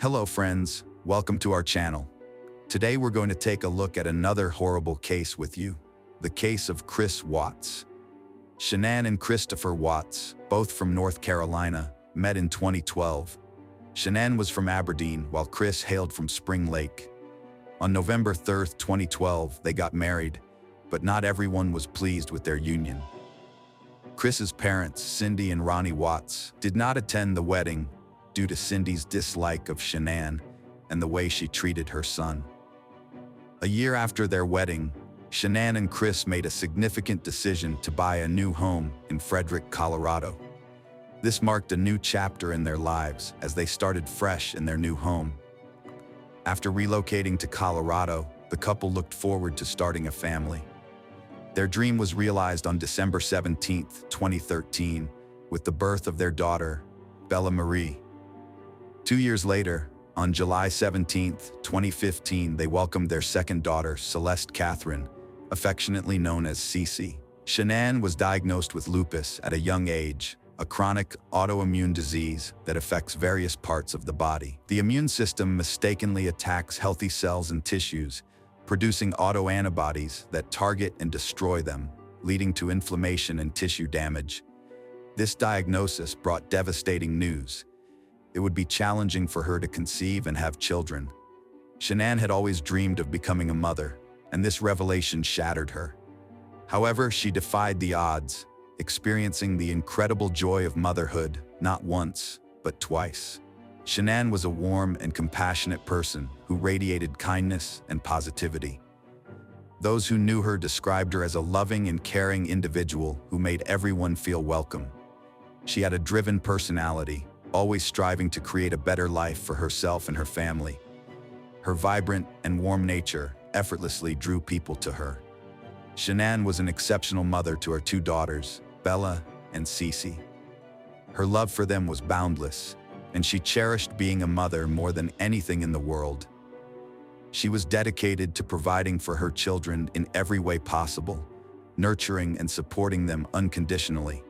Hello friends, welcome to our channel. Today we're going to take a look at another horrible case with you, the case of Chris Watts. Shanann and Christopher Watts, both from North Carolina, met in 2012. Shanann was from Aberdeen while Chris hailed from Spring Lake. On November 3rd, 2012, they got married, but not everyone was pleased with their union. Chris's parents, Cindy and Ronnie Watts, did not attend the wedding due to Cindy's dislike of Shanann and the way she treated her son. A year after their wedding, Shanann and Chris made a significant decision to buy a new home in Frederick, Colorado. This marked a new chapter in their lives as they started fresh in their new home. After relocating to Colorado, the couple looked forward to starting a family. Their dream was realized on December 17, 2013, with the birth of their daughter, Bella Marie. 2 years later, on July 17, 2015, they welcomed their second daughter, Celeste Catherine, affectionately known as CeCe. Shanann was diagnosed with lupus at a young age, a chronic autoimmune disease that affects various parts of the body. The immune system mistakenly attacks healthy cells and tissues, producing autoantibodies that target and destroy them, leading to inflammation and tissue damage. This diagnosis brought devastating news. It would be challenging for her to conceive and have children. Shanann had always dreamed of becoming a mother, and this revelation shattered her. However, she defied the odds, experiencing the incredible joy of motherhood not once, but twice. Shanann was a warm and compassionate person who radiated kindness and positivity. Those who knew her described her as a loving and caring individual who made everyone feel welcome. She had a driven personality, always striving to create a better life for herself and her family. Her vibrant and warm nature effortlessly drew people to her. Shanann was an exceptional mother to her two daughters, Bella and CeCe. Her love for them was boundless, and she cherished being a mother more than anything in the world. She was dedicated to providing for her children in every way possible, nurturing and supporting them unconditionally.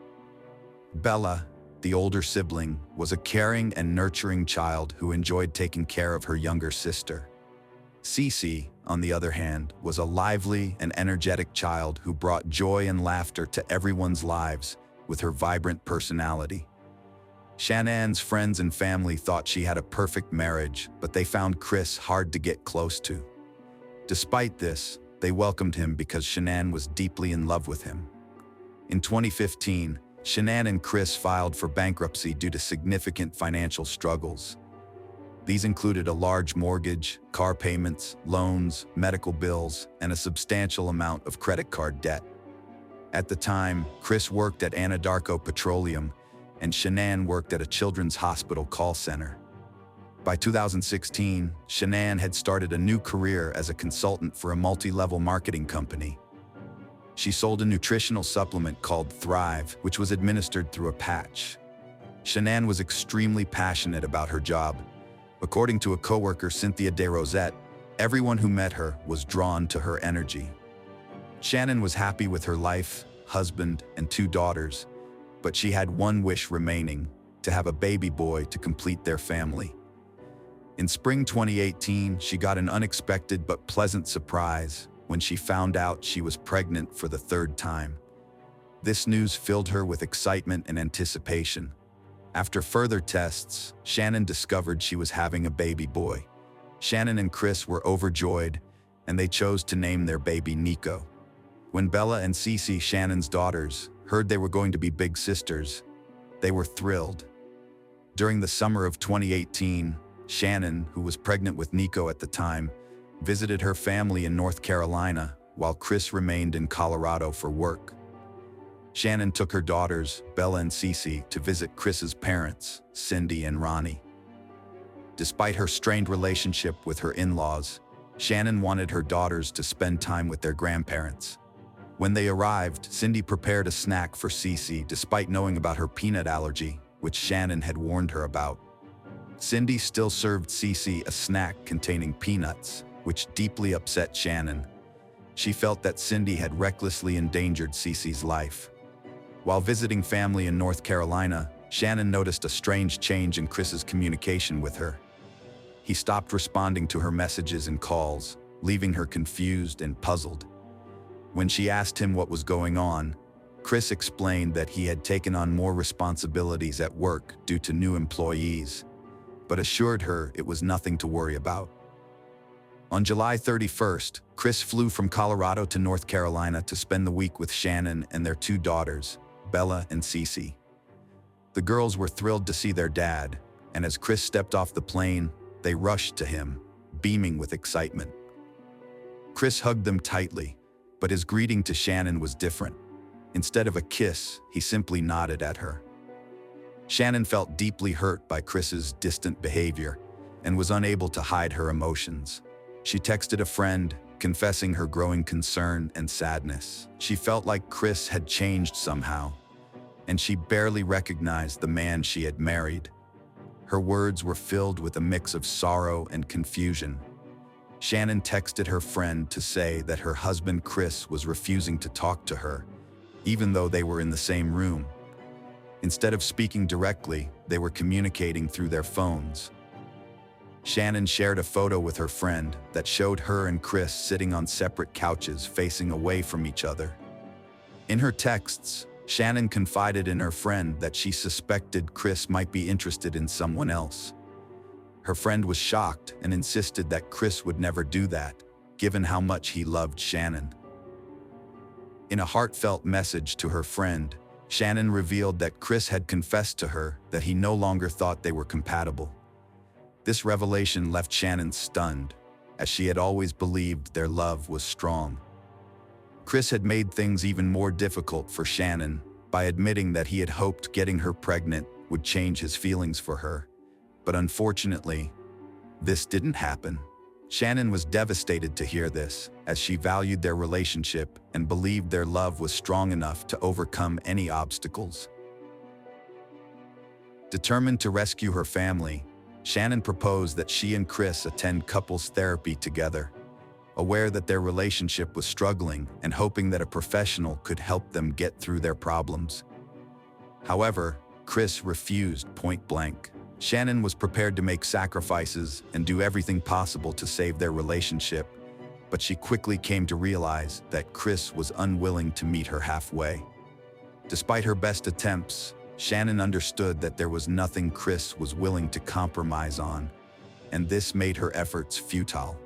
Bella, the older sibling, was a caring and nurturing child who enjoyed taking care of her younger sister. CeCe, on the other hand, was a lively and energetic child who brought joy and laughter to everyone's lives with her vibrant personality. Shanann's friends and family thought she had a perfect marriage, but they found Chris hard to get close to. Despite this, they welcomed him because Shanann was deeply in love with him. In 2015, Shanann and Chris filed for bankruptcy due to significant financial struggles. These included a large mortgage, car payments, loans, medical bills, and a substantial amount of credit card debt. At the time, Chris worked at Anadarko Petroleum, and Shanann worked at a children's hospital call center. By 2016, Shanann had started a new career as a consultant for a multi-level marketing company. She sold a nutritional supplement called Thrive, which was administered through a patch. Shanann was extremely passionate about her job. According to a coworker, Cynthia DeRosette, everyone who met her was drawn to her energy. Shanann was happy with her life, husband, and two daughters, but she had one wish remaining: to have a baby boy to complete their family. In spring 2018, she got an unexpected but pleasant surprise when she found out she was pregnant for the third time. This news filled her with excitement and anticipation. After further tests, Shanann discovered she was having a baby boy. Shanann and Chris were overjoyed, and they chose to name their baby Nico. When Bella and CeCe, Shannon's daughters, heard they were going to be big sisters, they were thrilled. During the summer of 2018, Shanann, who was pregnant with Nico at the time, visited her family in North Carolina, while Chris remained in Colorado for work. Shanann took her daughters, Bella and CeCe, to visit Chris's parents, Cindy and Ronnie. Despite her strained relationship with her in-laws, Shanann wanted her daughters to spend time with their grandparents. When they arrived, Cindy prepared a snack for CeCe despite knowing about her peanut allergy, which Shanann had warned her about. Cindy still served CeCe a snack containing peanuts, which deeply upset Shanann. She felt that Cindy had recklessly endangered CeCe's life. While visiting family in North Carolina, Shanann noticed a strange change in Chris's communication with her. He stopped responding to her messages and calls, leaving her confused and puzzled. When she asked him what was going on, Chris explained that he had taken on more responsibilities at work due to new employees, but assured her it was nothing to worry about. On July 31st, Chris flew from Colorado to North Carolina to spend the week with Shanann and their two daughters, Bella and CeCe. The girls were thrilled to see their dad, and as Chris stepped off the plane, they rushed to him, beaming with excitement. Chris hugged them tightly, but his greeting to Shanann was different. Instead of a kiss, he simply nodded at her. Shanann felt deeply hurt by Chris's distant behavior and was unable to hide her emotions. She texted a friend, confessing her growing concern and sadness. She felt like Chris had changed somehow, and she barely recognized the man she had married. Her words were filled with a mix of sorrow and confusion. Shanann texted her friend to say that her husband Chris was refusing to talk to her, even though they were in the same room. Instead of speaking directly, they were communicating through their phones. Shanann shared a photo with her friend that showed her and Chris sitting on separate couches facing away from each other. In her texts, Shanann confided in her friend that she suspected Chris might be interested in someone else. Her friend was shocked and insisted that Chris would never do that, given how much he loved Shanann. In a heartfelt message to her friend, Shanann revealed that Chris had confessed to her that he no longer thought they were compatible. This revelation left Shanann stunned, as she had always believed their love was strong. Chris had made things even more difficult for Shanann by admitting that he had hoped getting her pregnant would change his feelings for her. But unfortunately, this didn't happen. Shanann was devastated to hear this, as she valued their relationship and believed their love was strong enough to overcome any obstacles. Determined to rescue her family, Shanann proposed that she and Chris attend couples therapy together, aware that their relationship was struggling and hoping that a professional could help them get through their problems. However, Chris refused point blank. Shanann was prepared to make sacrifices and do everything possible to save their relationship, but she quickly came to realize that Chris was unwilling to meet her halfway. Despite her best attempts, Shanann understood that there was nothing Chris was willing to compromise on, and this made her efforts futile.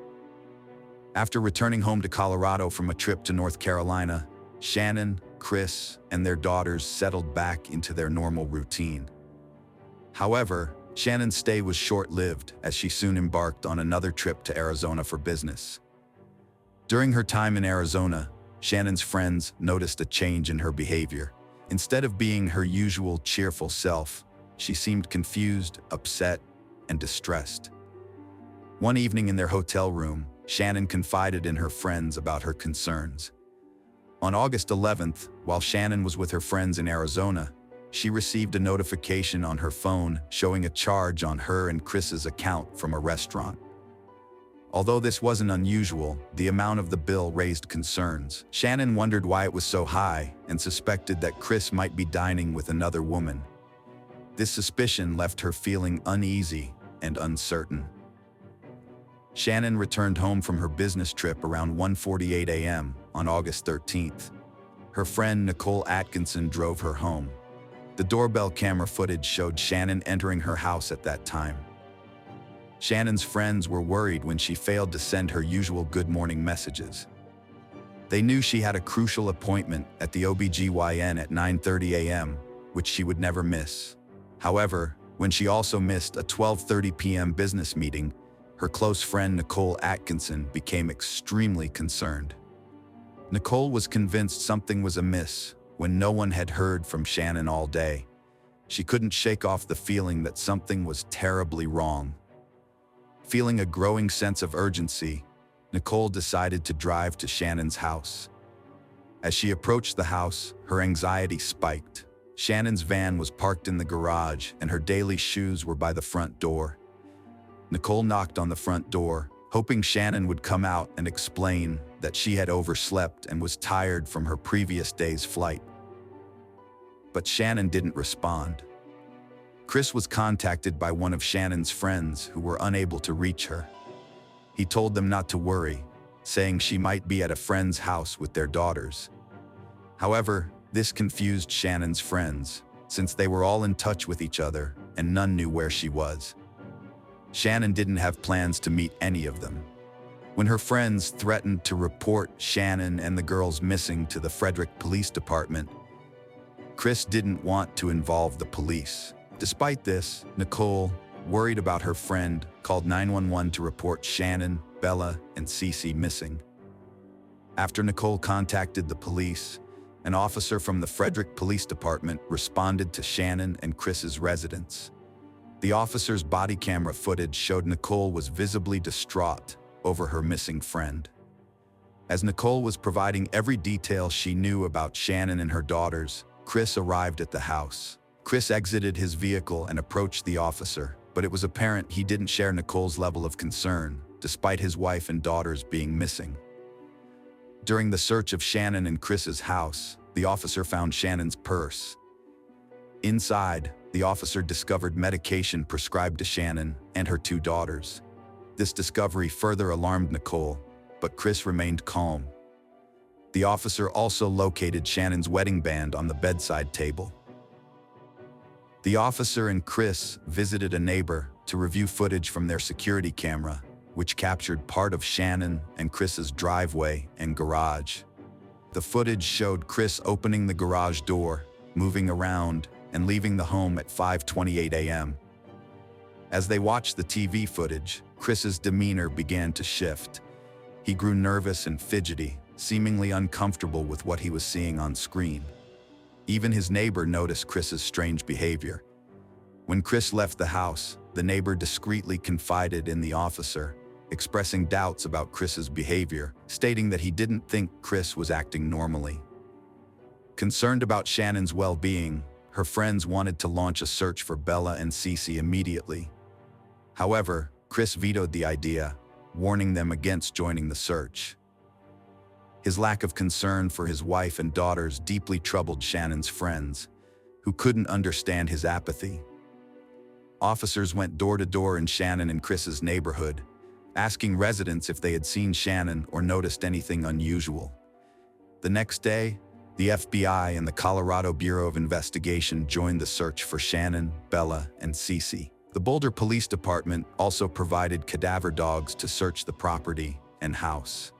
After returning home to Colorado from a trip to North Carolina, Shanann, Chris, and their daughters settled back into their normal routine. However, Shannon's stay was short-lived, as she soon embarked on another trip to Arizona for business. During her time in Arizona, Shannon's friends noticed a change in her behavior. Instead of being her usual cheerful self, she seemed confused, upset, and distressed. One evening in their hotel room, Shanann confided in her friends about her concerns. On August 11th, while Shanann was with her friends in Arizona, she received a notification on her phone showing a charge on her and Chris's account from a restaurant. Although this wasn't unusual, the amount of the bill raised concerns. Shanann wondered why it was so high and suspected that Chris might be dining with another woman. This suspicion left her feeling uneasy and uncertain. Shanann returned home from her business trip around 1:48 a.m. on August 13th. Her friend Nicole Atkinson drove her home. The doorbell camera footage showed Shanann entering her house at that time. Shannon's friends were worried when she failed to send her usual good morning messages. They knew she had a crucial appointment at the OBGYN at 9:30 a.m., which she would never miss. However, when she also missed a 12:30 p.m. business meeting, her close friend Nicole Atkinson became extremely concerned. Nicole was convinced something was amiss when no one had heard from Shanann all day. She couldn't shake off the feeling that something was terribly wrong. Feeling a growing sense of urgency, Nicole decided to drive to Shannon's house. As she approached the house, her anxiety spiked. Shannon's van was parked in the garage and her daily shoes were by the front door. Nicole knocked on the front door, hoping Shanann would come out and explain that she had overslept and was tired from her previous day's flight. But Shanann didn't respond. Chris was contacted by one of Shannon's friends who were unable to reach her. He told them not to worry, saying she might be at a friend's house with their daughters. However, this confused Shannon's friends, since they were all in touch with each other and none knew where she was. Shanann didn't have plans to meet any of them. When her friends threatened to report Shanann and the girls missing to the Frederick Police Department, Chris didn't want to involve the police. Despite this, Nicole, worried about her friend, called 911 to report Shanann, Bella, and CeCe missing. After Nicole contacted the police, an officer from the Frederick Police Department responded to Shanann and Chris's residence. The officer's body camera footage showed Nicole was visibly distraught over her missing friend. As Nicole was providing every detail she knew about Shanann and her daughters, Chris arrived at the house. Chris exited his vehicle and approached the officer, but it was apparent he didn't share Nicole's level of concern, despite his wife and daughters being missing. During the search of Shanann and Chris's house, the officer found Shannon's purse. Inside, the officer discovered medication prescribed to Shanann and her 2 daughters. This discovery further alarmed Nicole, but Chris remained calm. The officer also located Shannon's wedding band on the bedside table. The officer and Chris visited a neighbor to review footage from their security camera, which captured part of Shanann and Chris's driveway and garage. The footage showed Chris opening the garage door, moving around, and leaving the home at 5:28 a.m. As they watched the TV footage, Chris's demeanor began to shift. He grew nervous and fidgety, seemingly uncomfortable with what he was seeing on screen. Even his neighbor noticed Chris's strange behavior. When Chris left the house, the neighbor discreetly confided in the officer, expressing doubts about Chris's behavior, stating that he didn't think Chris was acting normally. Concerned about Shannon's well-being, her friends wanted to launch a search for Bella and CeCe immediately. However, Chris vetoed the idea, warning them against joining the search. His lack of concern for his wife and daughters deeply troubled Shannon's friends, who couldn't understand his apathy. Officers went door to door in Shanann and Chris's neighborhood, asking residents if they had seen Shanann or noticed anything unusual. The next day, the FBI and the Colorado Bureau of Investigation joined the search for Shanann, Bella, and CeCe. The Boulder Police Department also provided cadaver dogs to search the property and house.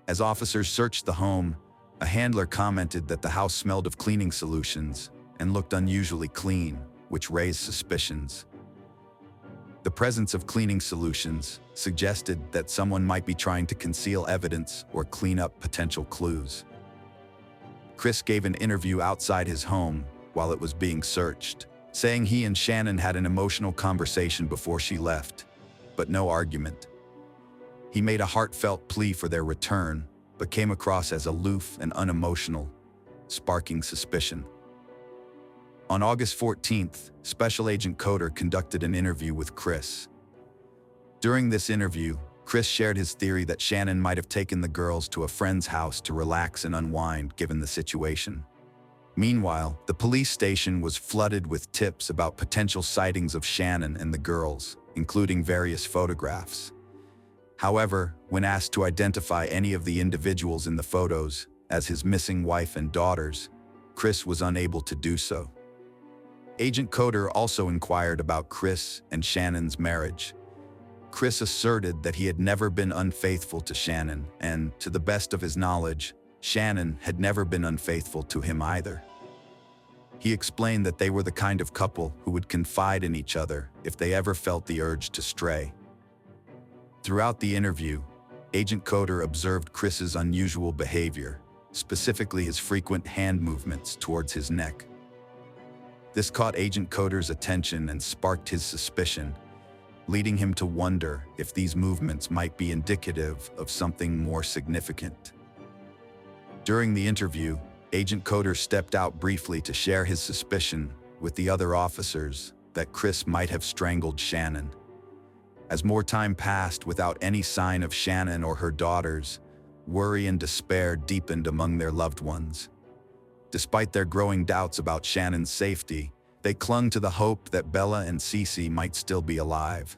As officers searched the home, a handler commented that the house smelled of cleaning solutions and looked unusually clean, which raised suspicions. The presence of cleaning solutions suggested that someone might be trying to conceal evidence or clean up potential clues. Chris gave an interview outside his home while it was being searched, saying he and Shanann had an emotional conversation before she left, but no argument. He made a heartfelt plea for their return, but came across as aloof and unemotional, sparking suspicion. On August 14th, Special Agent Coder conducted an interview with Chris. During this interview, Chris shared his theory that Shanann might have taken the girls to a friend's house to relax and unwind given the situation. Meanwhile, the police station was flooded with tips about potential sightings of Shanann and the girls, including various photographs. However, when asked to identify any of the individuals in the photos as his missing wife and daughters, Chris was unable to do so. Agent Coder also inquired about Chris and Shannon's marriage. Chris asserted that he had never been unfaithful to Shanann, and, to the best of his knowledge, Shanann had never been unfaithful to him either. He explained that they were the kind of couple who would confide in each other if they ever felt the urge to stray. Throughout the interview, Agent Coder observed Chris's unusual behavior, specifically his frequent hand movements towards his neck. This caught Agent Coder's attention and sparked his suspicion, leading him to wonder if these movements might be indicative of something more significant. During the interview, Agent Coder stepped out briefly to share his suspicion with the other officers that Chris might have strangled Shanann. As more time passed without any sign of Shanann or her daughters, worry and despair deepened among their loved ones. Despite their growing doubts about Shannon's safety, They clung to the hope that Bella and CeCe might still be alive.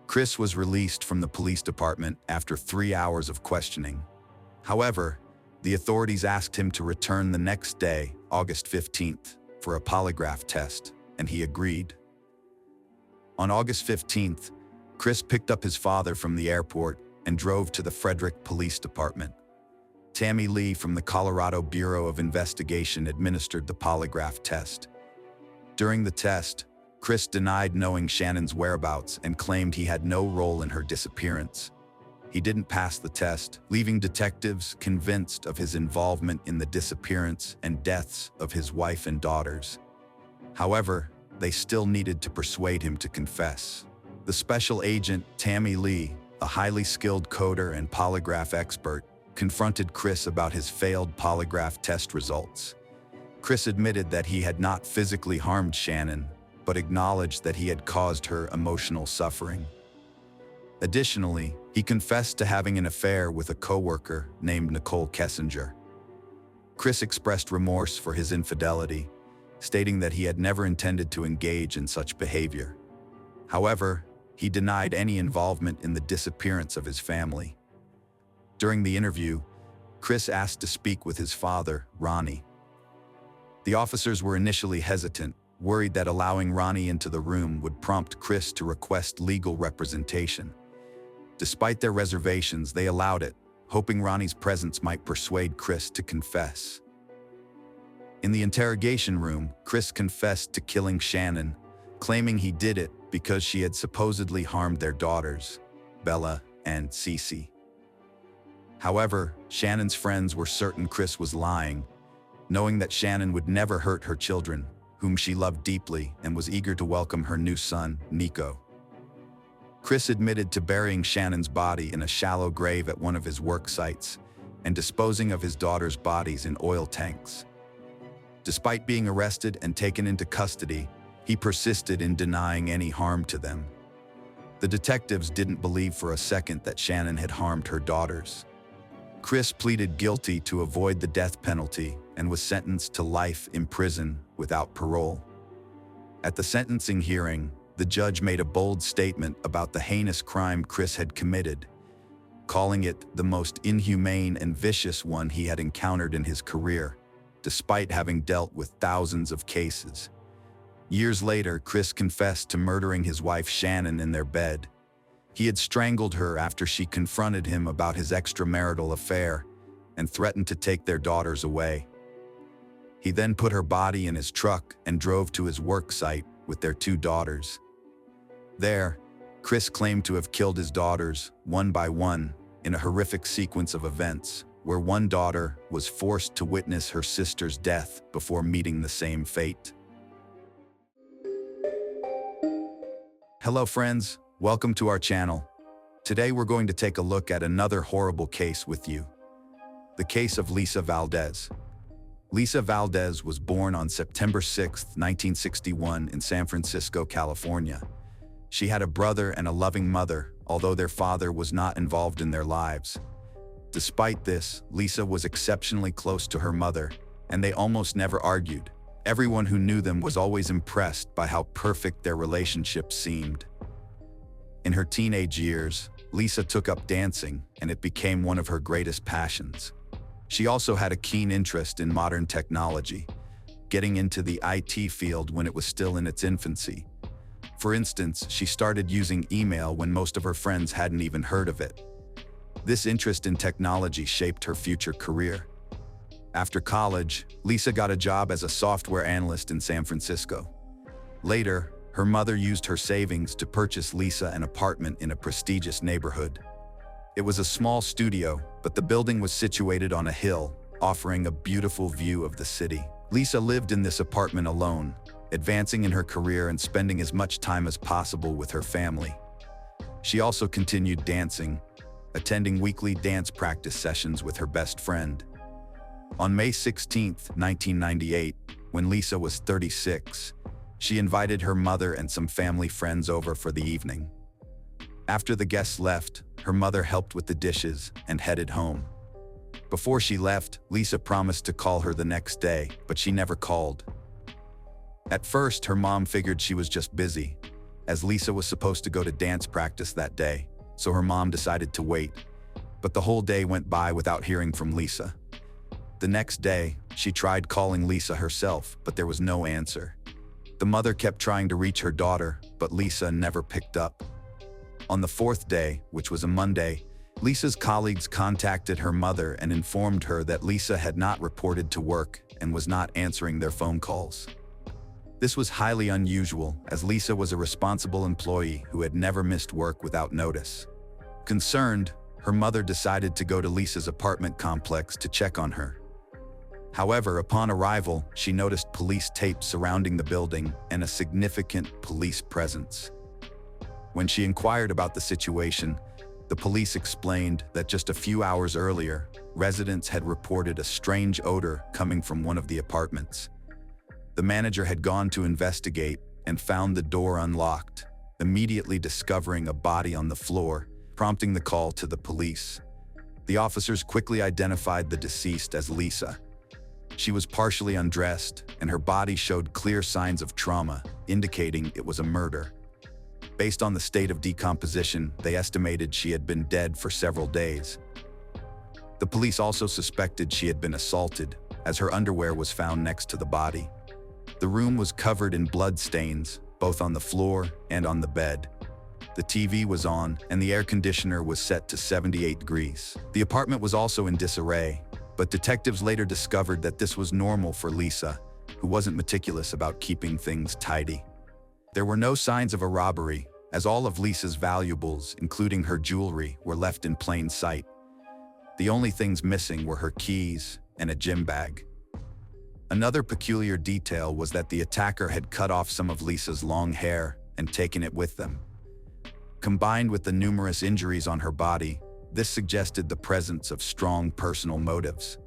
Chris was released from the police department after 3 hours of questioning. However, the authorities asked him to return the next day, August 15th, for a polygraph test, and he agreed. On August 15th, Chris picked up his father from the airport and drove to the Frederick Police Department. Tammy Lee from the Colorado Bureau of Investigation administered the polygraph test. During the test, Chris denied knowing Shanann's whereabouts and claimed he had no role in her disappearance. He didn't pass the test, leaving detectives convinced of his involvement in the disappearance and deaths of his wife and daughters. However, they still needed to persuade him to confess. The special agent, Tammy Lee, a highly skilled coder and polygraph expert, confronted Chris about his failed polygraph test results. Chris admitted that he had not physically harmed Shanann, but acknowledged that he had caused her emotional suffering. Additionally, he confessed to having an affair with a coworker named Nicole Kessinger. Chris expressed remorse for his infidelity, stating that he had never intended to engage in such behavior. However, he denied any involvement in the disappearance of his family. During the interview, Chris asked to speak with his father, Ronnie. The officers were initially hesitant, worried that allowing Ronnie into the room would prompt Chris to request legal representation. Despite their reservations, they allowed it, hoping Ronnie's presence might persuade Chris to confess. In the interrogation room, Chris confessed to killing Shanann, claiming he did it because she had supposedly harmed their daughters, Bella and CeCe. However, Shannon's friends were certain Chris was lying, knowing that Shanann would never hurt her children, whom she loved deeply and was eager to welcome her new son, Nico. Chris admitted to burying Shannon's body in a shallow grave at one of his work sites and disposing of his daughters' bodies in oil tanks. Despite being arrested and taken into custody, he persisted in denying any harm to them. The detectives didn't believe for a second that Shanann had harmed her daughters. Chris pleaded guilty to avoid the death penalty and was sentenced to life in prison without parole. At the sentencing hearing, the judge made a bold statement about the heinous crime Chris had committed, calling it the most inhumane and vicious one he had encountered in his career, despite having dealt with thousands of cases. Years later, Chris confessed to murdering his wife Shanann in their bed. He had strangled her after she confronted him about his extramarital affair and threatened to take their daughters away. He then put her body in his truck and drove to his work site with their 2 daughters. There, Chris claimed to have killed his daughters, one by one, in a horrific sequence of events, where one daughter was forced to witness her sister's death before meeting the same fate. Hello friends, welcome to our channel. Today we're going to take a look at another horrible case with you. The case of Lisa Valdez. Lisa Valdez was born on September 6, 1961 in San Francisco, California. She had a brother and a loving mother, although their father was not involved in their lives. Despite this, Lisa was exceptionally close to her mother, and they almost never argued. Everyone who knew them was always impressed by how perfect their relationship seemed. In her teenage years, Lisa took up dancing, and it became one of her greatest passions. She also had a keen interest in modern technology, getting into the IT field when it was still in its infancy. For instance, she started using email when most of her friends hadn't even heard of it. This interest in technology shaped her future career. After college, Lisa got a job as a software analyst in San Francisco. Later, her mother used her savings to purchase Lisa an apartment in a prestigious neighborhood. It was a small studio, but the building was situated on a hill, offering a beautiful view of the city. Lisa lived in this apartment alone, advancing in her career and spending as much time as possible with her family. She also continued dancing, attending weekly dance practice sessions with her best friend. On May 16, 1998, when Lisa was 36, she invited her mother and some family friends over for the evening. After the guests left, her mother helped with the dishes and headed home. Before she left, Lisa promised to call her the next day, but she never called. At first, her mom figured she was just busy, as Lisa was supposed to go to dance practice that day, so her mom decided to wait. But the whole day went by without hearing from Lisa. The next day, she tried calling Lisa herself, but there was no answer. The mother kept trying to reach her daughter, but Lisa never picked up. On the fourth day, which was a Monday, Lisa's colleagues contacted her mother and informed her that Lisa had not reported to work and was not answering their phone calls. This was highly unusual, as Lisa was a responsible employee who had never missed work without notice. Concerned, her mother decided to go to Lisa's apartment complex to check on her. However, upon arrival, she noticed police tape surrounding the building and a significant police presence. When she inquired about the situation, the police explained that just a few hours earlier, residents had reported a strange odor coming from one of the apartments. The manager had gone to investigate and found the door unlocked, immediately discovering a body on the floor, prompting the call to the police. The officers quickly identified the deceased as Lisa. She was partially undressed, and her body showed clear signs of trauma, indicating it was a murder. Based on the state of decomposition, they estimated she had been dead for several days. The police also suspected she had been assaulted, as her underwear was found next to the body. The room was covered in blood stains, both on the floor and on the bed. The TV was on, and the air conditioner was set to 78 degrees. The apartment was also in disarray, but detectives later discovered that this was normal for Lisa, who wasn't meticulous about keeping things tidy. There were no signs of a robbery, as all of Lisa's valuables, including her jewelry, were left in plain sight. The only things missing were her keys and a gym bag. Another peculiar detail was that the attacker had cut off some of Lisa's long hair and taken it with them. Combined with the numerous injuries on her body, this suggested the presence of strong personal motives.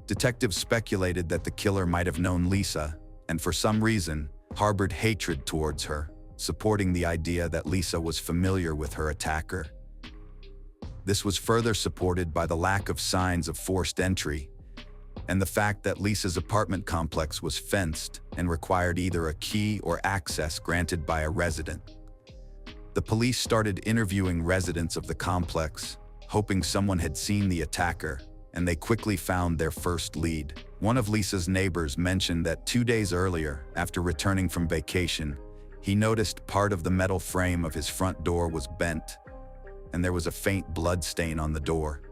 Detectives speculated that the killer might have known Lisa, and for some reason, harbored hatred towards her, supporting the idea that Lisa was familiar with her attacker. This was further supported by the lack of signs of forced entry, and the fact that Lisa's apartment complex was fenced and required either a key or access granted by a resident. The police started interviewing residents of the complex, hoping someone had seen the attacker, and they quickly found their first lead. One of Lisa's neighbors mentioned that 2 days earlier, after returning from vacation, he noticed part of the metal frame of his front door was bent, and there was a faint blood stain on the door.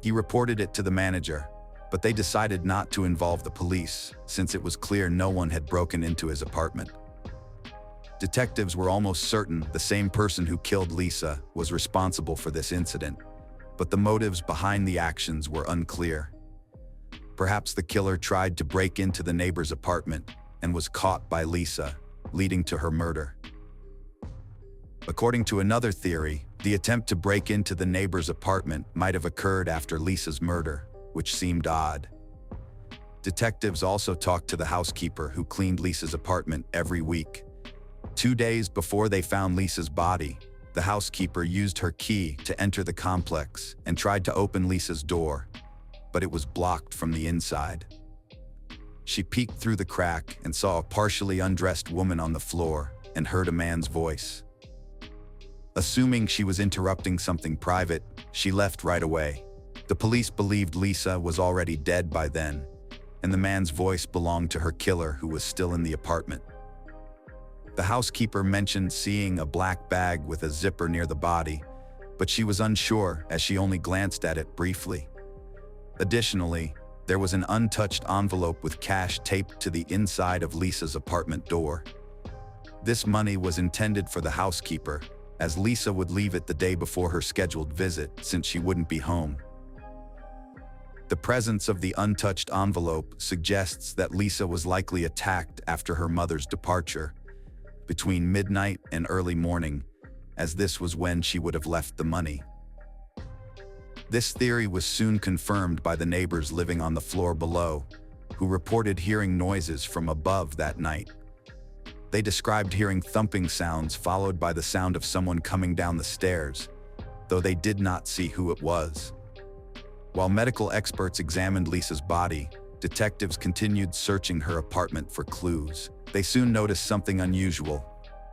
He reported it to the manager, but they decided not to involve the police, since it was clear no one had broken into his apartment. Detectives were almost certain the same person who killed Lisa was responsible for this incident, but the motives behind the actions were unclear. Perhaps the killer tried to break into the neighbor's apartment and was caught by Lisa, leading to her murder. According to another theory, the attempt to break into the neighbor's apartment might have occurred after Lisa's murder, which seemed odd. Detectives also talked to the housekeeper who cleaned Lisa's apartment every week. 2 days before they found Lisa's body, the housekeeper used her key to enter the complex and tried to open Lisa's door, but it was blocked from the inside. She peeked through the crack and saw a partially undressed woman on the floor and heard a man's voice. Assuming she was interrupting something private, she left right away. The police believed Lisa was already dead by then, and the man's voice belonged to her killer, who was still in the apartment. The housekeeper mentioned seeing a black bag with a zipper near the body, but she was unsure as she only glanced at it briefly. Additionally, there was an untouched envelope with cash taped to the inside of Lisa's apartment door. This money was intended for the housekeeper, as Lisa would leave it the day before her scheduled visit since she wouldn't be home. The presence of the untouched envelope suggests that Lisa was likely attacked after her mother's departure, between midnight and early morning, as this was when she would have left the money. This theory was soon confirmed by the neighbors living on the floor below, who reported hearing noises from above that night. They described hearing thumping sounds followed by the sound of someone coming down the stairs, though they did not see who it was. While medical experts examined Lisa's body, Detectives continued searching her apartment for clues. They soon noticed something unusual.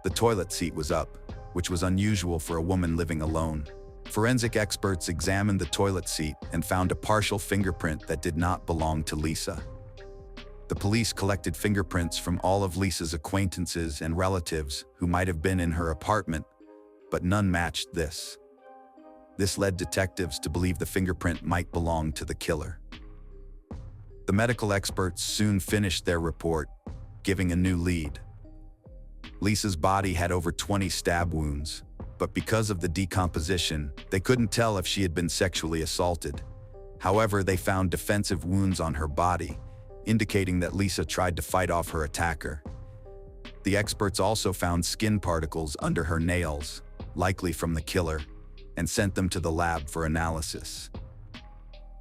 The toilet seat was up, which was unusual for a woman living alone. Forensic experts examined the toilet seat and found a partial fingerprint that did not belong to Lisa. The police collected fingerprints from all of Lisa's acquaintances and relatives who might have been in her apartment, but none matched this. This led detectives to believe the fingerprint might belong to the killer. The medical experts soon finished their report, giving a new lead. Lisa's body had over 20 stab wounds, but because of the decomposition, they couldn't tell if she had been sexually assaulted. However, they found defensive wounds on her body, indicating that Lisa tried to fight off her attacker. The experts also found skin particles under her nails, likely from the killer, and sent them to the lab for analysis.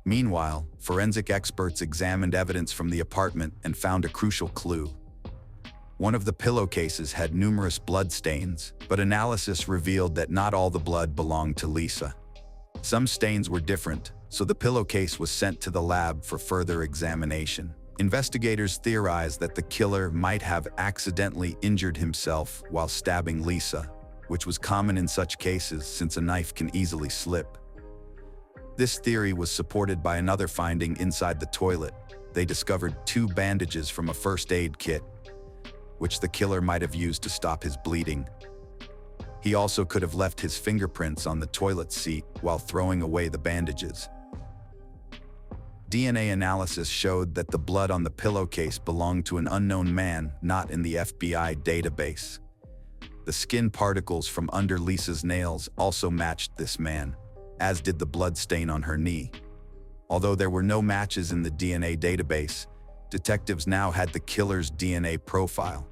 Meanwhile, forensic experts examined evidence from the apartment and found a crucial clue. One of the pillowcases had numerous blood stains, but analysis revealed that not all the blood belonged to Lisa. Some stains were different, so the pillowcase was sent to the lab for further examination. Investigators theorized that the killer might have accidentally injured himself while stabbing Lisa, which was common in such cases since a knife can easily slip. This theory was supported by another finding inside the toilet. They discovered 2 bandages from a first aid kit, which the killer might have used to stop his bleeding. He also could have left his fingerprints on the toilet seat while throwing away the bandages. DNA analysis showed that the blood on the pillowcase belonged to an unknown man not in the FBI database. The skin particles from under Lisa's nails also matched this man, as did the blood stain on her knee. Although there were no matches in the DNA database, detectives now had the killer's DNA profile.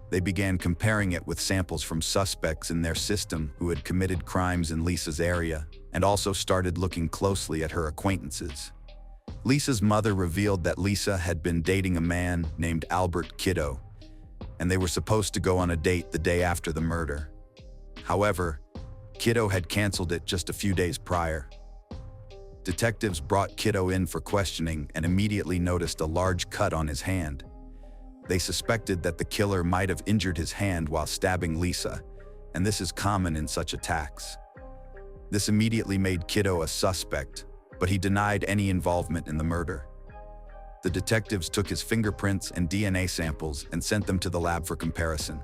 They began comparing it with samples from suspects in their system who had committed crimes in Lisa's area, and also started looking closely at her acquaintances. Lisa's mother revealed that Lisa had been dating a man named Albert Kiddo, and they were supposed to go on a date the day after the murder. However, Kiddo had canceled it just a few days prior. Detectives brought Kiddo in for questioning and immediately noticed a large cut on his hand. They suspected that the killer might have injured his hand while stabbing Lisa, and this is common in such attacks. This immediately made Kiddo a suspect, but he denied any involvement in the murder. The detectives took his fingerprints and DNA samples and sent them to the lab for comparison.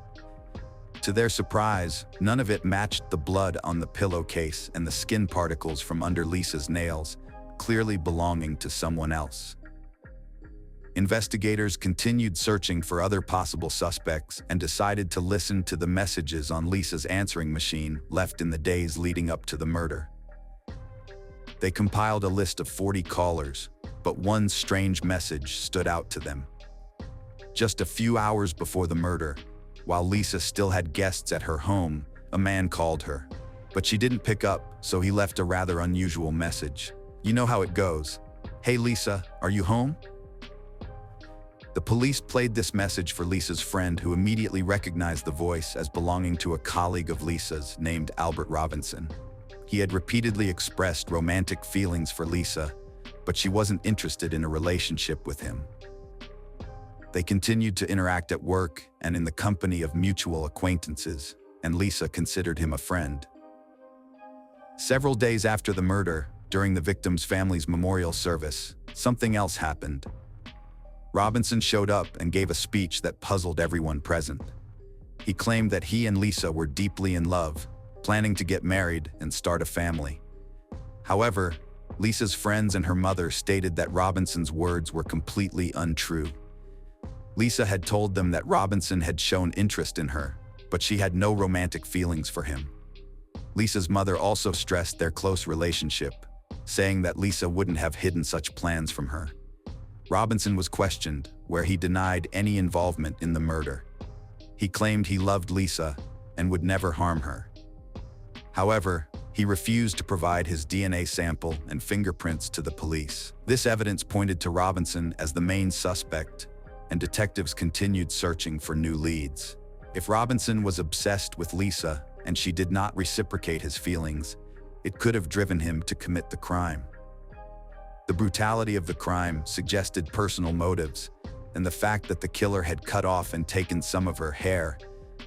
To their surprise, none of it matched the blood on the pillowcase and the skin particles from under Lisa's nails, clearly belonging to someone else. Investigators continued searching for other possible suspects and decided to listen to the messages on Lisa's answering machine left in the days leading up to the murder. They compiled a list of 40 callers, but one strange message stood out to them. Just a few hours before the murder, while Lisa still had guests at her home, a man called her. But she didn't pick up, so he left a rather unusual message. You know how it goes. Hey Lisa, are you home? The police played this message for Lisa's friend, who immediately recognized the voice as belonging to a colleague of Lisa's named Albert Robinson. He had repeatedly expressed romantic feelings for Lisa, but she wasn't interested in a relationship with him. They continued to interact at work and in the company of mutual acquaintances, and Lisa considered him a friend. Several days after the murder, during the victim's family's memorial service, something else happened. Robinson showed up and gave a speech that puzzled everyone present. He claimed that he and Lisa were deeply in love, planning to get married and start a family. However, Lisa's friends and her mother stated that Robinson's words were completely untrue. Lisa had told them that Robinson had shown interest in her, but she had no romantic feelings for him. Lisa's mother also stressed their close relationship, saying that Lisa wouldn't have hidden such plans from her. Robinson was questioned, where he denied any involvement in the murder. He claimed he loved Lisa and would never harm her. However, he refused to provide his DNA sample and fingerprints to the police. This evidence pointed to Robinson as the main suspect, and detectives continued searching for new leads. If Robinson was obsessed with Lisa and she did not reciprocate his feelings, it could have driven him to commit the crime. The brutality of the crime suggested personal motives, and the fact that the killer had cut off and taken some of her hair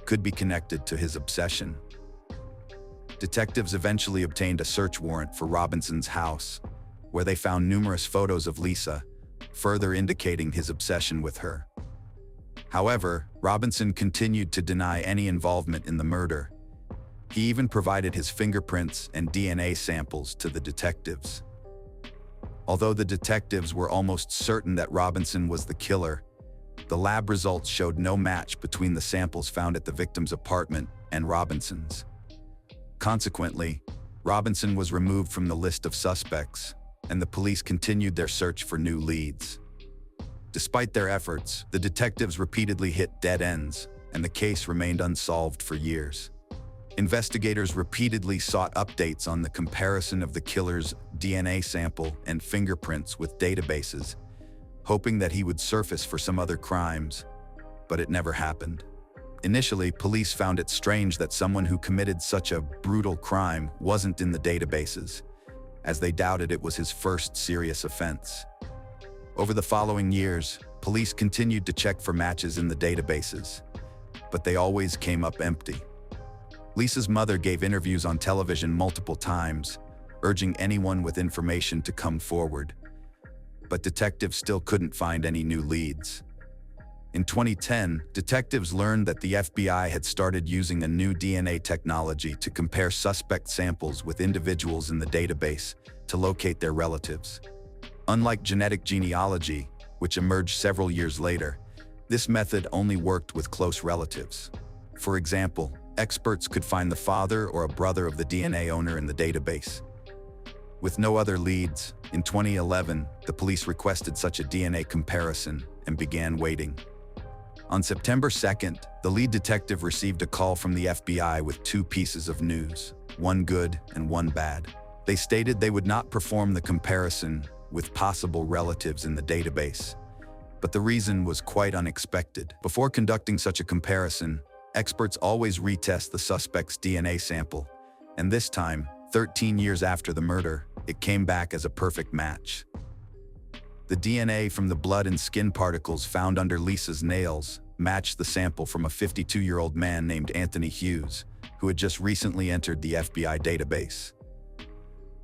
could be connected to his obsession. Detectives eventually obtained a search warrant for Robinson's house, where they found numerous photos of Lisa, further indicating his obsession with her. However, Robinson continued to deny any involvement in the murder. He even provided his fingerprints and DNA samples to the detectives. Although the detectives were almost certain that Robinson was the killer, the lab results showed no match between the samples found at the victim's apartment and Robinson's. Consequently, Robinson was removed from the list of suspects, and the police continued their search for new leads. Despite their efforts, the detectives repeatedly hit dead ends, and the case remained unsolved for years. Investigators repeatedly sought updates on the comparison of the killer's DNA sample and fingerprints with databases, hoping that he would surface for some other crimes, but it never happened. Initially, police found it strange that someone who committed such a brutal crime wasn't in the databases, as they doubted it was his first serious offense. Over the following years, police continued to check for matches in the databases, but they always came up empty. Lisa's mother gave interviews on television multiple times, urging anyone with information to come forward, but detectives still couldn't find any new leads. In 2010, detectives learned that the FBI had started using a new DNA technology to compare suspect samples with individuals in the database to locate their relatives. Unlike genetic genealogy, which emerged several years later, this method only worked with close relatives. For example, experts could find the father or a brother of the DNA owner in the database. With no other leads, in 2011, the police requested such a DNA comparison and began waiting. On September 2nd, the lead detective received a call from the FBI with two pieces of news, one good and one bad. They stated they would not perform the comparison with possible relatives in the database, but the reason was quite unexpected. Before conducting such a comparison, experts always retest the suspect's DNA sample, and this time, 13 years after the murder, it came back as a perfect match. The DNA from the blood and skin particles found under Lisa's nails matched the sample from a 52-year-old man named Anthony Hughes, who had just recently entered the FBI database.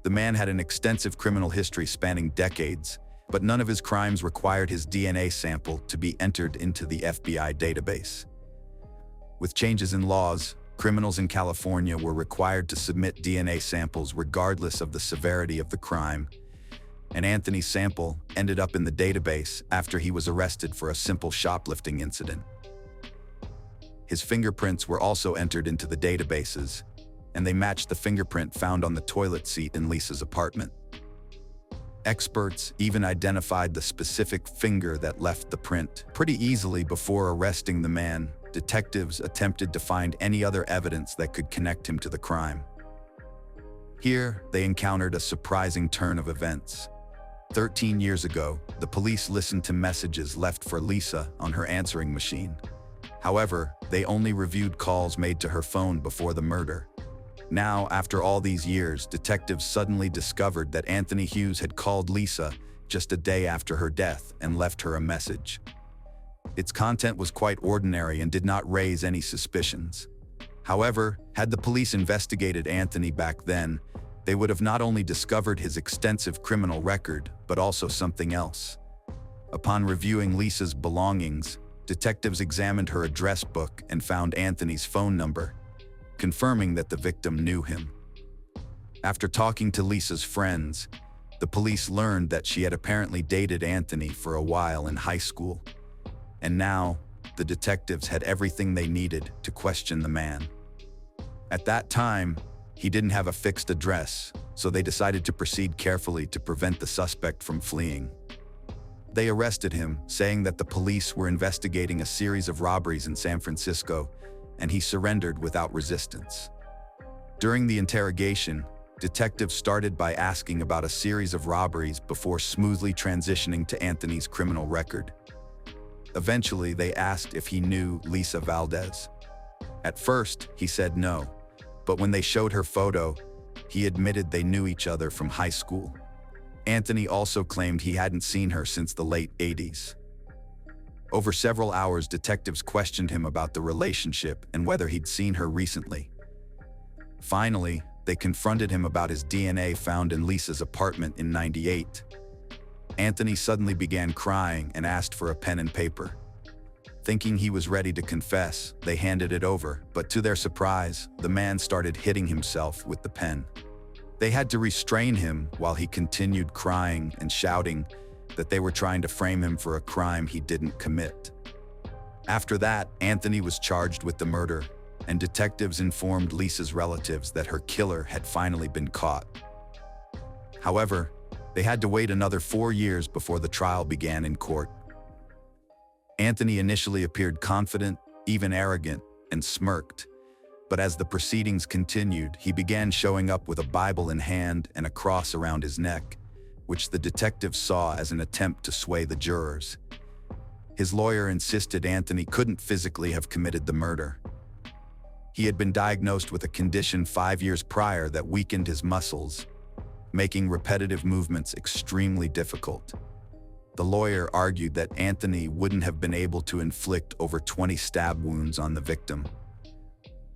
The man had an extensive criminal history spanning decades, but none of his crimes required his DNA sample to be entered into the FBI database. With changes in laws, criminals in California were required to submit DNA samples regardless of the severity of the crime, and Anthony's sample ended up in the database after he was arrested for a simple shoplifting incident. His fingerprints were also entered into the databases, and they matched the fingerprint found on the toilet seat in Lisa's apartment. Experts even identified the specific finger that left the print. Pretty easily before arresting the man, detectives attempted to find any other evidence that could connect him to the crime. Here, they encountered a surprising turn of events. 13 years ago, the police listened to messages left for Lisa on her answering machine. However, they only reviewed calls made to her phone before the murder. Now, after all these years, detectives suddenly discovered that Anthony Hughes had called Lisa just a day after her death and left her a message. Its content was quite ordinary and did not raise any suspicions. However, had the police investigated Anthony back then, they would have not only discovered his extensive criminal record, but also something else. Upon reviewing Lisa's belongings, detectives examined her address book and found Anthony's phone number, confirming that the victim knew him. After talking to Lisa's friends, the police learned that she had apparently dated Anthony for a while in high school. And now, the detectives had everything they needed to question the man. At that time, he didn't have a fixed address, so they decided to proceed carefully to prevent the suspect from fleeing. They arrested him, saying that the police were investigating a series of robberies in San Francisco, and he surrendered without resistance. During the interrogation, detectives started by asking about a series of robberies before smoothly transitioning to Anthony's criminal record. Eventually, they asked if he knew Lisa Valdez. At first, he said no, but when they showed her photo, he admitted they knew each other from high school. Anthony also claimed he hadn't seen her since the late 80s. Over several hours, detectives questioned him about the relationship and whether he'd seen her recently. Finally, they confronted him about his DNA found in Lisa's apartment in '98. Anthony suddenly began crying and asked for a pen and paper. Thinking he was ready to confess, they handed it over, but to their surprise, the man started hitting himself with the pen. They had to restrain him while he continued crying and shouting that they were trying to frame him for a crime he didn't commit. After that, Anthony was charged with the murder, and detectives informed Lisa's relatives that her killer had finally been caught. However, they had to wait another 4 years before the trial began in court. Anthony initially appeared confident, even arrogant, and smirked. But as the proceedings continued, he began showing up with a Bible in hand and a cross around his neck, which the detectives saw as an attempt to sway the jurors. His lawyer insisted Anthony couldn't physically have committed the murder. He had been diagnosed with a condition 5 years prior that weakened his muscles, making repetitive movements extremely difficult. The lawyer argued that Anthony wouldn't have been able to inflict over 20 stab wounds on the victim.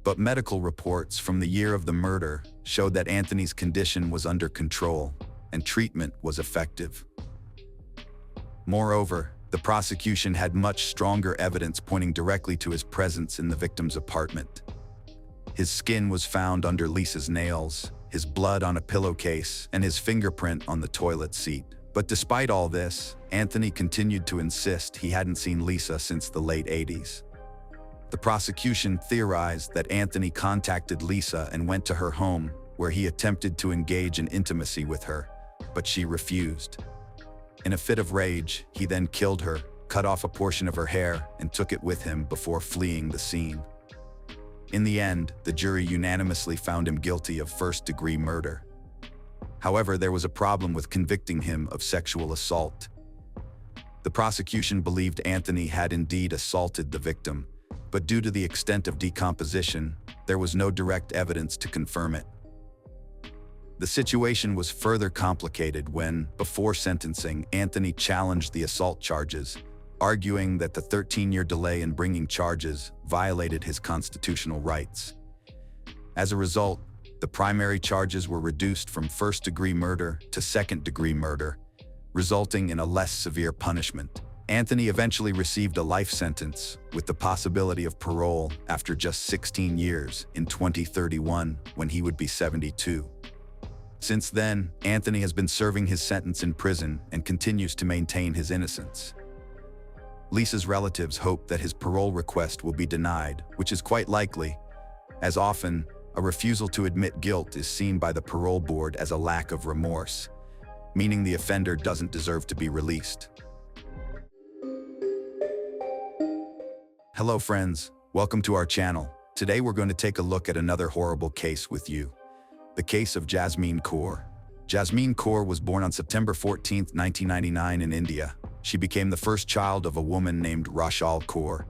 But medical reports from the year of the murder showed that Anthony's condition was under control and treatment was effective. Moreover, the prosecution had much stronger evidence pointing directly to his presence in the victim's apartment. His skin was found under Lisa's nails, his blood on a pillowcase, and his fingerprint on the toilet seat. But despite all this, Anthony continued to insist he hadn't seen Lisa since the late 80s. The prosecution theorized that Anthony contacted Lisa and went to her home, where he attempted to engage in intimacy with her, but she refused. In a fit of rage, he then killed her, cut off a portion of her hair, and took it with him before fleeing the scene. In the end, the jury unanimously found him guilty of first-degree murder. However, there was a problem with convicting him of sexual assault. The prosecution believed Anthony had indeed assaulted the victim, but due to the extent of decomposition, there was no direct evidence to confirm it. The situation was further complicated when, before sentencing, Anthony challenged the assault charges, arguing that the 13-year delay in bringing charges violated his constitutional rights. As a result, the primary charges were reduced from first-degree murder to second-degree murder, resulting in a less severe punishment. Anthony eventually received a life sentence, with the possibility of parole after just 16 years in 2031, when he would be 72. Since then, Anthony has been serving his sentence in prison and continues to maintain his innocence. Lisa's relatives hope that his parole request will be denied, which is quite likely, as often, a refusal to admit guilt is seen by the parole board as a lack of remorse, meaning the offender doesn't deserve to be released. Hello friends, welcome to our channel. Today we're going to take a look at another horrible case with you. The case of Jasmine Kaur. Jasmine Kaur was born on September 14, 1999 in India. She became the first child of a woman named Rashal Kaur.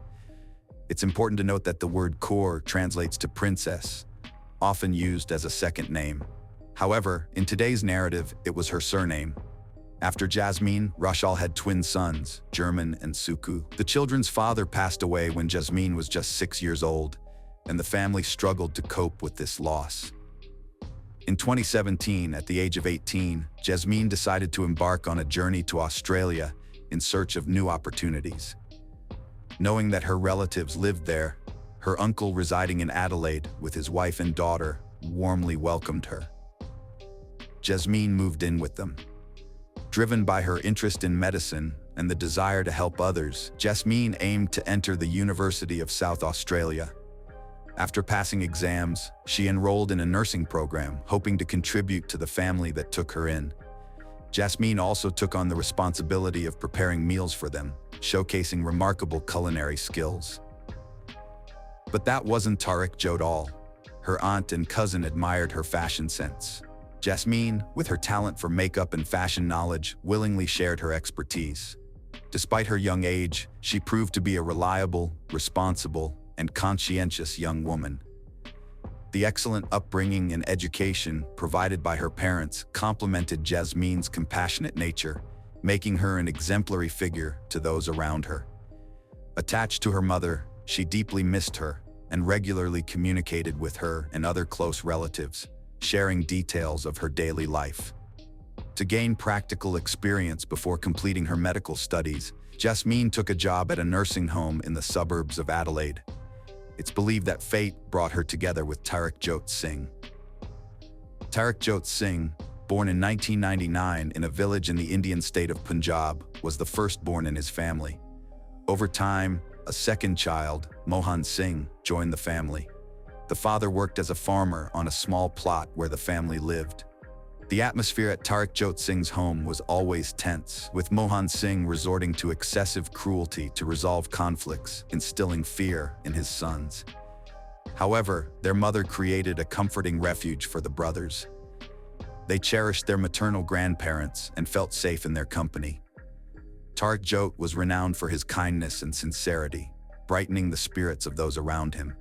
It's important to note that the word Kaur translates to princess, often used as a second name. However, in today's narrative, it was her surname. After Jasmine, Rashal had twin sons, German and Suku. The children's father passed away when Jasmine was just 6 years old, and the family struggled to cope with this loss. In 2017, at the age of 18, Jasmine decided to embark on a journey to Australia in search of new opportunities. Knowing that her relatives lived there, her uncle residing in Adelaide with his wife and daughter warmly welcomed her. Jasmine moved in with them. Driven by her interest in medicine and the desire to help others, Jasmine aimed to enter the University of South Australia. After passing exams, she enrolled in a nursing program, hoping to contribute to the family that took her in. Jasmine also took on the responsibility of preparing meals for them, showcasing remarkable culinary skills. But that wasn't Tariq Jodal. Her aunt and cousin admired her fashion sense. Jasmine, with her talent for makeup and fashion knowledge, willingly shared her expertise. Despite her young age, she proved to be a reliable, responsible, and conscientious young woman. The excellent upbringing and education provided by her parents complemented Jasmine's compassionate nature, making her an exemplary figure to those around her. Attached to her mother, she deeply missed her and regularly communicated with her and other close relatives, sharing details of her daily life. To gain practical experience before completing her medical studies, Jasmine took a job at a nursing home in the suburbs of Adelaide. It's believed that fate brought her together with Tarakjot Singh. Tarakjot Singh, born in 1999 in a village in the Indian state of Punjab, was the firstborn in his family. Over time, a second child, Mohan Singh, joined the family. The father worked as a farmer on a small plot where the family lived. The atmosphere at Tarakjot Singh's home was always tense, with Mohan Singh resorting to excessive cruelty to resolve conflicts, instilling fear in his sons. However, their mother created a comforting refuge for the brothers. They cherished their maternal grandparents and felt safe in their company. Tarakjot was renowned for his kindness and sincerity, brightening the spirits of those around him.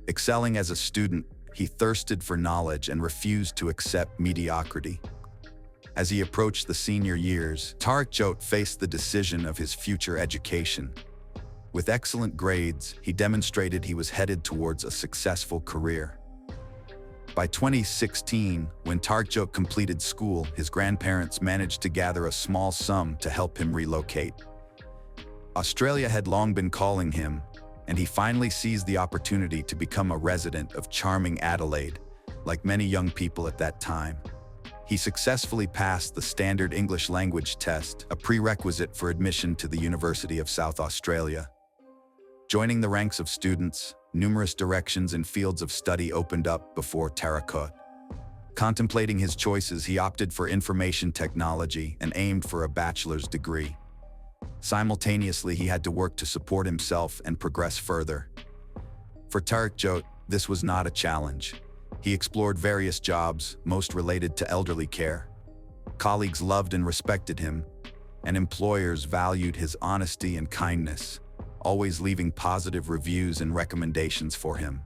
Excelling as a student, he thirsted for knowledge and refused to accept mediocrity. As he approached the senior years, Tarakjot faced the decision of his future education. With excellent grades, he demonstrated he was headed towards a successful career. By 2016, when Tarakjot completed school, his grandparents managed to gather a small sum to help him relocate. Australia had long been calling him, and he finally seized the opportunity to become a resident of charming Adelaide, like many young people at that time. He successfully passed the standard English language test, a prerequisite for admission to the University of South Australia. Joining the ranks of students, numerous directions and fields of study opened up before Tarakjot. Contemplating his choices, he opted for information technology and aimed for a bachelor's degree. Simultaneously, he had to work to support himself and progress further. For Tarakjot, this was not a challenge. He explored various jobs, most related to elderly care. Colleagues loved and respected him, and employers valued his honesty and kindness, always leaving positive reviews and recommendations for him.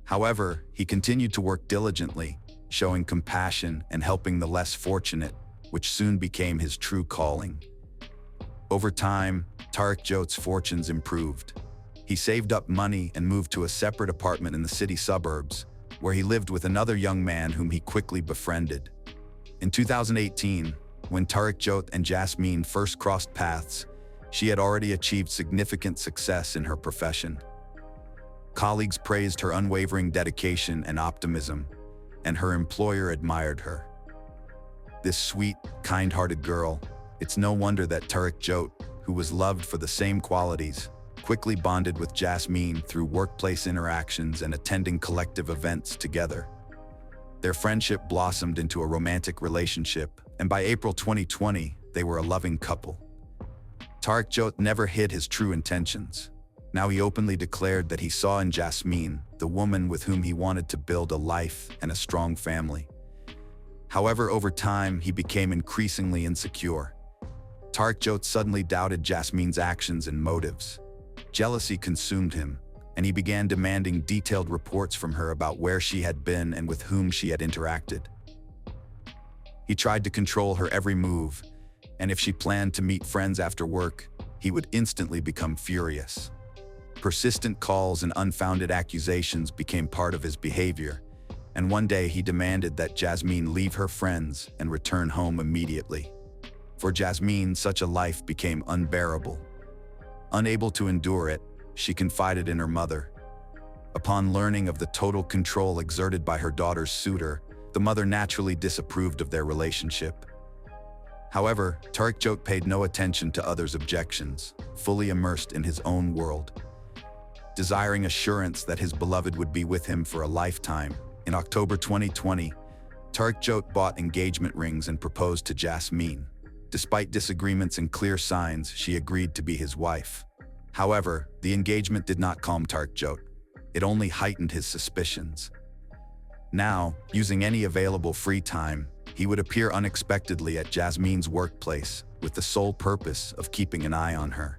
However, he continued to work diligently, showing compassion and helping the less fortunate, which soon became his true calling. Over time, Tarakjot's fortunes improved. He saved up money and moved to a separate apartment in the city suburbs, where he lived with another young man whom he quickly befriended. In 2018, when Tarakjot and Jasmine first crossed paths, she had already achieved significant success in her profession. Colleagues praised her unwavering dedication and optimism, and her employer admired her. This sweet, kind-hearted girl, it's no wonder that Tarakjot, who was loved for the same qualities, quickly bonded with Jasmine through workplace interactions and attending collective events together. Their friendship blossomed into a romantic relationship, and by April 2020, they were a loving couple. Tarakjot never hid his true intentions. Now he openly declared that he saw in Jasmine the woman with whom he wanted to build a life and a strong family. However, over time, he became increasingly insecure. Tarakjot suddenly doubted Jasmine's actions and motives. Jealousy consumed him, and he began demanding detailed reports from her about where she had been and with whom she had interacted. He tried to control her every move, and if she planned to meet friends after work, he would instantly become furious. Persistent calls and unfounded accusations became part of his behavior, and one day he demanded that Jasmine leave her friends and return home immediately. For Jasmine, such a life became unbearable. Unable to endure it, she confided in her mother. Upon learning of the total control exerted by her daughter's suitor, the mother naturally disapproved of their relationship. However, Tarakjot paid no attention to others' objections, fully immersed in his own world. Desiring assurance that his beloved would be with him for a lifetime, in October 2020, Tarakjot bought engagement rings and proposed to Jasmine. Despite disagreements and clear signs, she agreed to be his wife. However, the engagement did not calm Tarakjot. It only heightened his suspicions. Now, using any available free time, he would appear unexpectedly at Jasmine's workplace with the sole purpose of keeping an eye on her.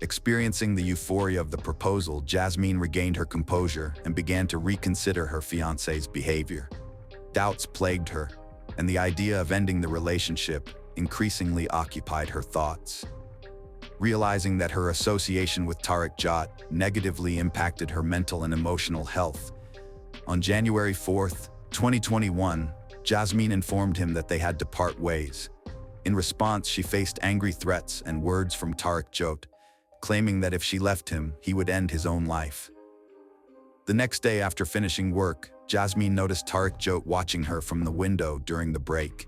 Experiencing the euphoria of the proposal, Jasmine regained her composure and began to reconsider her fiancé's behavior. Doubts plagued her, and the idea of ending the relationship increasingly occupied her thoughts. Realizing that her association with Tariq Jot negatively impacted her mental and emotional health, on January 4, 2021, Jasmine informed him that they had to part ways. In response, she faced angry threats and words from Tariq Jot, claiming that if she left him, he would end his own life. The next day after finishing work, Jasmine noticed Tariq Jot watching her from the window during the break.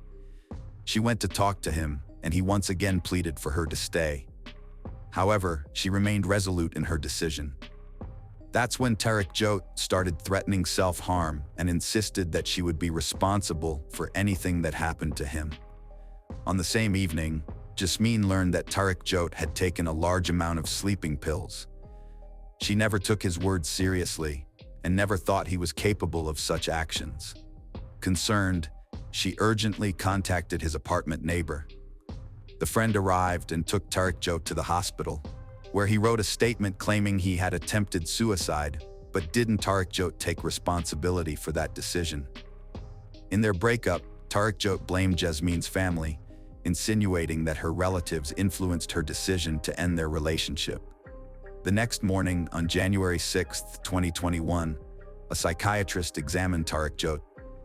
She went to talk to him, and he once again pleaded for her to stay. However, she remained resolute in her decision. That's when Tariq Jot started threatening self-harm and insisted that she would be responsible for anything that happened to him. On the same evening, Jasmine learned that Tariq Jot had taken a large amount of sleeping pills. She never took his words seriously and never thought he was capable of such actions. Concerned, she urgently contacted his apartment neighbor. The friend arrived and took Tariq Jot to the hospital, where he wrote a statement claiming he had attempted suicide, but didn't Tariq Jot take responsibility for that decision. In their breakup, Tariq Jot blamed Jasmine's family, insinuating that her relatives influenced her decision to end their relationship. The next morning, on January 6, 2021, a psychiatrist examined Tariq Jot,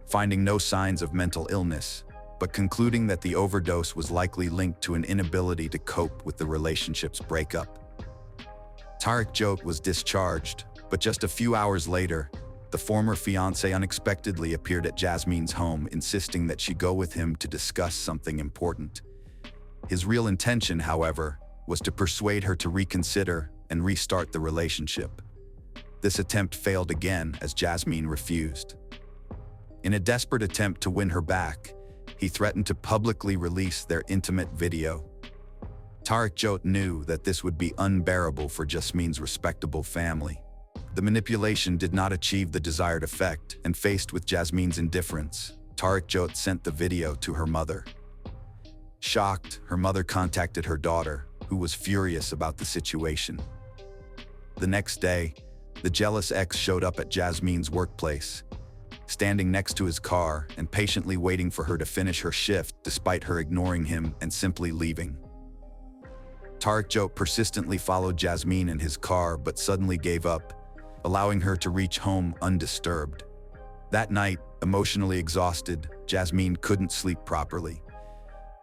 finding no signs of mental illness, but concluding that the overdose was likely linked to an inability to cope with the relationship's breakup. Tariq Jot was discharged, but just a few hours later, the former fiancé unexpectedly appeared at Jasmine's home, insisting that she go with him to discuss something important. His real intention, however, was to persuade her to reconsider and restart the relationship. This attempt failed again as Jasmine refused. In a desperate attempt to win her back, he threatened to publicly release their intimate video. Tariq Jot knew that this would be unbearable for Jasmine's respectable family. The manipulation did not achieve the desired effect, and faced with Jasmine's indifference, Tariq Jot sent the video to her mother. Shocked, her mother contacted her daughter, who was furious about the situation. The next day, the jealous ex showed up at Jasmine's workplace, standing next to his car and patiently waiting for her to finish her shift despite her ignoring him and simply leaving. Tariq Jot persistently followed Jasmine in his car but suddenly gave up, allowing her to reach home undisturbed. That night, emotionally exhausted, Jasmine couldn't sleep properly.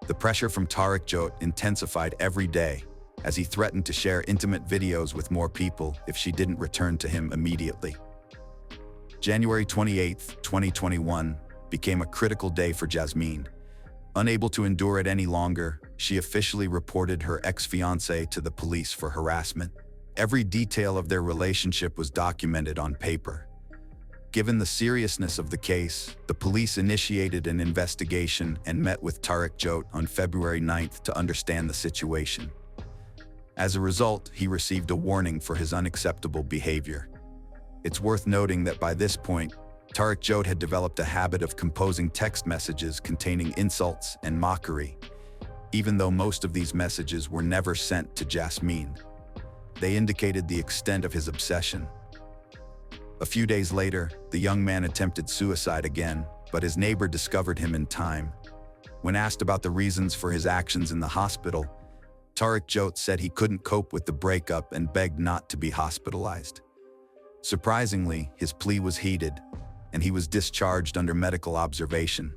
The pressure from Tariq Jot intensified every day as he threatened to share intimate videos with more people if she didn't return to him immediately. January 28, 2021, became a critical day for Jasmine. Unable to endure it any longer, she officially reported her ex-fiancé to the police for harassment. Every detail of their relationship was documented on paper. Given the seriousness of the case, the police initiated an investigation and met with Tariq Jot on February 9th to understand the situation. As a result, he received a warning for his unacceptable behavior. It's worth noting that by this point, Tariq Jot had developed a habit of composing text messages containing insults and mockery, even though most of these messages were never sent to Jasmine. They indicated the extent of his obsession. A few days later, the young man attempted suicide again, but his neighbor discovered him in time. When asked about the reasons for his actions in the hospital, Tariq Jot said he couldn't cope with the breakup and begged not to be hospitalized. Surprisingly, his plea was heeded, and he was discharged under medical observation.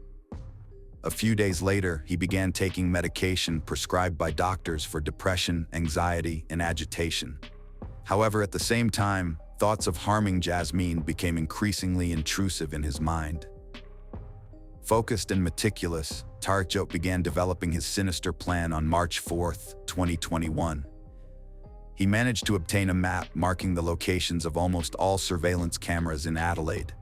A few days later, he began taking medication prescribed by doctors for depression, anxiety, and agitation. However, at the same time, thoughts of harming Jasmine became increasingly intrusive in his mind. Focused and meticulous, Tariq Jot began developing his sinister plan on March 4, 2021. He managed to obtain a map marking the locations of almost all surveillance cameras in Adelaide.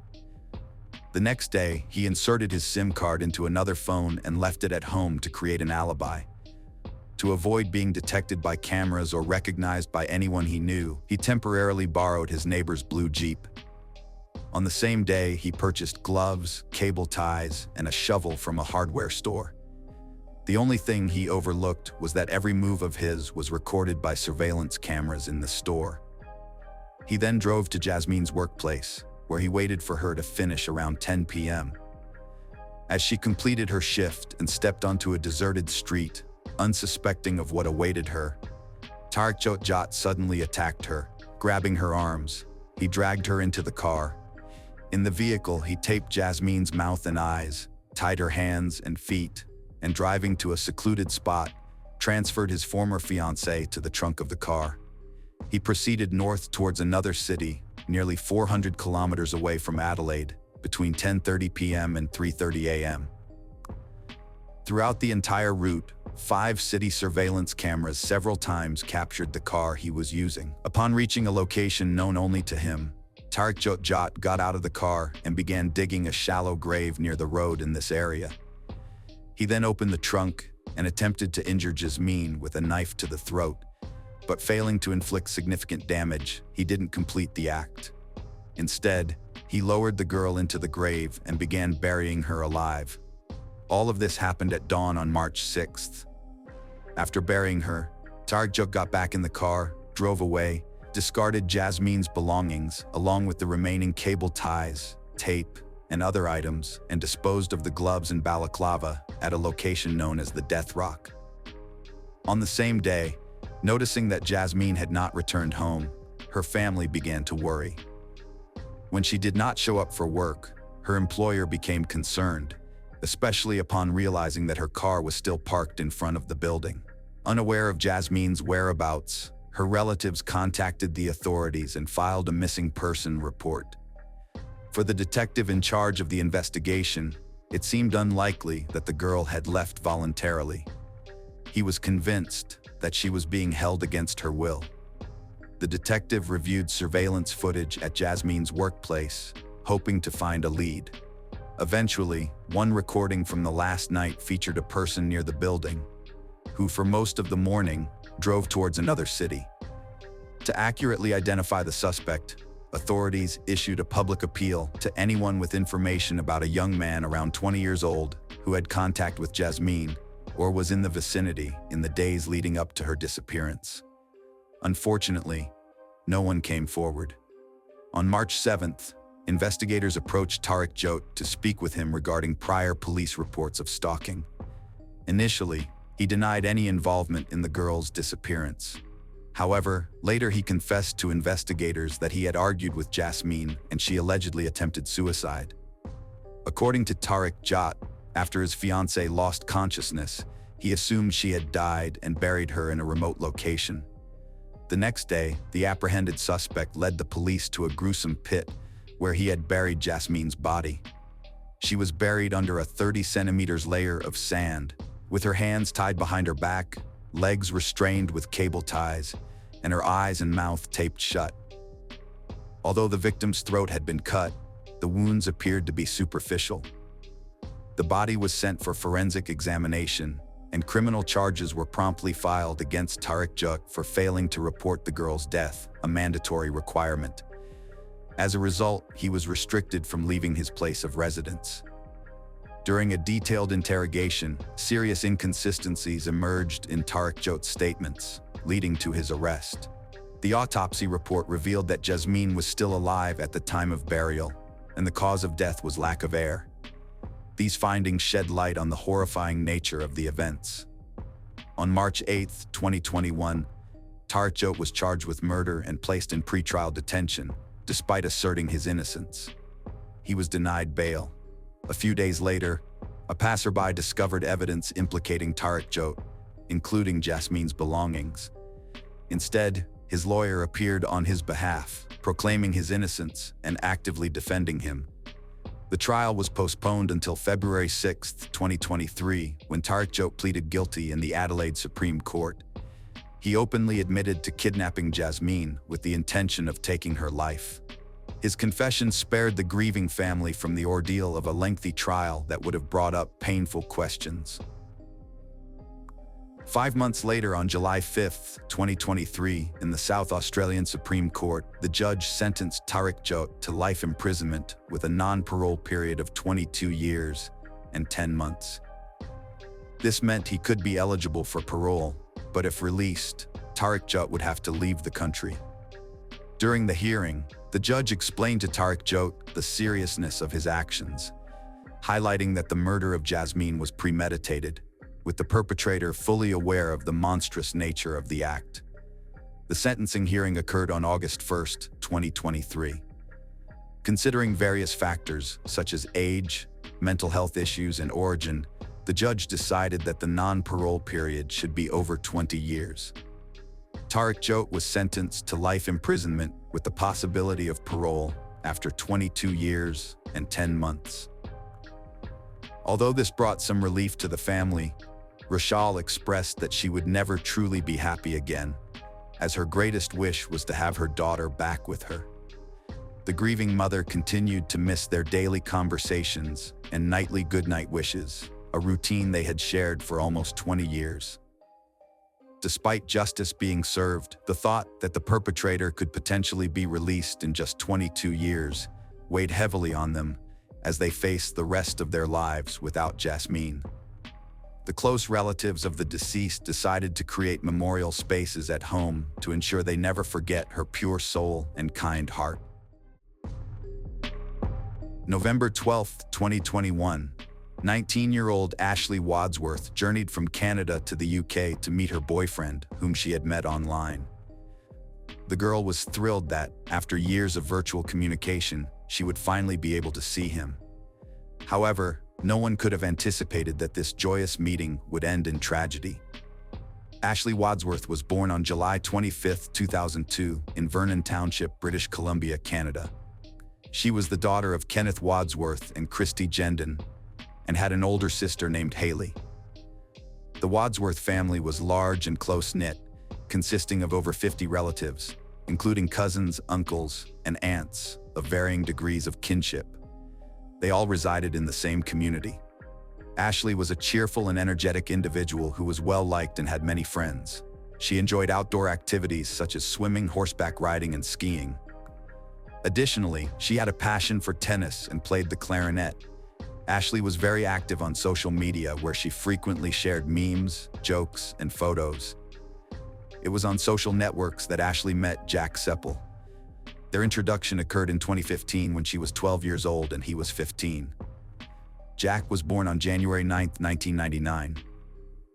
The next day, he inserted his SIM card into another phone and left it at home to create an alibi. To avoid being detected by cameras or recognized by anyone he knew, he temporarily borrowed his neighbor's blue Jeep. On the same day, he purchased gloves, cable ties, and a shovel from a hardware store. The only thing he overlooked was that every move of his was recorded by surveillance cameras in the store. He then drove to Jasmine's workplace, where he waited for her to finish around 10 p.m. As she completed her shift and stepped onto a deserted street, unsuspecting of what awaited her, Tariq Jot suddenly attacked her, grabbing her arms. He dragged her into the car. In the vehicle, he taped Jasmine's mouth and eyes, tied her hands and feet, and driving to a secluded spot, transferred his former fiancée to the trunk of the car. He proceeded north towards another city, nearly 400 kilometers away from Adelaide, between 10:30 p.m. and 3:30 a.m. Throughout the entire route, 5 city surveillance cameras several times captured the car he was using. Upon reaching a location known only to him, Tariq Jot got out of the car and began digging a shallow grave near the road in this area. He then opened the trunk and attempted to injure Jasmine with a knife to the throat, but failing to inflict significant damage, he didn't complete the act. Instead, he lowered the girl into the grave and began burying her alive. All of this happened at dawn on March 6th. After burying her, Tariq got back in the car, drove away, discarded Jasmine's belongings along with the remaining cable ties, tape, and other items, and disposed of the gloves and balaclava at a location known as the Death Rock. On the same day, noticing that Jasmine had not returned home, her family began to worry. When she did not show up for work, her employer became concerned, especially upon realizing that her car was still parked in front of the building. Unaware of Jasmine's whereabouts, her relatives contacted the authorities and filed a missing person report. For the detective in charge of the investigation, it seemed unlikely that the girl had left voluntarily. He was convinced that she was being held against her will. The detective reviewed surveillance footage at Jasmine's workplace, hoping to find a lead. Eventually, one recording from the last night featured a person near the building, who for most of the morning drove towards another city. To accurately identify the suspect, authorities issued a public appeal to anyone with information about a young man around 20 years old who had contact with Jasmine or was in the vicinity in the days leading up to her disappearance. Unfortunately, no one came forward. On March 7th, investigators approached Tariq Jot to speak with him regarding prior police reports of stalking. Initially, he denied any involvement in the girl's disappearance. However, later he confessed to investigators that he had argued with Jasmine and she allegedly attempted suicide. According to Tariq Jot, after his fiancée lost consciousness, he assumed she had died and buried her in a remote location. The next day, the apprehended suspect led the police to a gruesome pit where he had buried Jasmine's body. She was buried under a 30 centimeters layer of sand, with her hands tied behind her back, legs restrained with cable ties, and her eyes and mouth taped shut. Although the victim's throat had been cut, the wounds appeared to be superficial. The body was sent for forensic examination, and criminal charges were promptly filed against Tariq Jot for failing to report the girl's death, a mandatory requirement. As a result, he was restricted from leaving his place of residence. During a detailed interrogation, serious inconsistencies emerged in Tariq Jot's statements, leading to his arrest. The autopsy report revealed that Jasmine was still alive at the time of burial, and the cause of death was lack of air. These findings shed light on the horrifying nature of the events. On March 8, 2021, Tariq Jot was charged with murder and placed in pretrial detention, despite asserting his innocence. He was denied bail. A few days later, a passerby discovered evidence implicating Tariq Jot, including Jasmine's belongings. Instead, his lawyer appeared on his behalf, proclaiming his innocence and actively defending him. The trial was postponed until February 6, 2023, when Tariq Jot pleaded guilty in the Adelaide Supreme Court. He openly admitted to kidnapping Jasmine with the intention of taking her life. His confession spared the grieving family from the ordeal of a lengthy trial that would have brought up painful questions. 5 months later, on July 5, 2023, in the South Australian Supreme Court, the judge sentenced Tariq Jot to life imprisonment with a non-parole period of 22 years and 10 months. This meant he could be eligible for parole, but if released, Tariq Jot would have to leave the country. During the hearing, the judge explained to Tariq Jot the seriousness of his actions, highlighting that the murder of Jasmine was premeditated, with the perpetrator fully aware of the monstrous nature of the act. The sentencing hearing occurred on August 1, 2023. Considering various factors, such as age, mental health issues, and origin, the judge decided that the non-parole period should be over 20 years. Tariq Jot was sentenced to life imprisonment with the possibility of parole after 22 years and 10 months. Although this brought some relief to the family, Rachel expressed that she would never truly be happy again, as her greatest wish was to have her daughter back with her. The grieving mother continued to miss their daily conversations and nightly goodnight wishes, a routine they had shared for almost 20 years. Despite justice being served, the thought that the perpetrator could potentially be released in just 22 years weighed heavily on them as they faced the rest of their lives without Jasmine. The close relatives of the deceased decided to create memorial spaces at home to ensure they never forget her pure soul and kind heart. November 12, 2021, 19-year-old Ashley Wadsworth journeyed from Canada to the UK to meet her boyfriend, whom she had met online. The girl was thrilled that, after years of virtual communication, she would finally be able to see him. However, no one could have anticipated that this joyous meeting would end in tragedy. Ashley Wadsworth was born on July 25, 2002, in Vernon Township, British Columbia, Canada. She was the daughter of Kenneth Wadsworth and Christy Gendon, and had an older sister named Haley. The Wadsworth family was large and close-knit, consisting of over 50 relatives, including cousins, uncles, and aunts of varying degrees of kinship. They all resided in the same community. Ashley was a cheerful and energetic individual who was well-liked and had many friends. She enjoyed outdoor activities such as swimming, horseback riding, and skiing. Additionally, she had a passion for tennis and played the clarinet. Ashley was very active on social media, where she frequently shared memes, jokes, and photos. It was on social networks that Ashley met Jack Seppel. Their introduction occurred in 2015 when she was 12 years old and he was 15. Jack was born on January 9, 1999.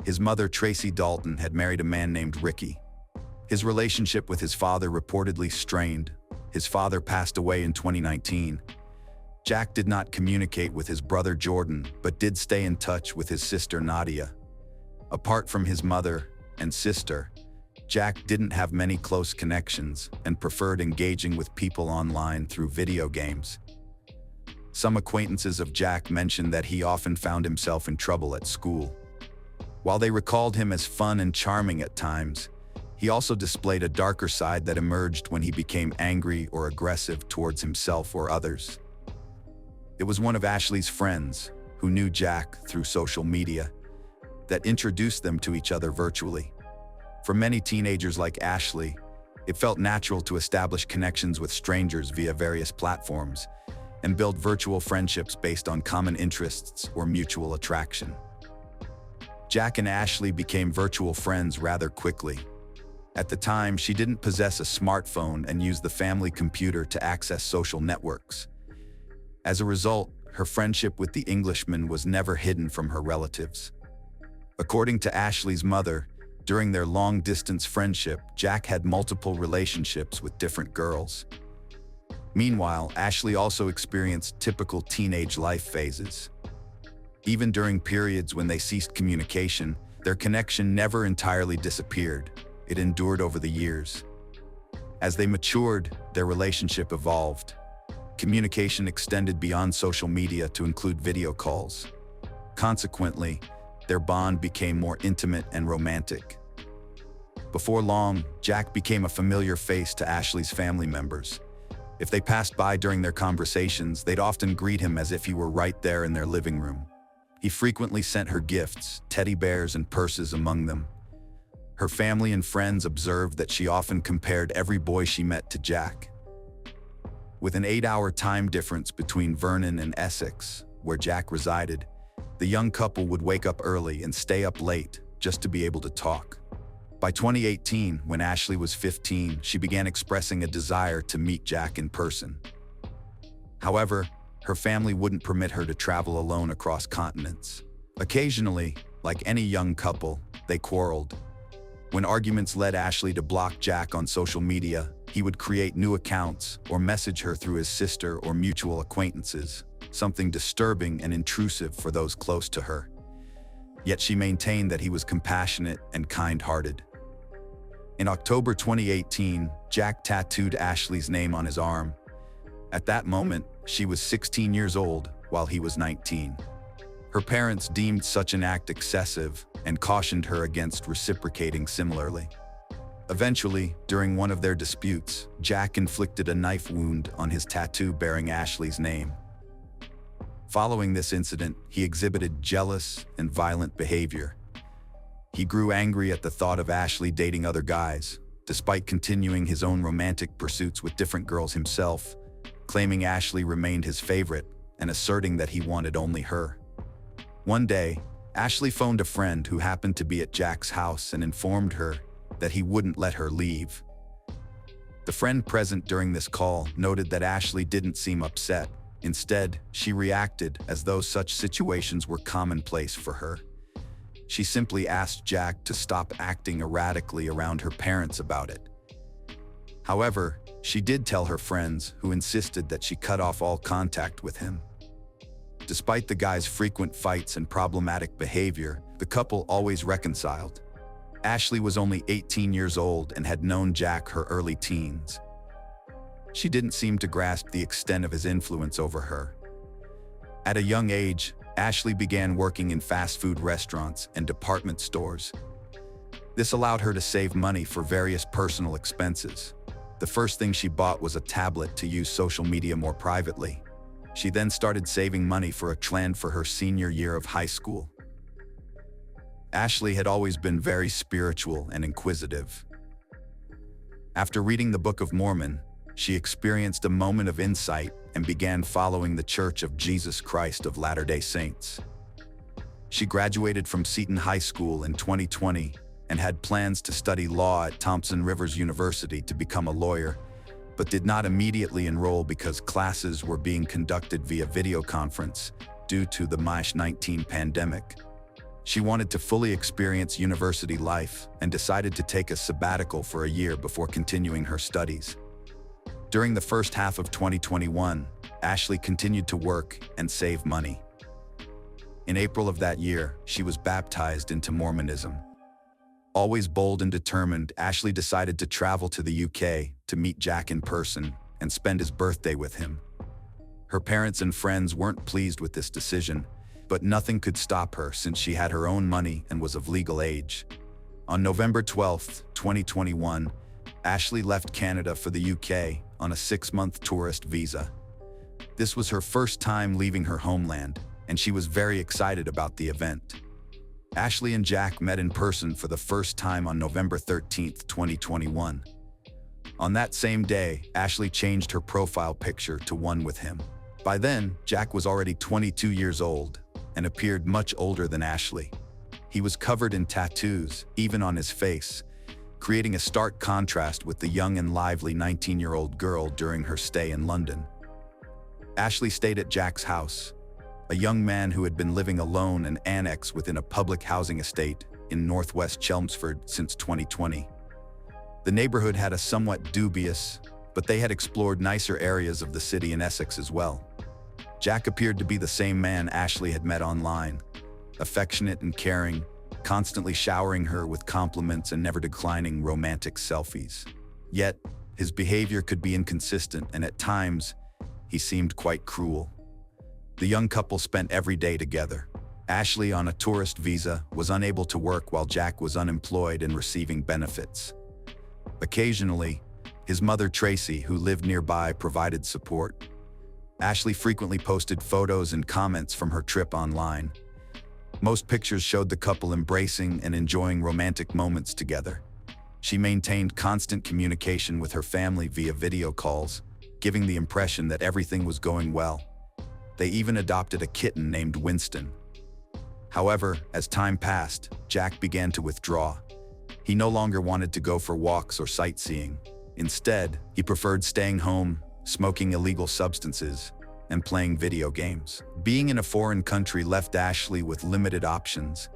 His mother, Tracy Dalton, had married a man named Ricky. His relationship with his father reportedly strained. His father passed away in 2019. Jack did not communicate with his brother Jordan, but did stay in touch with his sister Nadia. Apart from his mother and sister, Jack didn't have many close connections and preferred engaging with people online through video games. Some acquaintances of Jack mentioned that he often found himself in trouble at school. While they recalled him as fun and charming at times, he also displayed a darker side that emerged when he became angry or aggressive towards himself or others. It was one of Ashley's friends, who knew Jack through social media, that introduced them to each other virtually. For many teenagers like Ashley, it felt natural to establish connections with strangers via various platforms and build virtual friendships based on common interests or mutual attraction. Jack and Ashley became virtual friends rather quickly. At the time, she didn't possess a smartphone and used the family computer to access social networks. As a result, her friendship with the Englishman was never hidden from her relatives. According to Ashley's mother, during their long-distance friendship, Jack had multiple relationships with different girls. Meanwhile, Ashley also experienced typical teenage life phases. Even during periods when they ceased communication, their connection never entirely disappeared. It endured over the years. As they matured, their relationship evolved. Communication extended beyond social media to include video calls. Consequently, their bond became more intimate and romantic. Before long, Jack became a familiar face to Ashley's family members. If they passed by during their conversations, they'd often greet him as if he were right there in their living room. He frequently sent her gifts, teddy bears and purses among them. Her family and friends observed that she often compared every boy she met to Jack. With an 8-hour time difference between Vernon and Essex, where Jack resided, The young couple would wake up early and stay up late just to be able to talk. By 2018, when Ashley was 15, she began expressing a desire to meet Jack in person. However, her family wouldn't permit her to travel alone across continents. Occasionally, like any young couple, they quarreled. When arguments led Ashley to block Jack on social media, he would create new accounts or message her through his sister or mutual acquaintances, something disturbing and intrusive for those close to her. Yet she maintained that he was compassionate and kind-hearted. In October 2018, Jack tattooed Ashley's name on his arm. At that moment, she was 16 years old, while he was 19. Her parents deemed such an act excessive and cautioned her against reciprocating similarly. Eventually, during one of their disputes, Jack inflicted a knife wound on his tattoo bearing Ashley's name. Following this incident, he exhibited jealous and violent behavior. He grew angry at the thought of Ashley dating other guys, despite continuing his own romantic pursuits with different girls himself, claiming Ashley remained his favorite and asserting that he wanted only her. One day, Ashley phoned a friend who happened to be at Jack's house and informed her that he wouldn't let her leave. The friend present during this call noted that Ashley didn't seem upset. Instead, she reacted as though such situations were commonplace for her. She simply asked Jack to stop acting erratically around her parents about it. However, she did tell her friends, who insisted that she cut off all contact with him. Despite the guy's frequent fights and problematic behavior, the couple always reconciled. Ashley was only 18 years old and had known Jack her early teens. She didn't seem to grasp the extent of his influence over her. At a young age, Ashley began working in fast food restaurants and department stores. This allowed her to save money for various personal expenses. The first thing she bought was a tablet to use social media more privately. She then started saving money for a plan for her senior year of high school. Ashley had always been very spiritual and inquisitive. After reading the Book of Mormon, she experienced a moment of insight and began following the Church of Jesus Christ of Latter-day Saints. She graduated from Seton High School in 2020 and had plans to study law at Thompson Rivers University to become a lawyer, but did not immediately enroll because classes were being conducted via video conference due to the COVID-19 pandemic. She wanted to fully experience university life and decided to take a sabbatical for a year before continuing her studies. During the first half of 2021, Ashley continued to work and save money. In April of that year, she was baptized into Mormonism. Always bold and determined, Ashley decided to travel to the UK to meet Jack in person and spend his birthday with him. Her parents and friends weren't pleased with this decision, but nothing could stop her since she had her own money and was of legal age. On November 12, 2021, Ashley left Canada for the UK on a 6-month tourist visa. This was her first time leaving her homeland, and she was very excited about the event. Ashley and Jack met in person for the first time on November 13, 2021. On that same day, Ashley changed her profile picture to one with him. By then, Jack was already 22 years old and appeared much older than Ashley. He was covered in tattoos, even on his face, creating a stark contrast with the young and lively 19-year-old girl during her stay in London. Ashley stayed at Jack's house, a young man who had been living alone and annexed within a public housing estate in northwest Chelmsford since 2020. The neighborhood had a somewhat dubious, but they had explored nicer areas of the city in Essex as well. Jack appeared to be the same man Ashley had met online, affectionate and caring, constantly showering her with compliments and never declining romantic selfies. Yet, his behavior could be inconsistent, and at times, he seemed quite cruel. The young couple spent every day together. Ashley, on a tourist visa, was unable to work while Jack was unemployed and receiving benefits. Occasionally, his mother Tracy, who lived nearby, provided support. Ashley frequently posted photos and comments from her trip online. Most pictures showed the couple embracing and enjoying romantic moments together. She maintained constant communication with her family via video calls, giving the impression that everything was going well. They even adopted a kitten named Winston. However, as time passed, Jack began to withdraw. He no longer wanted to go for walks or sightseeing. Instead, he preferred staying home, smoking illegal substances, and playing video games. Being in a foreign country left Ashley with limited options.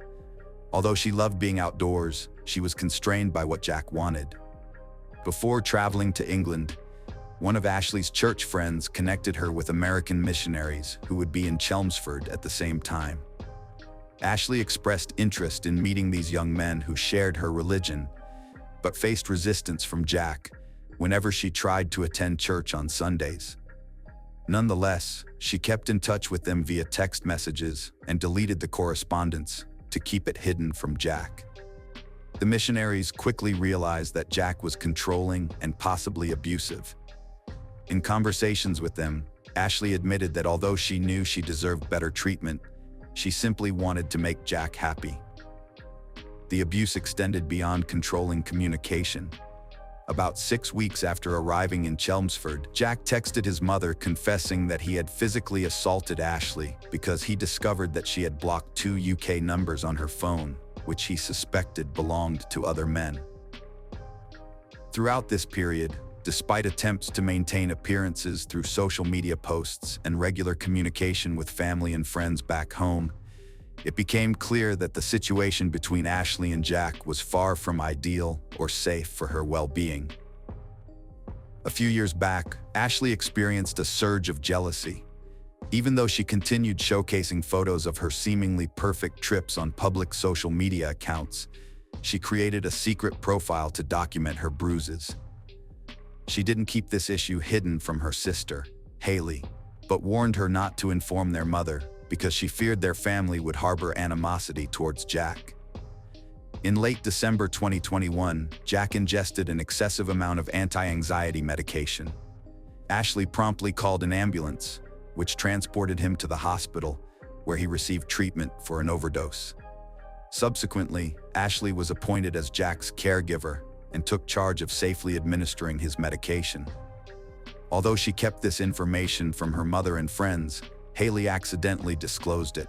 Although she loved being outdoors, she was constrained by what Jack wanted. Before traveling to England, one of Ashley's church friends connected her with American missionaries who would be in Chelmsford at the same time. Ashley expressed interest in meeting these young men who shared her religion, but faced resistance from Jack whenever she tried to attend church on Sundays. Nonetheless, she kept in touch with them via text messages and deleted the correspondence to keep it hidden from Jack. The missionaries quickly realized that Jack was controlling and possibly abusive. In conversations with them, Ashley admitted that although she knew she deserved better treatment, she simply wanted to make Jack happy. The abuse extended beyond controlling communication. About 6 weeks after arriving in Chelmsford, Jack texted his mother confessing that he had physically assaulted Ashley because he discovered that she had blocked 2 UK numbers on her phone, which he suspected belonged to other men. Throughout this period, despite attempts to maintain appearances through social media posts and regular communication with family and friends back home, it became clear that the situation between Ashley and Jack was far from ideal or safe for her well-being. A few years back, Ashley experienced a surge of jealousy. Even though she continued showcasing photos of her seemingly perfect trips on public social media accounts, she created a secret profile to document her bruises. She didn't keep this issue hidden from her sister, Haley, but warned her not to inform their mother because she feared their family would harbor animosity towards Jack. In late December 2021, Jack ingested an excessive amount of anti-anxiety medication. Ashley promptly called an ambulance, which transported him to the hospital, where he received treatment for an overdose. Subsequently, Ashley was appointed as Jack's caregiver and took charge of safely administering his medication. Although she kept this information from her mother and friends, Haley accidentally disclosed it.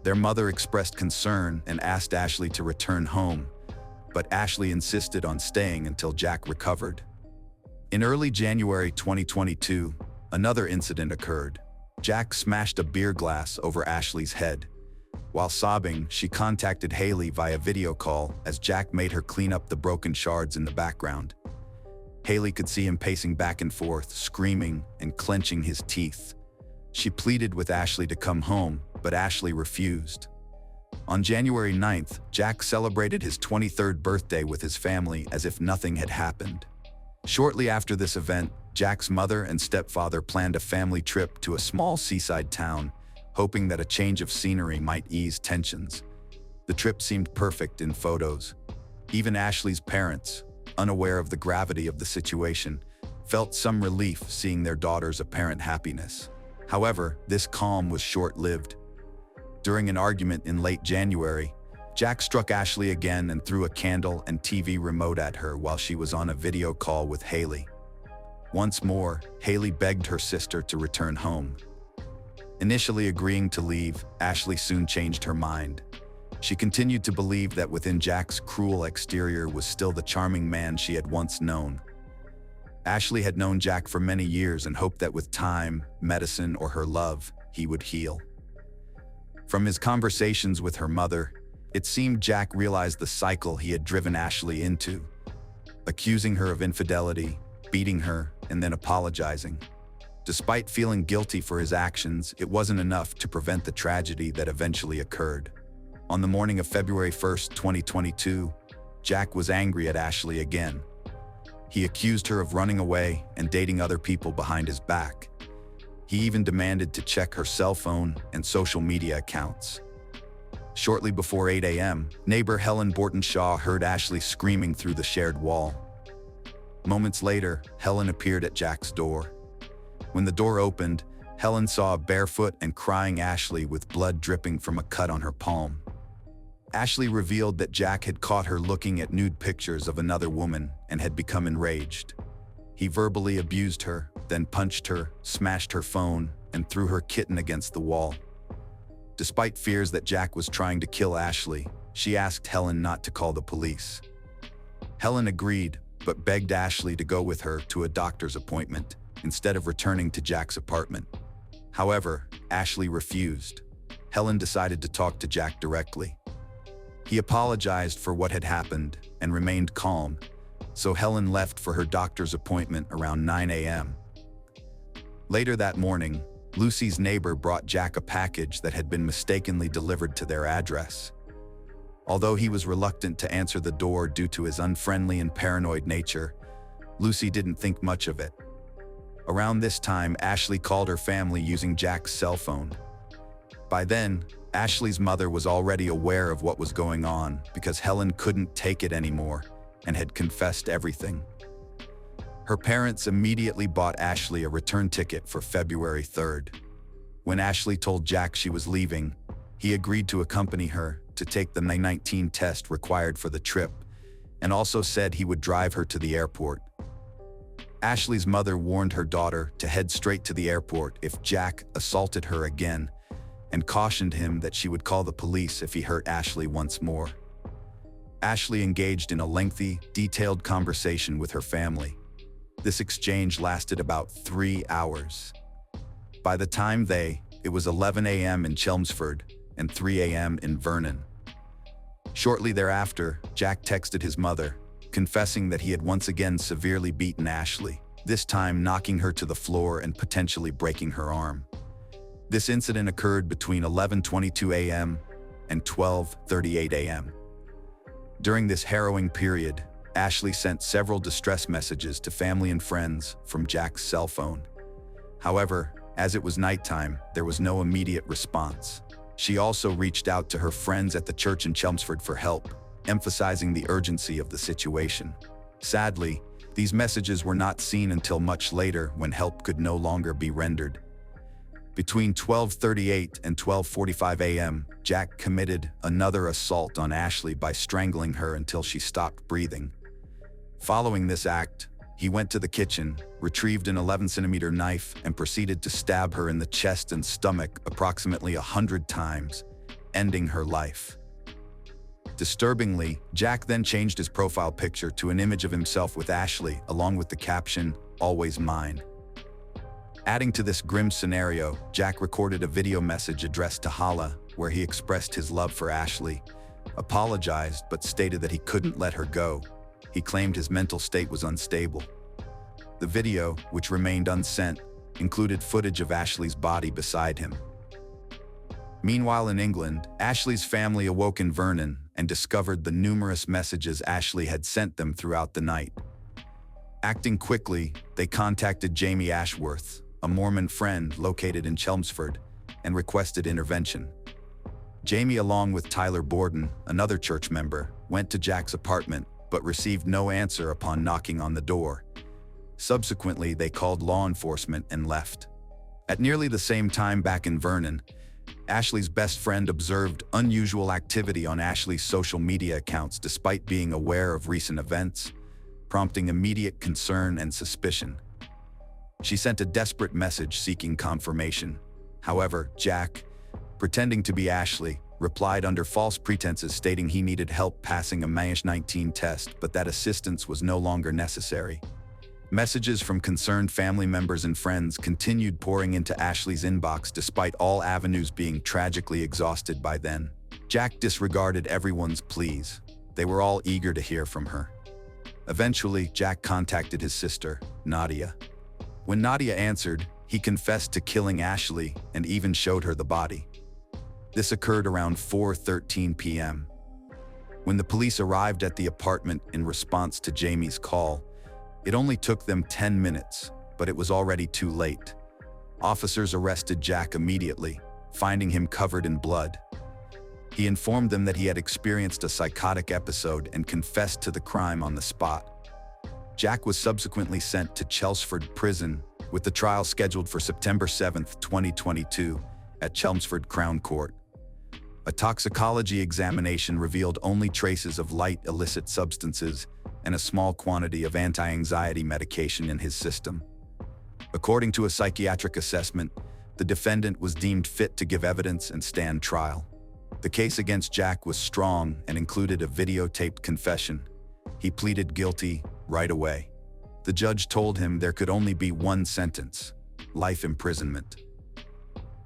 Their mother expressed concern and asked Ashley to return home, but Ashley insisted on staying until Jack recovered. In early January 2022, another incident occurred. Jack smashed a beer glass over Ashley's head. While sobbing, she contacted Haley via video call as Jack made her clean up the broken shards in the background. Haley could see him pacing back and forth, screaming and clenching his teeth. She pleaded with Ashley to come home, but Ashley refused. On January 9th, Jack celebrated his 23rd birthday with his family as if nothing had happened. Shortly after this event, Jack's mother and stepfather planned a family trip to a small seaside town, hoping that a change of scenery might ease tensions. The trip seemed perfect in photos. Even Ashley's parents, unaware of the gravity of the situation, felt some relief seeing their daughter's apparent happiness. However, this calm was short-lived. During an argument in late January, Jack struck Ashley again and threw a candle and TV remote at her while she was on a video call with Haley. Once more, Haley begged her sister to return home. Initially agreeing to leave, Ashley soon changed her mind. She continued to believe that within Jack's cruel exterior was still the charming man she had once known. Ashley had known Jack for many years and hoped that with time, medicine, or her love, he would heal. From his conversations with her mother, it seemed Jack realized the cycle he had driven Ashley into, accusing her of infidelity, beating her, and then apologizing. Despite feeling guilty for his actions, it wasn't enough to prevent the tragedy that eventually occurred. On the morning of February 1st, 2022, Jack was angry at Ashley again. He accused her of running away and dating other people behind his back. He even demanded to check her cell phone and social media accounts. Shortly before 8 a.m., neighbor Helen Borton-Shaw heard Ashley screaming through the shared wall. Moments later, Helen appeared at Jack's door. When the door opened, Helen saw a barefoot and crying Ashley with blood dripping from a cut on her palm. Ashley revealed that Jack had caught her looking at nude pictures of another woman and had become enraged. He verbally abused her, then punched her, smashed her phone, and threw her kitten against the wall. Despite fears that Jack was trying to kill Ashley, she asked Helen not to call the police. Helen agreed, but begged Ashley to go with her to a doctor's appointment instead of returning to Jack's apartment. However, Ashley refused. Helen decided to talk to Jack directly. He apologized for what had happened and remained calm, so Helen left for her doctor's appointment around 9 a.m. Later that morning, Lucy's neighbor brought Jack a package that had been mistakenly delivered to their address. Although he was reluctant to answer the door due to his unfriendly and paranoid nature, Lucy didn't think much of it. Around this time, Ashley called her family using Jack's cell phone. By then, Ashley's mother was already aware of what was going on because Helen couldn't take it anymore and had confessed everything. Her parents immediately bought Ashley a return ticket for February 3rd. When Ashley told Jack she was leaving, he agreed to accompany her to take the 19 test required for the trip and also said he would drive her to the airport. Ashley's mother warned her daughter to head straight to the airport if Jack assaulted her again and cautioned him that she would call the police if he hurt Ashley once more. Ashley engaged in a lengthy, detailed conversation with her family. This exchange lasted about 3 hours. By the time it was 11 a.m. in Chelmsford and 3 a.m. in Vernon. Shortly thereafter, Jack texted his mother, confessing that he had once again severely beaten Ashley, this time knocking her to the floor and potentially breaking her arm. This incident occurred between 11:22 a.m. and 12:38 a.m. During this harrowing period, Ashley sent several distress messages to family and friends from Jack's cell phone. However, as it was nighttime, there was no immediate response. She also reached out to her friends at the church in Chelmsford for help, emphasizing the urgency of the situation. Sadly, these messages were not seen until much later when help could no longer be rendered. Between 12:38 and 12:45 a.m., Jack committed another assault on Ashley by strangling her until she stopped breathing. Following this act, he went to the kitchen, retrieved an 11-centimeter knife, and proceeded to stab her in the chest and stomach approximately 100 times, ending her life. Disturbingly, Jack then changed his profile picture to an image of himself with Ashley, along with the caption, "Always mine." Adding to this grim scenario, Jack recorded a video message addressed to Hala, where he expressed his love for Ashley, apologized but stated that he couldn't let her go. He claimed his mental state was unstable. The video, which remained unsent, included footage of Ashley's body beside him. Meanwhile in England, Ashley's family awoke in Vernon and discovered the numerous messages Ashley had sent them throughout the night. Acting quickly, they contacted Jamie Ashworth, a Mormon friend located in Chelmsford, and requested intervention. Jamie, along with Tyler Borden, another church member, went to Jack's apartment but received no answer upon knocking on the door. Subsequently, they called law enforcement and left. At nearly the same time back in Vernon, Ashley's best friend observed unusual activity on Ashley's social media accounts despite being aware of recent events, prompting immediate concern and suspicion. She sent a desperate message seeking confirmation. However, Jack, pretending to be Ashley, replied under false pretenses stating he needed help passing a -19 test but that assistance was no longer necessary. Messages from concerned family members and friends continued pouring into Ashley's inbox despite all avenues being tragically exhausted by then. Jack disregarded everyone's pleas. They were all eager to hear from her. Eventually, Jack contacted his sister, Nadia. When Nadia answered, he confessed to killing Ashley and even showed her the body. This occurred around 4:13 p.m. When the police arrived at the apartment in response to Jamie's call, it only took them 10 minutes, but it was already too late. Officers arrested Jack immediately, finding him covered in blood. He informed them that he had experienced a psychotic episode and confessed to the crime on the spot. Jack was subsequently sent to Chelmsford Prison, with the trial scheduled for September 7, 2022, at Chelmsford Crown Court. A toxicology examination revealed only traces of light illicit substances and a small quantity of anti-anxiety medication in his system. According to a psychiatric assessment, The defendant was deemed fit to give evidence and stand trial. The case against Jack was strong and included a videotaped confession. He pleaded guilty right away. The judge told him there could only be one sentence: life imprisonment.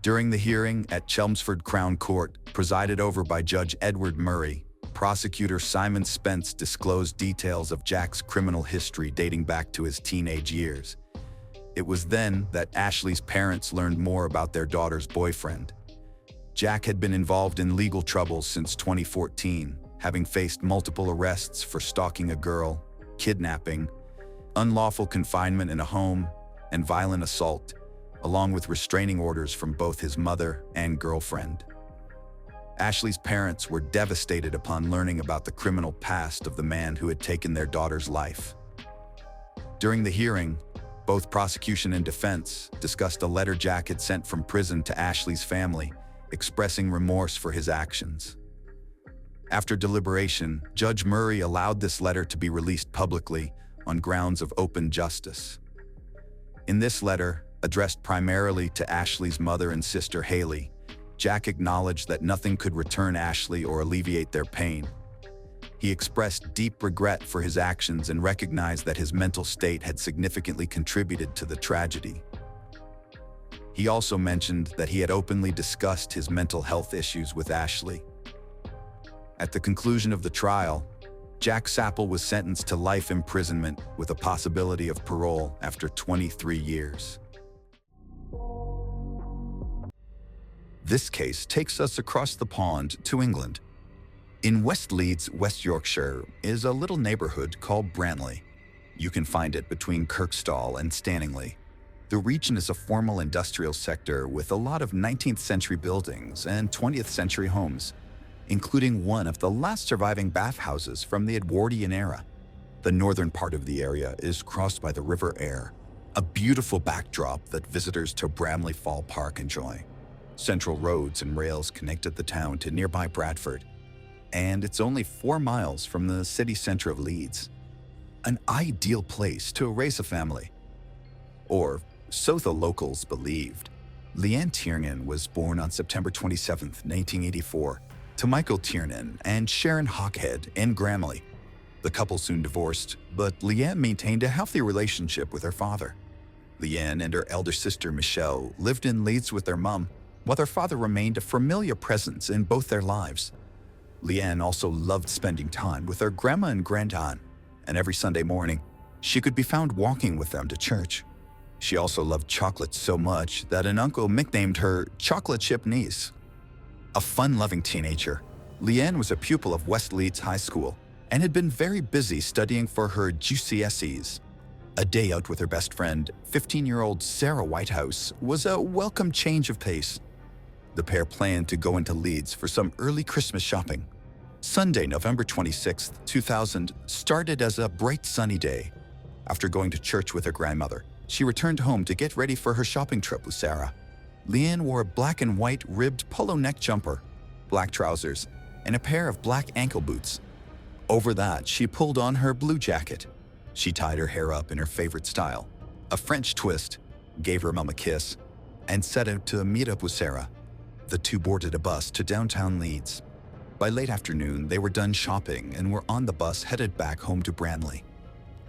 During the hearing at Chelmsford Crown Court, presided over by Judge Edward Murray, prosecutor Simon Spence disclosed details of Jack's criminal history dating back to his teenage years. It was then that Ashley's parents learned more about their daughter's boyfriend. Jack had been involved in legal troubles since 2014, having faced multiple arrests for stalking a girl, kidnapping, unlawful confinement in a home, and violent assault, along with restraining orders from both his mother and girlfriend. Ashley's parents were devastated upon learning about the criminal past of the man who had taken their daughter's life. During the hearing, both prosecution and defense discussed a letter Jack had sent from prison to Ashley's family, expressing remorse for his actions. After deliberation, Judge Murray allowed this letter to be released publicly on grounds of open justice. In this letter, addressed primarily to Ashley's mother and sister Haley, Jack acknowledged that nothing could return Ashley or alleviate their pain. He expressed deep regret for his actions and recognized that his mental state had significantly contributed to the tragedy. He also mentioned that he had openly discussed his mental health issues with Ashley. At the conclusion of the trial, Jack Sapple was sentenced to life imprisonment with a possibility of parole after 23 years. This case takes us across the pond to England. In West Leeds, West Yorkshire, is a little neighborhood called Branley. You can find it between Kirkstall and Stanningley. The region is a formal industrial sector with a lot of 19th century buildings and 20th century homes, including one of the last surviving bathhouses from the Edwardian era. The northern part of the area is crossed by the River Aire, a beautiful backdrop that visitors to Bramley Fall Park enjoy. Central roads and rails connected the town to nearby Bradford, and it's only 4 miles from the city center of Leeds. An ideal place to raise a family. Or so the locals believed. Leanne Tiernan was born on September 27, 1984, to Michael Tiernan and Sharon Hawkhead in Gramley. The couple soon divorced, but Leanne maintained a healthy relationship with her father. Leanne and her elder sister Michelle lived in Leeds with their mum, while their father remained a familiar presence in both their lives. Leanne also loved spending time with her grandma and grandaunt, and every Sunday morning, she could be found walking with them to church. She also loved chocolate so much that an uncle nicknamed her Chocolate Chip Niece. A fun-loving teenager, Leanne was a pupil of West Leeds High School and had been very busy studying for her GCSEs. A day out with her best friend, 15-year-old Sarah Whitehouse, was a welcome change of pace. The pair planned to go into Leeds for some early Christmas shopping. Sunday, November 26, 2000, started as a bright sunny day. After going to church with her grandmother, she returned home to get ready for her shopping trip with Sarah. Leanne wore a black and white ribbed polo neck jumper, black trousers, and a pair of black ankle boots. Over that, she pulled on her blue jacket. She tied her hair up in her favorite style, a French twist, gave her mom a kiss, and set out to meet up with Sarah. The two boarded a bus to downtown Leeds. By late afternoon, they were done shopping and were on the bus headed back home to Branley.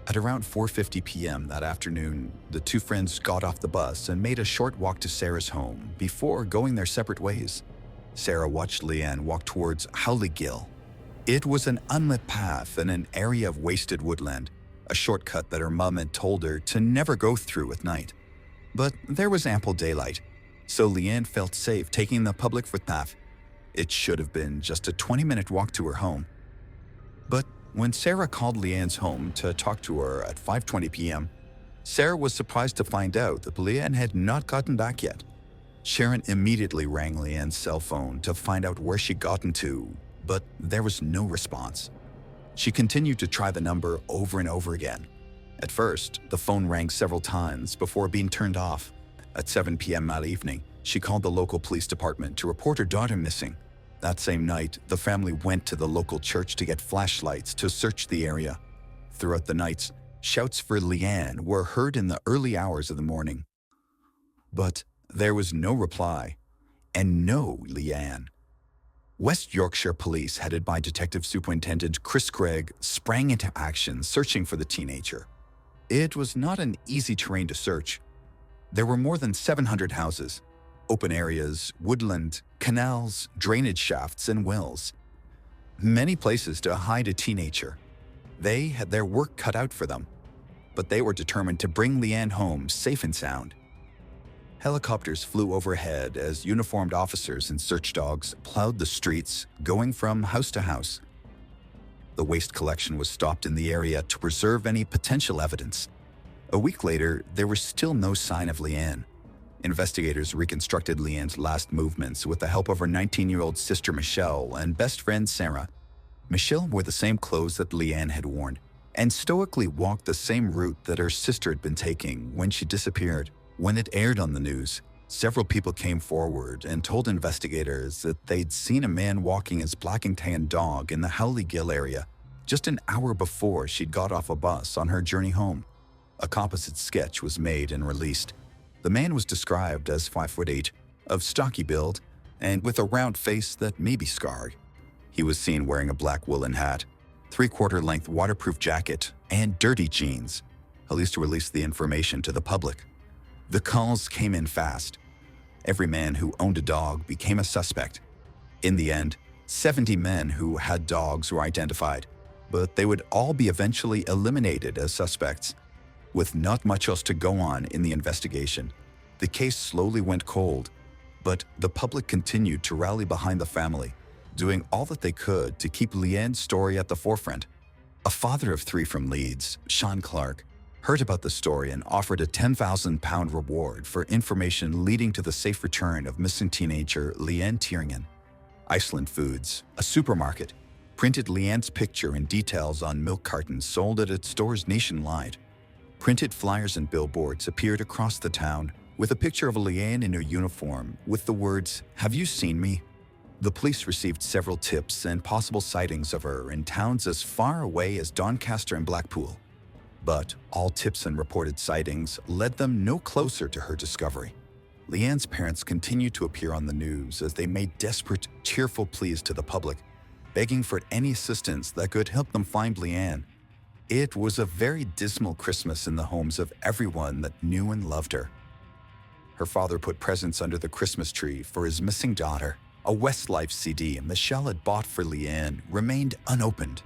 At around 4:50 p.m. that afternoon, the two friends got off the bus and made a short walk to Sarah's home before going their separate ways. Sarah watched Leanne walk towards Howley Gill. It was an unlit path in an area of wasted woodland, a shortcut that her mum had told her to never go through at night. But there was ample daylight, so Leanne felt safe taking the public footpath. It should have been just a 20-minute walk to her home. But when Sarah called Leanne's home to talk to her at 5:20 p.m., Sarah was surprised to find out that Leanne had not gotten back yet. Sharon immediately rang Leanne's cell phone to find out where she'd gotten to, but there was no response. She continued to try the number over and over again. At first, the phone rang several times before being turned off. At 7 p.m. that evening, she called the local police department to report her daughter missing. That same night, the family went to the local church to get flashlights to search the area. Throughout the nights, shouts for Leanne were heard in the early hours of the morning. But There was no reply, and no Leanne. West Yorkshire Police, headed by Detective Superintendent Chris Gregg, sprang into action searching for the teenager. It was not an easy terrain to search. There were more than 700 houses, open areas, woodland, canals, drainage shafts, and wells. Many places to hide a teenager. They had their work cut out for them, but they were determined to bring Leanne home safe and sound. Helicopters flew overhead as uniformed officers and search dogs plowed the streets, going from house to house. The waste collection was stopped in the area to preserve any potential evidence. A week later, there was still no sign of Leanne. Investigators reconstructed Leanne's last movements with the help of her 19-year-old sister Michelle and best friend Sarah. Michelle wore the same clothes that Leanne had worn and stoically walked the same route that her sister had been taking when she disappeared. When it aired on the news, several people came forward and told investigators that they'd seen a man walking his black and tan dog in the Howley Gill area just an hour before she'd got off a bus on her journey home. A composite sketch was made and released. The man was described as 5'8", of stocky build, and with a round face that may be scarred. He was seen wearing a black woolen hat, three-quarter-length waterproof jacket, and dirty jeans. Police released the information to the public. The calls came in fast. Every man who owned a dog became a suspect. In the end, 70 men who had dogs were identified, but they would all be eventually eliminated as suspects. With not much else to go on in the investigation, the case slowly went cold, but the public continued to rally behind the family, doing all that they could to keep Leanne's story at the forefront. A father of 3 from Leeds, Sean Clark, heard about the story and offered a £10,000 reward for information leading to the safe return of missing teenager Leanne Tiernan. Iceland Foods, a supermarket, printed Leanne's picture and details on milk cartons sold at its stores nationwide. Printed flyers and billboards appeared across the town with a picture of Leanne in her uniform with the words, "Have you seen me?" The police received several tips and possible sightings of her in towns as far away as Doncaster and Blackpool. But all tips and reported sightings led them no closer to her discovery. Leanne's parents continued to appear on the news as they made desperate, tearful pleas to the public, begging for any assistance that could help them find Leanne. It was a very dismal Christmas in the homes of everyone that knew and loved her. Her father put presents under the Christmas tree for his missing daughter. A Westlife CD Michelle had bought for Leanne remained unopened.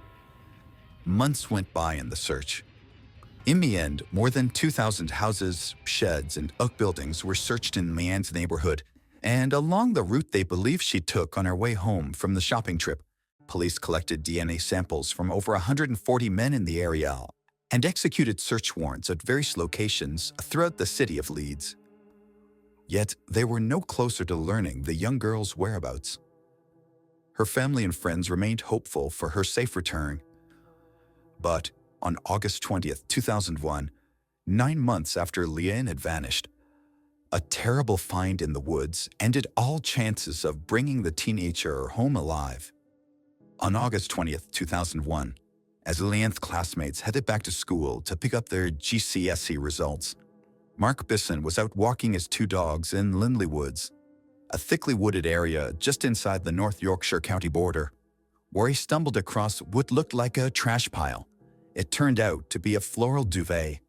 Months went by in the search. In the end, more than 2,000 houses, sheds, and outbuildings were searched in Leanne's neighborhood, and along the route they believe she took on her way home from the shopping trip. Police collected DNA samples from over 140 men in the area and executed search warrants at various locations throughout the city of Leeds. Yet they were no closer to learning the young girl's whereabouts. Her family and friends remained hopeful for her safe return. But on August 20th, 2001, 9 months after Leanne had vanished, a terrible find in the woods ended all chances of bringing the teenager home alive. On August 20th, 2001, as Leanne's classmates headed back to school to pick up their GCSE results, Mark Bisson was out walking his 2 dogs in Lindley Woods, a thickly wooded area just inside the North Yorkshire county border, where he stumbled across what looked like a trash pile. It turned out to be a floral duvet.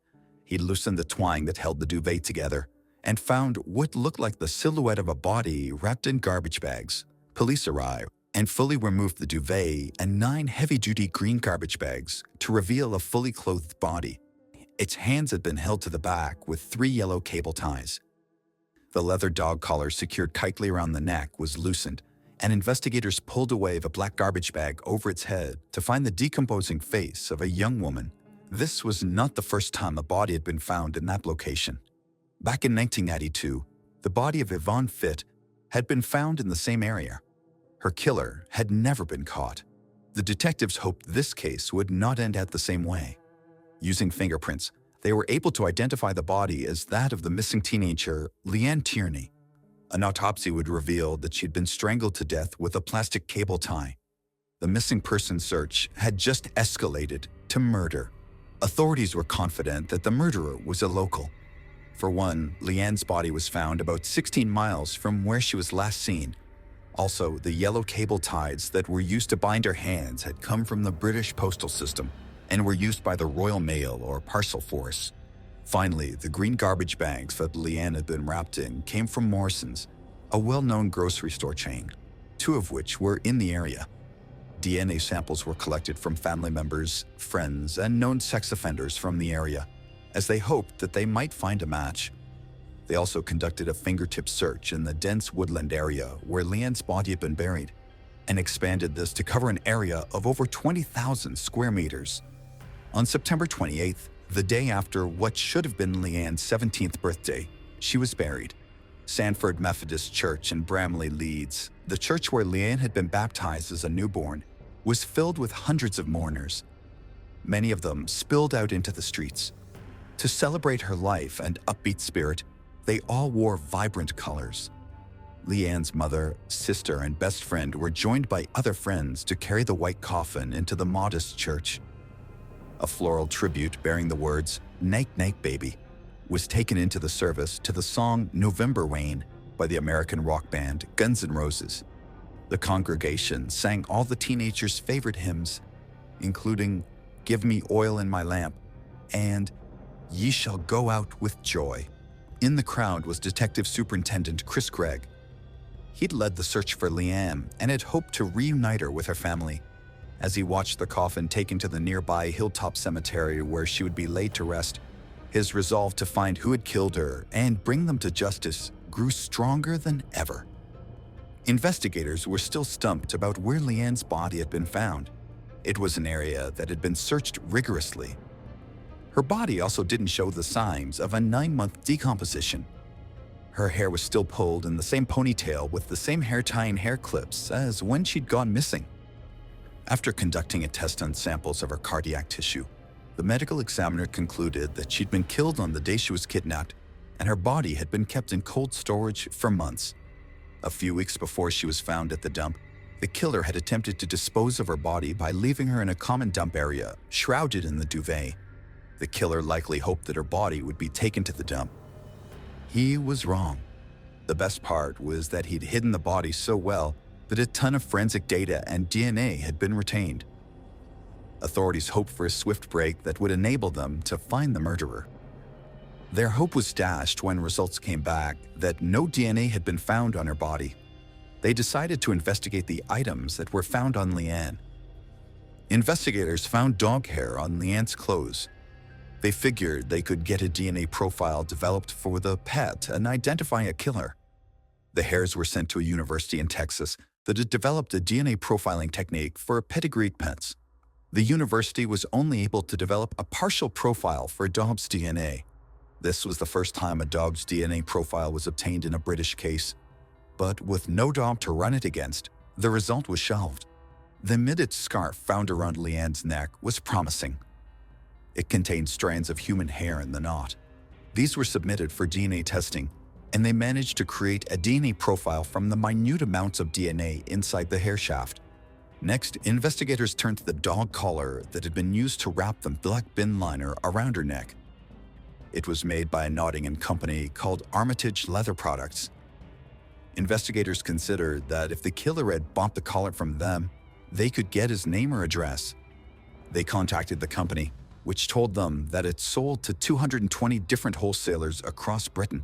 He loosened the twine that held the duvet together and found what looked like the silhouette of a body wrapped in garbage bags. Police arrived and fully removed the duvet and 9 heavy-duty green garbage bags to reveal a fully clothed body. Its hands had been held to the back with 3 yellow cable ties. The leather dog collar secured tightly around the neck was loosened, and investigators pulled away the black garbage bag over its head to find the decomposing face of a young woman. This was not the first time a body had been found in that location. Back in 1992, the body of Yvonne Fitt had been found in the same area. Her killer had never been caught. The detectives hoped this case would not end out the same way. Using fingerprints, they were able to identify the body as that of the missing teenager, Leanne Tiernan. An autopsy would reveal that she'd been strangled to death with a plastic cable tie. The missing person search had just escalated to murder. Authorities were confident that the murderer was a local. For one, Leanne's body was found about 16 miles from where she was last seen. Also, the yellow cable ties that were used to bind her hands had come from the British postal system and were used by the Royal Mail or Parcel Force. Finally, the green garbage bags that Leanne had been wrapped in came from Morrison's, a well-known grocery store chain, two of which were in the area. DNA samples were collected from family members, friends, and known sex offenders from the area, as they hoped that they might find a match. They also conducted a fingertip search in the dense woodland area where Leanne's body had been buried, and expanded this to cover an area of over 20,000 square meters. On September 28th, the day after what should have been Leanne's 17th birthday, she was buried. Sanford Methodist Church in Bramley, Leeds, the church where Leanne had been baptized as a newborn, was filled with hundreds of mourners. Many of them spilled out into the streets. To celebrate her life and upbeat spirit, they all wore vibrant colors. Leanne's mother, sister, and best friend were joined by other friends to carry the white coffin into the modest church. A floral tribute bearing the words, "Night Night Baby," was taken into the service to the song "November Rain" by the American rock band Guns N' Roses. The congregation sang all the teenagers' favorite hymns, including "Give Me Oil in My Lamp" and "Ye Shall Go Out with Joy." In the crowd was Detective Superintendent Chris Gregg. He'd led the search for Leanne and had hoped to reunite her with her family. As he watched the coffin taken to the nearby Hilltop Cemetery where she would be laid to rest, his resolve to find who had killed her and bring them to justice grew stronger than ever. Investigators were still stumped about where Leanne's body had been found. It was an area that had been searched rigorously. Her body also didn't show the signs of a 9-month decomposition. Her hair was still pulled in the same ponytail with the same hair tie and hair clips as when she'd gone missing. After conducting a test on samples of her cardiac tissue, the medical examiner concluded that she'd been killed on the day she was kidnapped, and her body had been kept in cold storage for months. A few weeks before she was found at the dump, the killer had attempted to dispose of her body by leaving her in a common dump area, shrouded in the duvet. The killer likely hoped that her body would be taken to the dump. He was wrong. The best part was that he'd hidden the body so well that a ton of forensic data and DNA had been retained. Authorities hoped for a swift break that would enable them to find the murderer. Their hope was dashed when results came back that no DNA had been found on her body. They decided to investigate the items that were found on Leanne. Investigators found dog hair on Leanne's clothes. They figured they could get a DNA profile developed for the pet and identify a killer. The hairs were sent to a university in Texas that had developed a DNA profiling technique for pedigreed pets. The university was only able to develop a partial profile for a dog's DNA. This was the first time a dog's DNA profile was obtained in a British case. But with no dog to run it against, the result was shelved. The knitted scarf found around Leanne's neck was promising. It contained strands of human hair in the knot. These were submitted for DNA testing, and they managed to create a DNA profile from the minute amounts of DNA inside the hair shaft. Next, investigators turned to the dog collar that had been used to wrap the black bin liner around her neck. It was made by a Nottingham company called Armitage Leather Products. Investigators considered that if the killer had bought the collar from them, they could get his name or address. They contacted the company, which told them that it sold to 220 different wholesalers across Britain,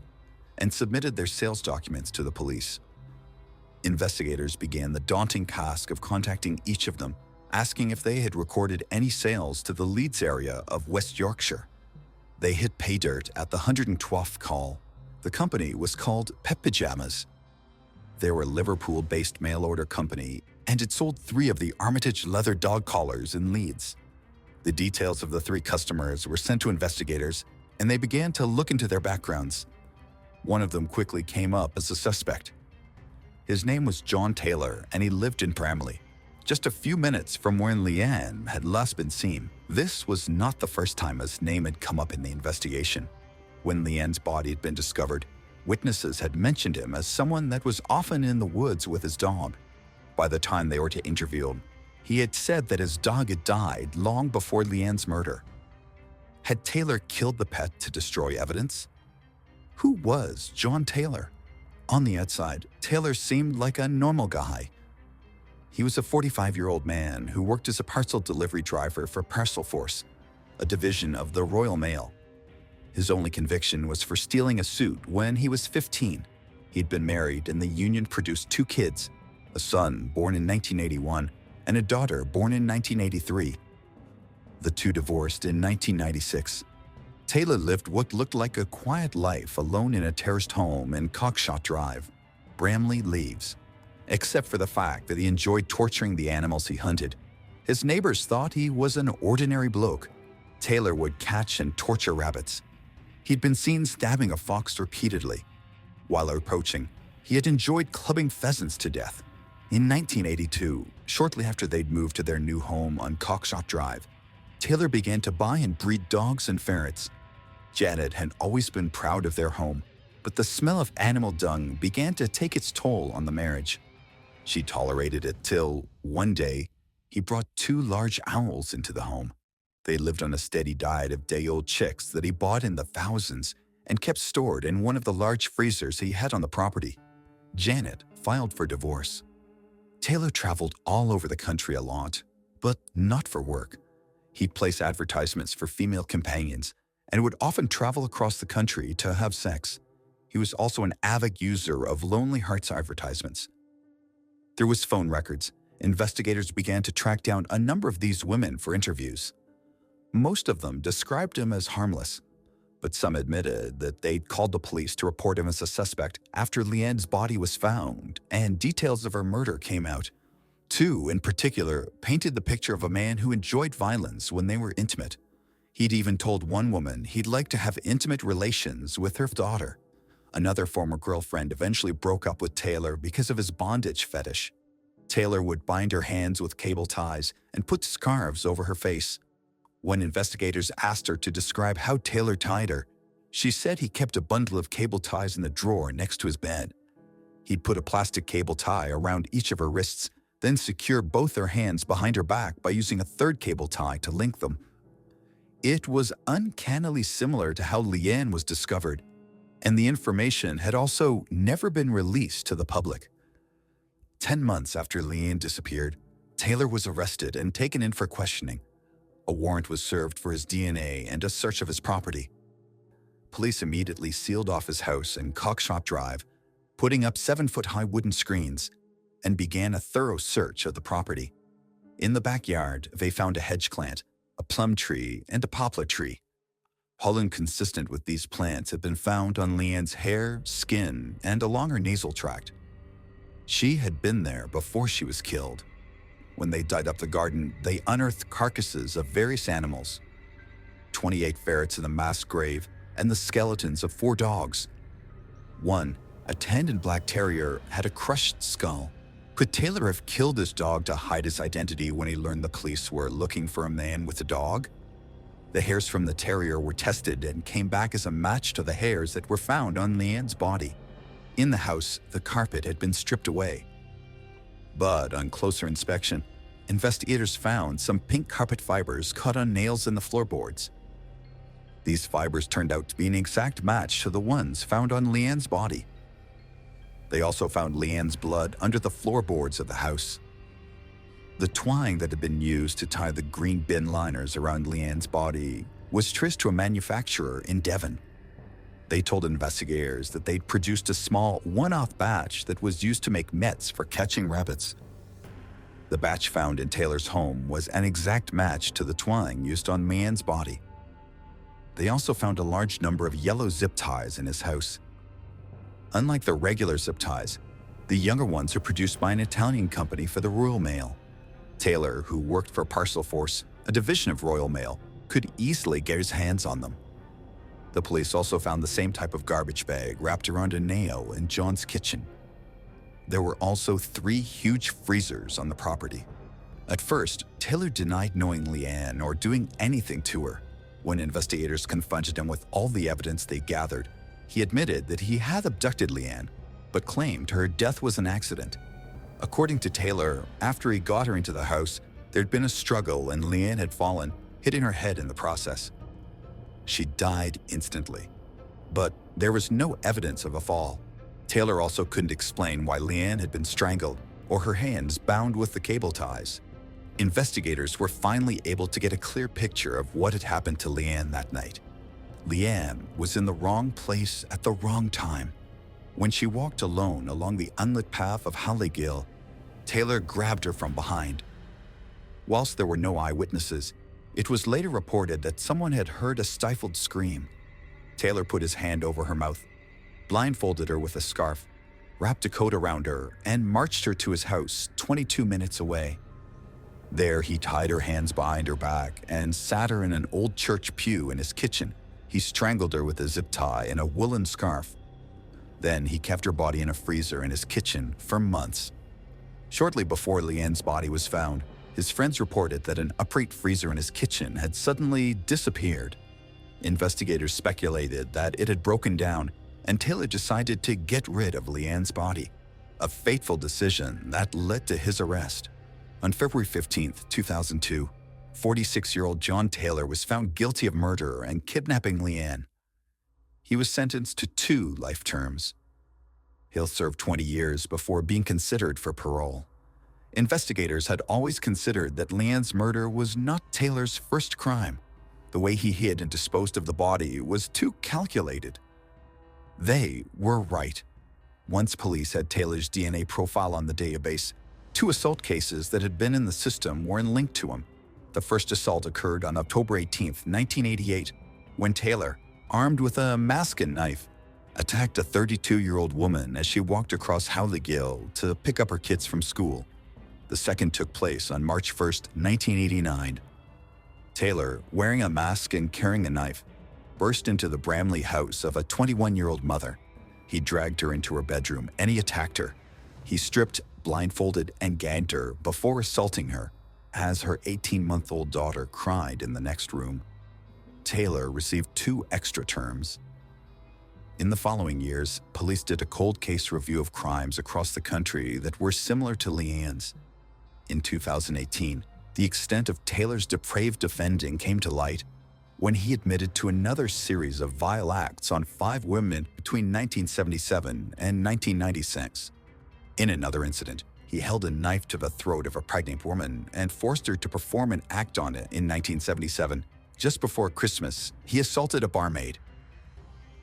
and submitted their sales documents to the police. Investigators began the daunting task of contacting each of them, asking if they had recorded any sales to the Leeds area of West Yorkshire. They hit pay dirt at the 112th call. The company was called Pet Pajamas. They were a Liverpool-based mail-order company and had sold 3 of the Armitage leather dog collars in Leeds. The details of the 3 customers were sent to investigators, and they began to look into their backgrounds. One of them quickly came up as a suspect. His name was John Taylor, and he lived in Bramley, just a few minutes from where Leanne had last been seen. This was not the first time his name had come up in the investigation. When Leanne's body had been discovered, witnesses had mentioned him as someone that was often in the woods with his dog. By the time they were to interview him, he had said that his dog had died long before Leanne's murder. Had Taylor killed the pet to destroy evidence? Who was John Taylor? On the outside, Taylor seemed like a normal guy. He was a 45-year-old man who worked as a parcel delivery driver for Parcel Force, a division of the Royal Mail. His only conviction was for stealing a suit when he was 15. He'd been married and the union produced 2 kids, a son born in 1981 and a daughter born in 1983. The two divorced in 1996. Taylor lived what looked like a quiet life alone in a terraced home in Cockshot Drive, Bramley Leaves. Except for the fact that he enjoyed torturing the animals he hunted. His neighbors thought he was an ordinary bloke. Taylor would catch and torture rabbits. He'd been seen stabbing a fox repeatedly. While out poaching, he had enjoyed clubbing pheasants to death. In 1982, shortly after they'd moved to their new home on Cockshot Drive, Taylor began to buy and breed dogs and ferrets. Janet had always been proud of their home, but the smell of animal dung began to take its toll on the marriage. She tolerated it till, one day, he brought 2 large owls into the home. They lived on a steady diet of day-old chicks that he bought in the thousands and kept stored in one of the large freezers he had on the property. Janet filed for divorce. Taylor traveled all over the country a lot, but not for work. He'd place advertisements for female companions and would often travel across the country to have sex. He was also an avid user of Lonely Hearts advertisements. Through his phone records, investigators began to track down a number of these women for interviews. Most of them described him as harmless, but some admitted that they'd called the police to report him as a suspect after Leanne's body was found and details of her murder came out. 2, in particular, painted the picture of a man who enjoyed violence when they were intimate. He'd even told one woman he'd like to have intimate relations with her daughter. Another former girlfriend eventually broke up with Taylor because of his bondage fetish. Taylor would bind her hands with cable ties and put scarves over her face. When investigators asked her to describe how Taylor tied her, she said he kept a bundle of cable ties in the drawer next to his bed. He'd put a plastic cable tie around each of her wrists, then secure both her hands behind her back by using a third cable tie to link them. It was uncannily similar to how Leanne was discovered, and the information had also never been released to the public. 10 months after Leanne disappeared, Taylor was arrested and taken in for questioning. A warrant was served for his DNA and a search of his property. Police immediately sealed off his house in Cockshot Drive, putting up 7-foot-high wooden screens, and began a thorough search of the property. In the backyard, they found a hedge plant, a plum tree, and a poplar tree. Pollen consistent with these plants had been found on Leanne's hair, skin, and along her nasal tract. She had been there before she was killed. When they dug up the garden, they unearthed carcasses of various animals, 28 ferrets in a mass grave, and the skeletons of 4 dogs. One, a tanned black terrier, had a crushed skull. Could Taylor have killed his dog to hide his identity when he learned the police were looking for a man with a dog? The hairs from the terrier were tested and came back as a match to the hairs that were found on Leanne's body. In the house, the carpet had been stripped away. But on closer inspection, investigators found some pink carpet fibers cut on nails in the floorboards. These fibers turned out to be an exact match to the ones found on Leanne's body. They also found Leanne's blood under the floorboards of the house. The twine that had been used to tie the green bin liners around Leanne's body was traced to a manufacturer in Devon. They told investigators that they'd produced a small, one-off batch that was used to make nets for catching rabbits. The batch found in Taylor's home was an exact match to the twine used on Leanne's body. They also found a large number of yellow zip ties in his house. Unlike the regular zip ties, the younger ones are produced by an Italian company for the Royal Mail. Taylor, who worked for Parcel Force, a division of Royal Mail, could easily get his hands on them. The police also found the same type of garbage bag wrapped around a nail in John's kitchen. There were also 3 huge freezers on the property. At first, Taylor denied knowing Leanne or doing anything to her. When investigators confronted him with all the evidence they gathered, he admitted that he had abducted Leanne, but claimed her death was an accident. According to Taylor, after he got her into the house, there'd been a struggle and Leanne had fallen, hitting her head in the process. She died instantly. but there was no evidence of a fall. Taylor also couldn't explain why Leanne had been strangled or her hands bound with the cable ties. Investigators were finally able to get a clear picture of what had happened to Leanne that night. Leanne was in the wrong place at the wrong time. When she walked alone along the unlit path of Halligill, Taylor grabbed her from behind. Whilst there were no eyewitnesses, it was later reported that someone had heard a stifled scream. Taylor put his hand over her mouth, blindfolded her with a scarf, wrapped a coat around her, and marched her to his house 22 minutes away. There, he tied her hands behind her back and sat her in an old church pew in his kitchen. He strangled her with a zip tie and a woolen scarf. Then he kept her body in a freezer in his kitchen for months. Shortly before Leanne's body was found, his friends reported that an upright freezer in his kitchen had suddenly disappeared. Investigators speculated that it had broken down, and Taylor decided to get rid of Leanne's body, a fateful decision that led to his arrest. On February 15, 2002, 46-year-old John Taylor was found guilty of murder and kidnapping Leanne. He was sentenced to 2 life terms. He'll serve 20 years before being considered for parole. Investigators had always considered that Leanne's murder was not Taylor's first crime. The way he hid and disposed of the body was too calculated. They were right. Once police had Taylor's DNA profile on the database, 2 assault cases that had been in the system weren't linked to him. The first assault occurred on October 18, 1988, when Taylor, armed with a masking knife, attacked a 32-year-old woman as she walked across Halligill to pick up her kids from school. The second took place on March 1, 1989. Taylor, wearing a mask and carrying a knife, burst into the Bramley house of a 21-year-old mother. He dragged her into her bedroom and he attacked her. He stripped, blindfolded, and gagged her before assaulting her as her 18-month-old daughter cried in the next room. Taylor received 2 extra terms. In the following years, police did a cold case review of crimes across the country that were similar to Leanne's. In 2018, the extent of Taylor's depraved offending came to light when he admitted to another series of vile acts on 5 women between 1977 and 1996. In another incident, he held a knife to the throat of a pregnant woman and forced her to perform an act on it in 1977. Just before Christmas, he assaulted a barmaid.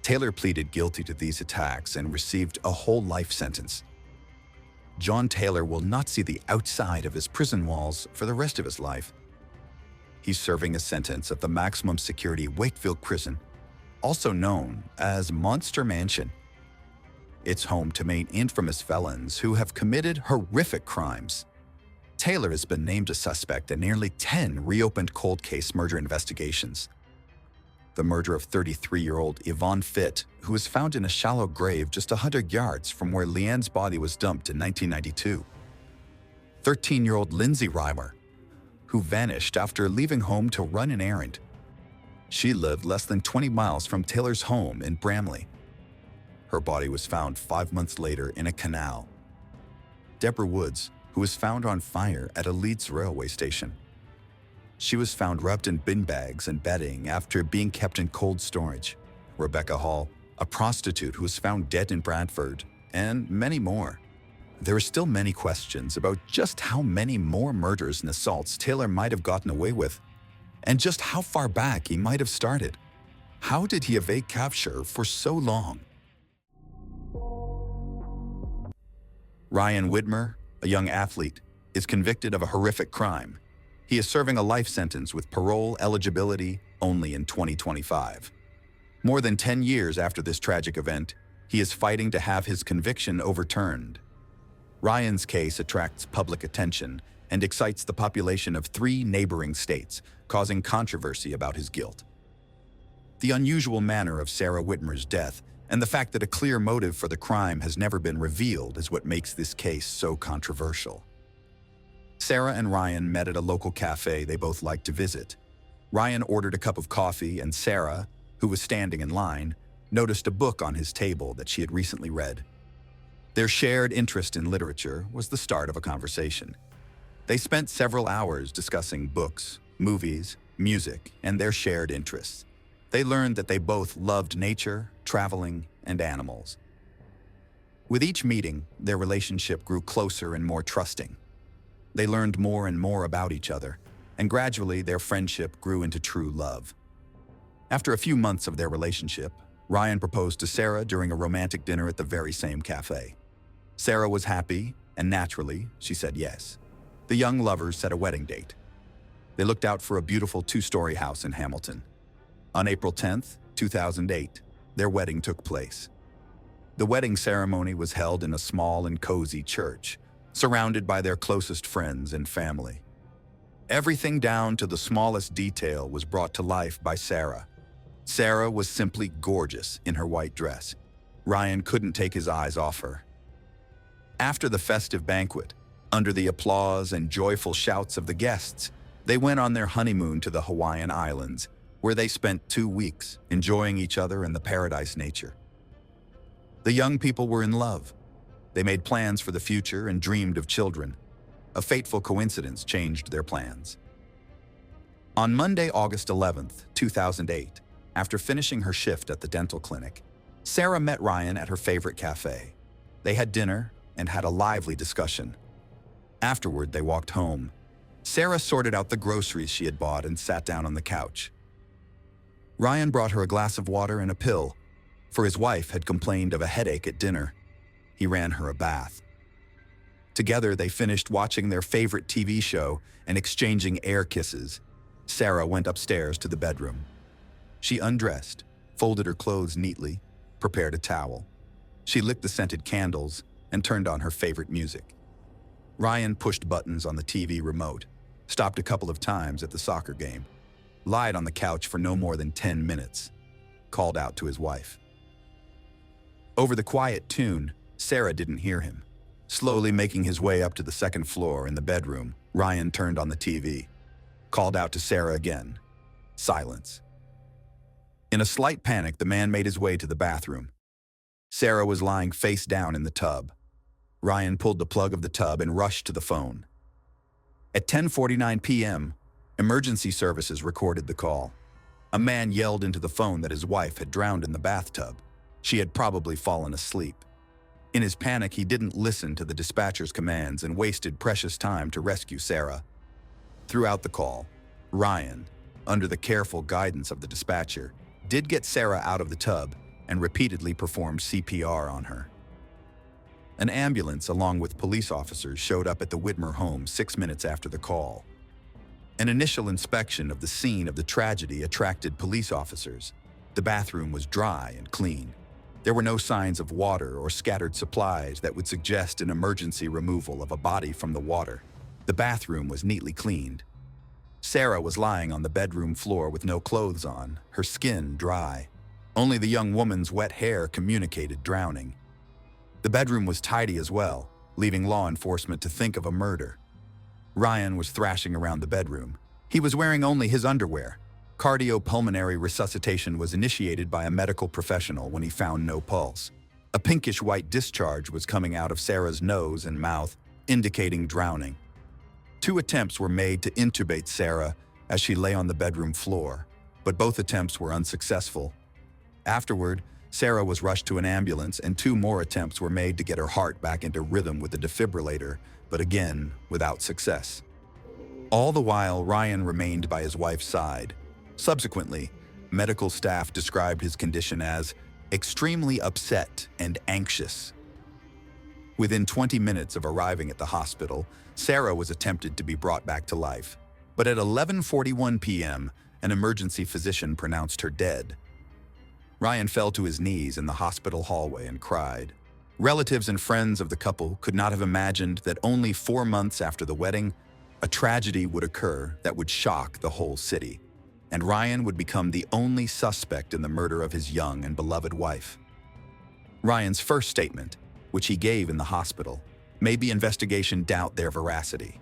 Taylor pleaded guilty to these attacks and received a whole life sentence. John Taylor will not see the outside of his prison walls for the rest of his life. He's serving a sentence at the maximum security Wakefield prison, also known as Monster Mansion. It's home to main infamous felons who have committed horrific crimes. Taylor has been named a suspect in nearly 10 reopened cold case murder investigations. The murder of 33-year-old Yvonne Fitt, who was found in a shallow grave just 100 yards from where Leanne's body was dumped in 1992. 13-year-old Lindsay Reimer, who vanished after leaving home to run an errand. She lived less than 20 miles from Taylor's home in Bramley. Her body was found 5 months later in a canal. Deborah Woods, who was found on fire at a Leeds railway station. She was found wrapped in bin bags and bedding after being kept in cold storage. Rebecca Hall, a prostitute who was found dead in Bradford, and many more. There are still many questions about just how many more murders and assaults Taylor might have gotten away with, and just how far back he might have started. How did he evade capture for so long? Ryan Widmer, a young athlete, is convicted of a horrific crime. He is serving a life sentence with parole eligibility only in 2025. More than 10 years after this tragic event, he is fighting to have his conviction overturned. Ryan's case attracts public attention and excites the population of 3 neighboring states, causing controversy about his guilt. The unusual manner of Sarah Whitmer's death and the fact that a clear motive for the crime has never been revealed is what makes this case so controversial. Sarah and Ryan met at a local cafe they both liked to visit. Ryan ordered a cup of coffee, and Sarah, who was standing in line, noticed a book on his table that she had recently read. Their shared interest in literature was the start of a conversation. They spent several hours discussing books, movies, music, and their shared interests. They learned that they both loved nature, traveling, and animals. With each meeting, their relationship grew closer and more trusting. They learned more and more about each other, and gradually their friendship grew into true love. After a few months of their relationship, Ryan proposed to Sarah during a romantic dinner at the very same cafe. Sarah was happy, and naturally, she said yes. The young lovers set a wedding date. They looked out for a beautiful two-story house in Hamilton. On April 10th, 2008, their wedding took place. The wedding ceremony was held in a small and cozy church, surrounded by their closest friends and family. Everything down to the smallest detail was brought to life by Sarah. Sarah was simply gorgeous in her white dress. Ryan couldn't take his eyes off her. After the festive banquet, under the applause and joyful shouts of the guests, they went on their honeymoon to the Hawaiian Islands, where they spent 2 weeks enjoying each other and the paradise nature. The young people were in love. They made plans for the future and dreamed of children. A fateful coincidence changed their plans. On Monday, August 11th, 2008, after finishing her shift at the dental clinic, Sarah met Ryan at her favorite cafe. They had dinner and had a lively discussion. Afterward, they walked home. Sarah sorted out the groceries she had bought and sat down on the couch. Ryan brought her a glass of water and a pill, for his wife had complained of a headache at dinner. He ran her a bath. Together, they finished watching their favorite TV show and exchanging air kisses. Sarah went upstairs to the bedroom. She undressed, folded her clothes neatly, prepared a towel. She lit the scented candles and turned on her favorite music. Ryan pushed buttons on the TV remote, stopped a couple of times at the soccer game, lied on the couch for no more than 10 minutes, called out to his wife. Over the quiet tune, Sarah didn't hear him. Slowly making his way up to the second floor in the bedroom, Ryan turned on the TV, called out to Sarah again. Silence. In a slight panic, the man made his way to the bathroom. Sarah was lying face down in the tub. Ryan pulled the plug of the tub and rushed to the phone. At 10:49 p.m., emergency services recorded the call. A man yelled into the phone that his wife had drowned in the bathtub. She had probably fallen asleep. In his panic, he didn't listen to the dispatcher's commands and wasted precious time to rescue Sarah. Throughout the call, Ryan, under the careful guidance of the dispatcher, did get Sarah out of the tub and repeatedly performed CPR on her. An ambulance along with police officers showed up at the Whitmer home 6 minutes after the call. An initial inspection of the scene of the tragedy attracted police officers. The bathroom was dry and clean. There were no signs of water or scattered supplies that would suggest an emergency removal of a body from the water. The bathroom was neatly cleaned. Sarah was lying on the bedroom floor with no clothes on, her skin dry. Only the young woman's wet hair communicated drowning. The bedroom was tidy as well, leaving law enforcement to think of a murder. Ryan was thrashing around the bedroom. He was wearing only his underwear. Cardiopulmonary resuscitation was initiated by a medical professional when he found no pulse. A pinkish-white discharge was coming out of Sarah's nose and mouth, indicating drowning. 2 attempts were made to intubate Sarah as she lay on the bedroom floor, but both attempts were unsuccessful. Afterward, Sarah was rushed to an ambulance and 2 more attempts were made to get her heart back into rhythm with a defibrillator, but again, without success. All the while, Ryan remained by his wife's side. Subsequently, medical staff described his condition as extremely upset and anxious. Within 20 minutes of arriving at the hospital, Sarah was attempted to be brought back to life. But at 11:41 p.m., an emergency physician pronounced her dead. Ryan fell to his knees in the hospital hallway and cried. Relatives and friends of the couple could not have imagined that only 4 months after the wedding, a tragedy would occur that would shock the whole city, and Ryan would become the only suspect in the murder of his young and beloved wife. Ryan's first statement, which he gave in the hospital, made the investigation doubt their veracity.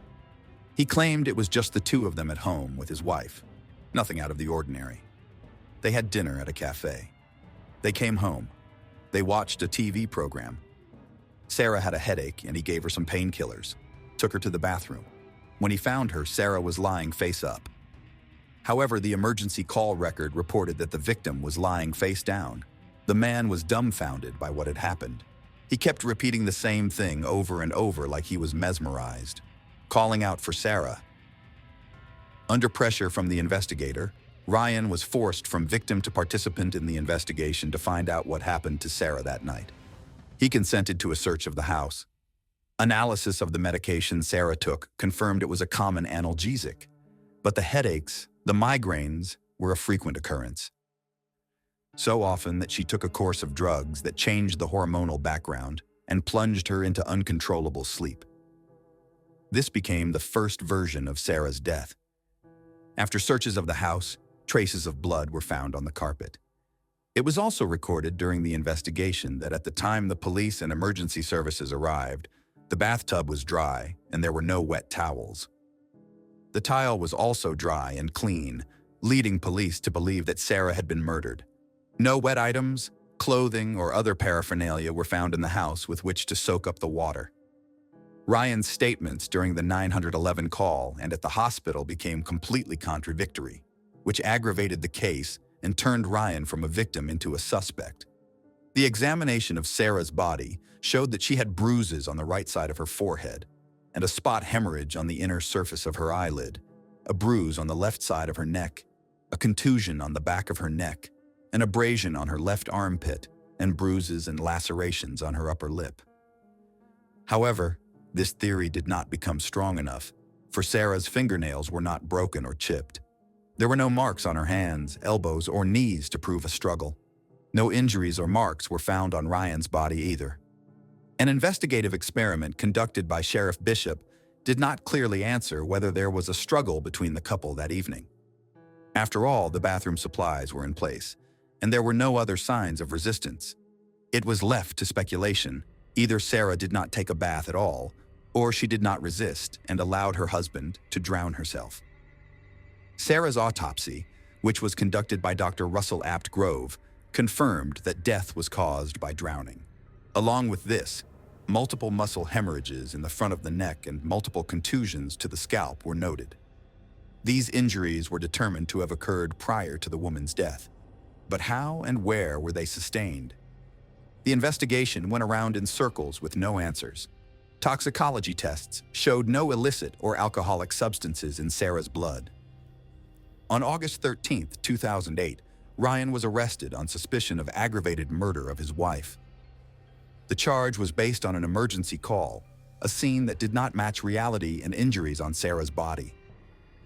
He claimed it was just the 2 of them at home with his wife, nothing out of the ordinary. They had dinner at a cafe. They came home. They watched a TV program. Sarah had a headache and he gave her some painkillers, took her to the bathroom. When he found her, Sarah was lying face up. However, the emergency call record reported that the victim was lying face down. The man was dumbfounded by what had happened. He kept repeating the same thing over and over like he was mesmerized, calling out for Sarah. Under pressure from the investigator, Ryan was forced from victim to participant in the investigation to find out what happened to Sarah that night. He consented to a search of the house. Analysis of the medication Sarah took confirmed it was a common analgesic, but the headaches, the migraines, were a frequent occurrence. So often that she took a course of drugs that changed the hormonal background and plunged her into uncontrollable sleep. This became the first version of Sarah's death. After searches of the house, traces of blood were found on the carpet. It was also recorded during the investigation that at the time the police and emergency services arrived, the bathtub was dry and there were no wet towels. The tile was also dry and clean, leading police to believe that Sarah had been murdered. No wet items, clothing, or other paraphernalia were found in the house with which to soak up the water. Ryan's statements during the 911 call and at the hospital became completely contradictory, which aggravated the case and turned Ryan from a victim into a suspect. The examination of Sarah's body showed that she had bruises on the right side of her forehead and a spot hemorrhage on the inner surface of her eyelid, a bruise on the left side of her neck, a contusion on the back of her neck, an abrasion on her left armpit, and bruises and lacerations on her upper lip. However, this theory did not become strong enough, for Sarah's fingernails were not broken or chipped. There were no marks on her hands, elbows, or knees to prove a struggle. No injuries or marks were found on Ryan's body either. An investigative experiment conducted by Sheriff Bishop did not clearly answer whether there was a struggle between the couple that evening. After all, the bathroom supplies were in place, and there were no other signs of resistance. It was left to speculation. Either Sarah did not take a bath at all, or she did not resist and allowed her husband to drown herself. Sarah's autopsy, which was conducted by Dr. Russell Apt Grove, confirmed that death was caused by drowning. Along with this, multiple muscle hemorrhages in the front of the neck and multiple contusions to the scalp were noted. These injuries were determined to have occurred prior to the woman's death. But how and where were they sustained? The investigation went around in circles with no answers. Toxicology tests showed no illicit or alcoholic substances in Sarah's blood. On August 13, 2008, Ryan was arrested on suspicion of aggravated murder of his wife. The charge was based on an emergency call, a scene that did not match reality and injuries on Sarah's body.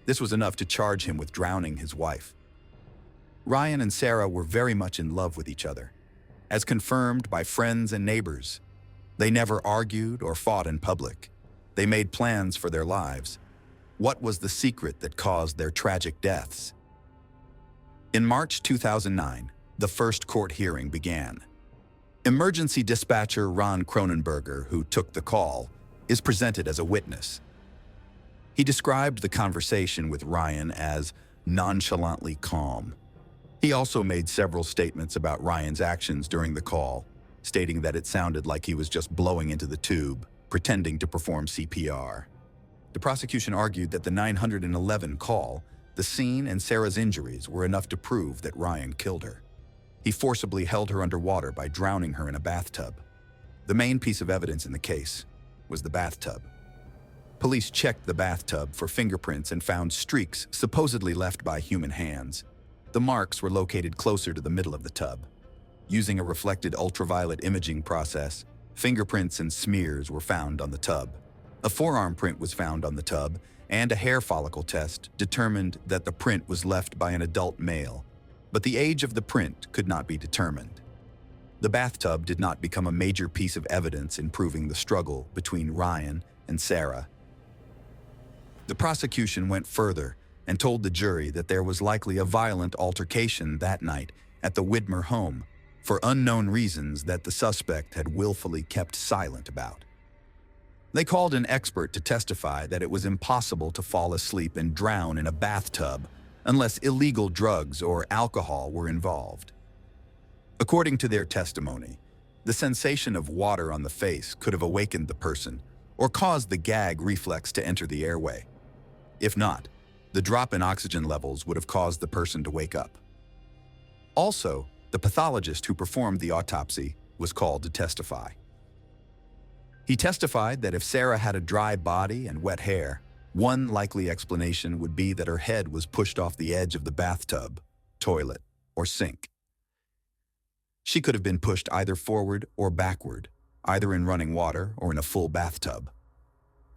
This was enough to charge him with drowning his wife. Ryan and Sarah were very much in love with each other, as confirmed by friends and neighbors. They never argued or fought in public. They made plans for their lives. What was the secret that caused their tragic deaths? In March 2009, the first court hearing began. Emergency dispatcher Ron Cronenberger, who took the call, is presented as a witness. He described the conversation with Ryan as nonchalantly calm. He also made several statements about Ryan's actions during the call, stating that it sounded like he was just blowing into the tube, pretending to perform CPR. The prosecution argued that the 911 call, the scene, and Sarah's injuries were enough to prove that Ryan killed her. He forcibly held her underwater by drowning her in a bathtub. The main piece of evidence in the case was the bathtub. Police checked the bathtub for fingerprints and found streaks supposedly left by human hands. The marks were located closer to the middle of the tub. Using a reflected ultraviolet imaging process, fingerprints and smears were found on the tub. A forearm print was found on the tub, and a hair follicle test determined that the print was left by an adult male, but the age of the print could not be determined. The bathtub did not become a major piece of evidence in proving the struggle between Ryan and Sarah. The prosecution went further and told the jury that there was likely a violent altercation that night at the Widmer home for unknown reasons that the suspect had willfully kept silent about. They called an expert to testify that it was impossible to fall asleep and drown in a bathtub unless illegal drugs or alcohol were involved. According to their testimony, the sensation of water on the face could have awakened the person or caused the gag reflex to enter the airway. If not, The drop in oxygen levels would have caused the person to wake up. Also, the pathologist who performed the autopsy was called to testify. He testified that if Sarah had a dry body and wet hair, one likely explanation would be that her head was pushed off the edge of the bathtub, toilet, or sink. She could have been pushed either forward or backward, either in running water or in a full bathtub.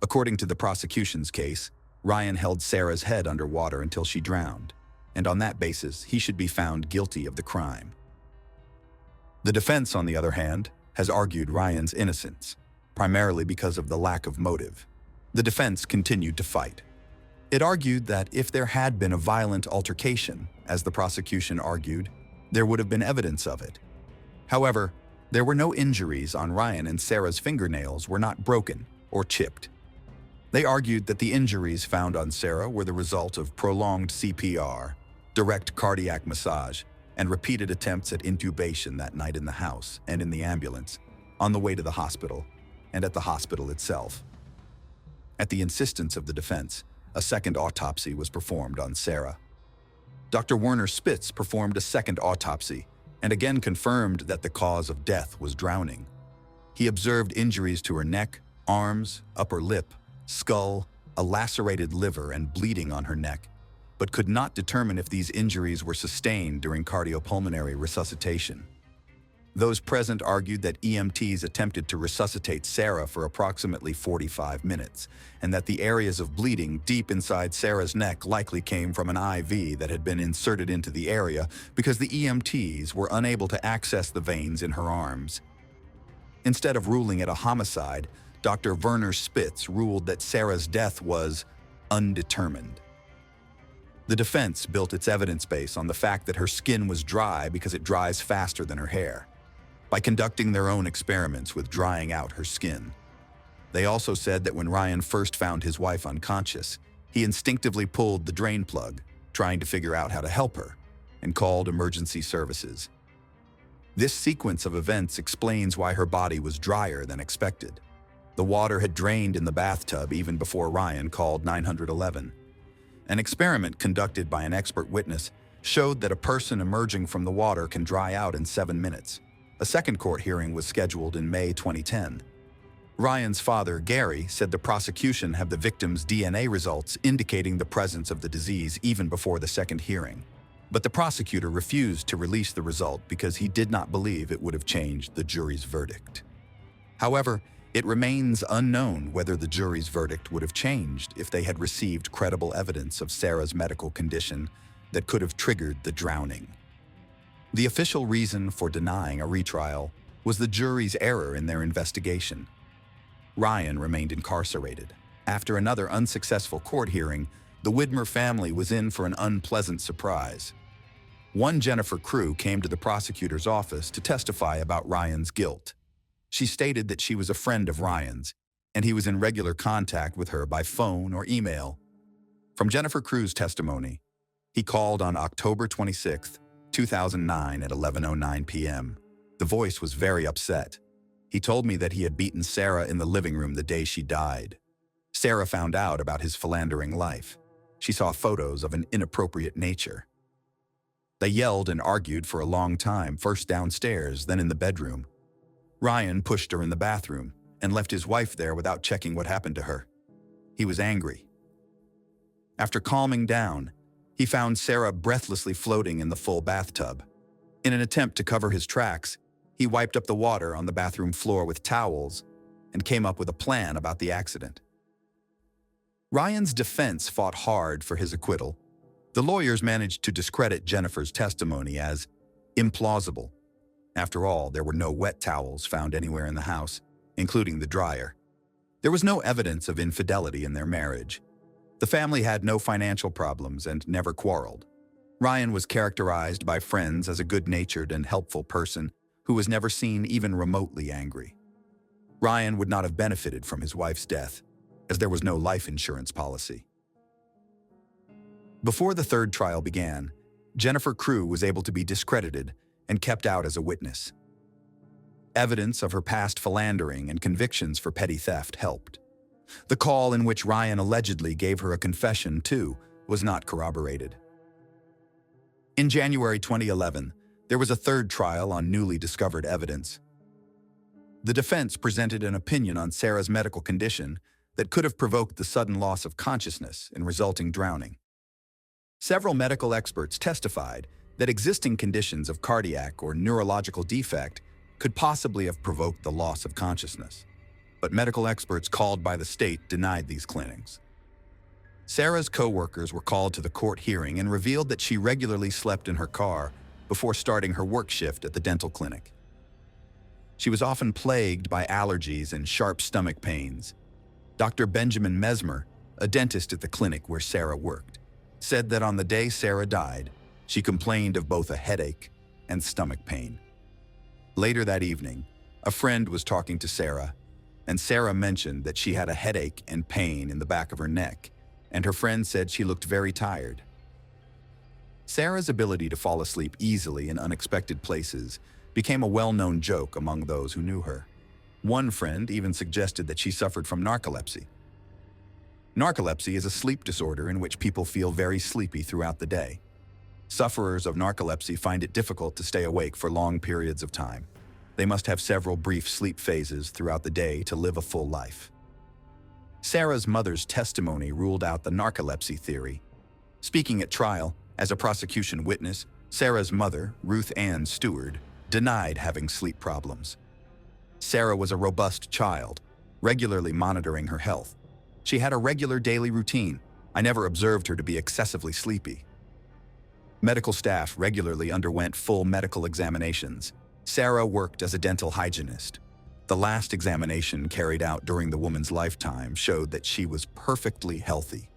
According to the prosecution's case, Ryan held Sarah's head underwater until she drowned, and on that basis, he should be found guilty of the crime. The defense, on the other hand, has argued Ryan's innocence, primarily because of the lack of motive. The defense continued to fight. It argued that if there had been a violent altercation, as the prosecution argued, there would have been evidence of it. However, there were no injuries on Ryan, and Sarah's fingernails were not broken or chipped. They argued that the injuries found on Sarah were the result of prolonged CPR, direct cardiac massage, and repeated attempts at intubation that night in the house and in the ambulance, on the way to the hospital, and at the hospital itself. At the insistence of the defense, a second autopsy was performed on Sarah. Dr. Werner Spitz performed a second autopsy and again confirmed that the cause of death was drowning. He observed injuries to her neck, arms, upper lip, skull, a lacerated liver, and bleeding on her neck, but could not determine if these injuries were sustained during cardiopulmonary resuscitation. Those present argued that EMTs attempted to resuscitate Sarah for approximately 45 minutes, and that the areas of bleeding deep inside Sarah's neck likely came from an IV that had been inserted into the area because the EMTs were unable to access the veins in her arms. Instead of ruling it a homicide, Dr. Werner Spitz ruled that Sarah's death was undetermined. The defense built its evidence base on the fact that her skin was dry because it dries faster than her hair, by conducting their own experiments with drying out her skin. They also said that when Ryan first found his wife unconscious, he instinctively pulled the drain plug, trying to figure out how to help her, and called emergency services. This sequence of events explains why her body was drier than expected. The water had drained in the bathtub even before Ryan called 911. An experiment conducted by an expert witness showed that a person emerging from the water can dry out in 7 minutes. A second court hearing was scheduled in May 2010. Ryan's father, Gary, said the prosecution had the victim's DNA results indicating the presence of the disease even before the second hearing. But the prosecutor refused to release the result because he did not believe it would have changed the jury's verdict. However, it remains unknown whether the jury's verdict would have changed if they had received credible evidence of Sarah's medical condition that could have triggered the drowning. The official reason for denying a retrial was the jury's error in their investigation. Ryan remained incarcerated. After another unsuccessful court hearing, the Widmer family was in for an unpleasant surprise. One Jennifer Crew came to the prosecutor's office to testify about Ryan's guilt. She stated that she was a friend of Ryan's, and he was in regular contact with her by phone or email. From Jennifer Crew's testimony, he called on October 26, 2009 at 11:09 p.m. The voice was very upset. He told me that he had beaten Sarah in the living room the day she died. Sarah found out about his philandering life. She saw photos of an inappropriate nature. They yelled and argued for a long time, first downstairs, then in the bedroom. Ryan pushed her in the bathroom and left his wife there without checking what happened to her. He was angry. After calming down, he found Sarah breathlessly floating in the full bathtub. In an attempt to cover his tracks, he wiped up the water on the bathroom floor with towels and came up with a plan about the accident. Ryan's defense fought hard for his acquittal. The lawyers managed to discredit Jennifer's testimony as implausible. After all, there were no wet towels found anywhere in the house, including the dryer. There was no evidence of infidelity in their marriage. The family had no financial problems and never quarreled. Ryan was characterized by friends as a good-natured and helpful person who was never seen even remotely angry. Ryan would not have benefited from his wife's death, as there was no life insurance policy. Before the third trial began, Jennifer Crew was able to be discredited and kept out as a witness. Evidence of her past philandering and convictions for petty theft helped. The call in which Ryan allegedly gave her a confession, too, was not corroborated. In January 2011, there was a third trial on newly discovered evidence. The defense presented an opinion on Sarah's medical condition that could have provoked the sudden loss of consciousness and resulting drowning. Several medical experts testified that existing conditions of cardiac or neurological defect could possibly have provoked the loss of consciousness, but medical experts called by the state denied these claims. Sarah's co-workers were called to the court hearing and revealed that she regularly slept in her car before starting her work shift at the dental clinic. She was often plagued by allergies and sharp stomach pains. Dr. Benjamin Mesmer, a dentist at the clinic where Sarah worked, said that on the day Sarah died, she complained of both a headache and stomach pain. Later that evening, a friend was talking to Sarah, and Sarah mentioned that she had a headache and pain in the back of her neck, and her friend said she looked very tired. Sarah's ability to fall asleep easily in unexpected places became a well-known joke among those who knew her. One friend even suggested that she suffered from narcolepsy. Narcolepsy is a sleep disorder in which people feel very sleepy throughout the day. Sufferers of narcolepsy find it difficult to stay awake for long periods of time. They must have several brief sleep phases throughout the day to live a full life. Sarah's mother's testimony ruled out the narcolepsy theory. Speaking at trial, as a prosecution witness, Sarah's mother, Ruth Ann Stewart, denied having sleep problems. Sarah was a robust child, regularly monitoring her health. She had a regular daily routine. I never observed her to be excessively sleepy. Medical staff regularly underwent full medical examinations. Sarah worked as a dental hygienist. The last examination carried out during the woman's lifetime showed that she was perfectly healthy.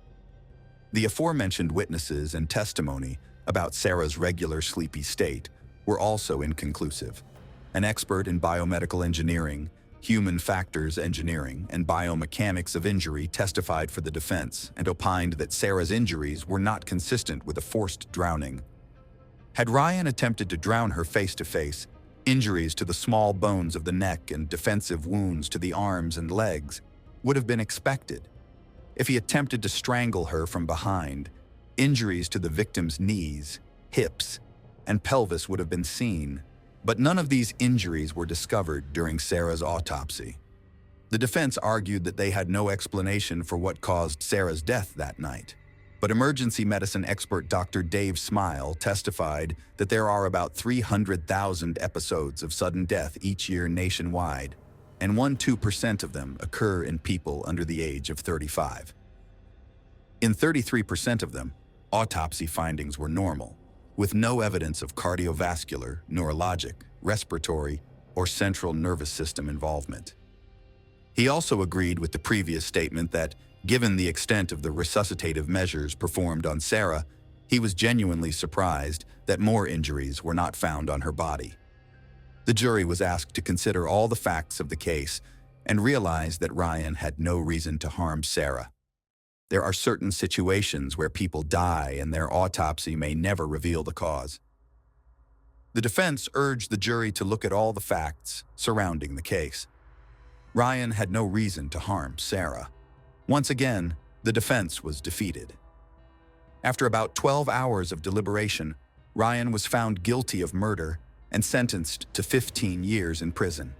The aforementioned witnesses and testimony about Sarah's regular sleepy state were also inconclusive. An expert in biomedical engineering, human factors engineering, and biomechanics of injury testified for the defense and opined that Sarah's injuries were not consistent with a forced drowning. Had Ryan attempted to drown her face-to-face, injuries to the small bones of the neck and defensive wounds to the arms and legs would have been expected. If he attempted to strangle her from behind, injuries to the victim's knees, hips, and pelvis would have been seen. But none of these injuries were discovered during Sarah's autopsy. The defense argued that they had no explanation for what caused Sarah's death that night. But emergency medicine expert Dr. Dave Smile testified that there are about 300,000 episodes of sudden death each year nationwide, and 1–2% of them occur in people under the age of 35. In 33% of them, autopsy findings were normal, with no evidence of cardiovascular, neurologic, respiratory, or central nervous system involvement. He also agreed with the previous statement that, given the extent of the resuscitative measures performed on Sarah, he was genuinely surprised that more injuries were not found on her body. The jury was asked to consider all the facts of the case and realized that Ryan had no reason to harm Sarah. There are certain situations where people die and their autopsy may never reveal the cause. The defense urged the jury to look at all the facts surrounding the case. Ryan had no reason to harm Sarah. Once again, the defense was defeated. After about 12 hours of deliberation, Ryan was found guilty of murder and sentenced to 15 years in prison.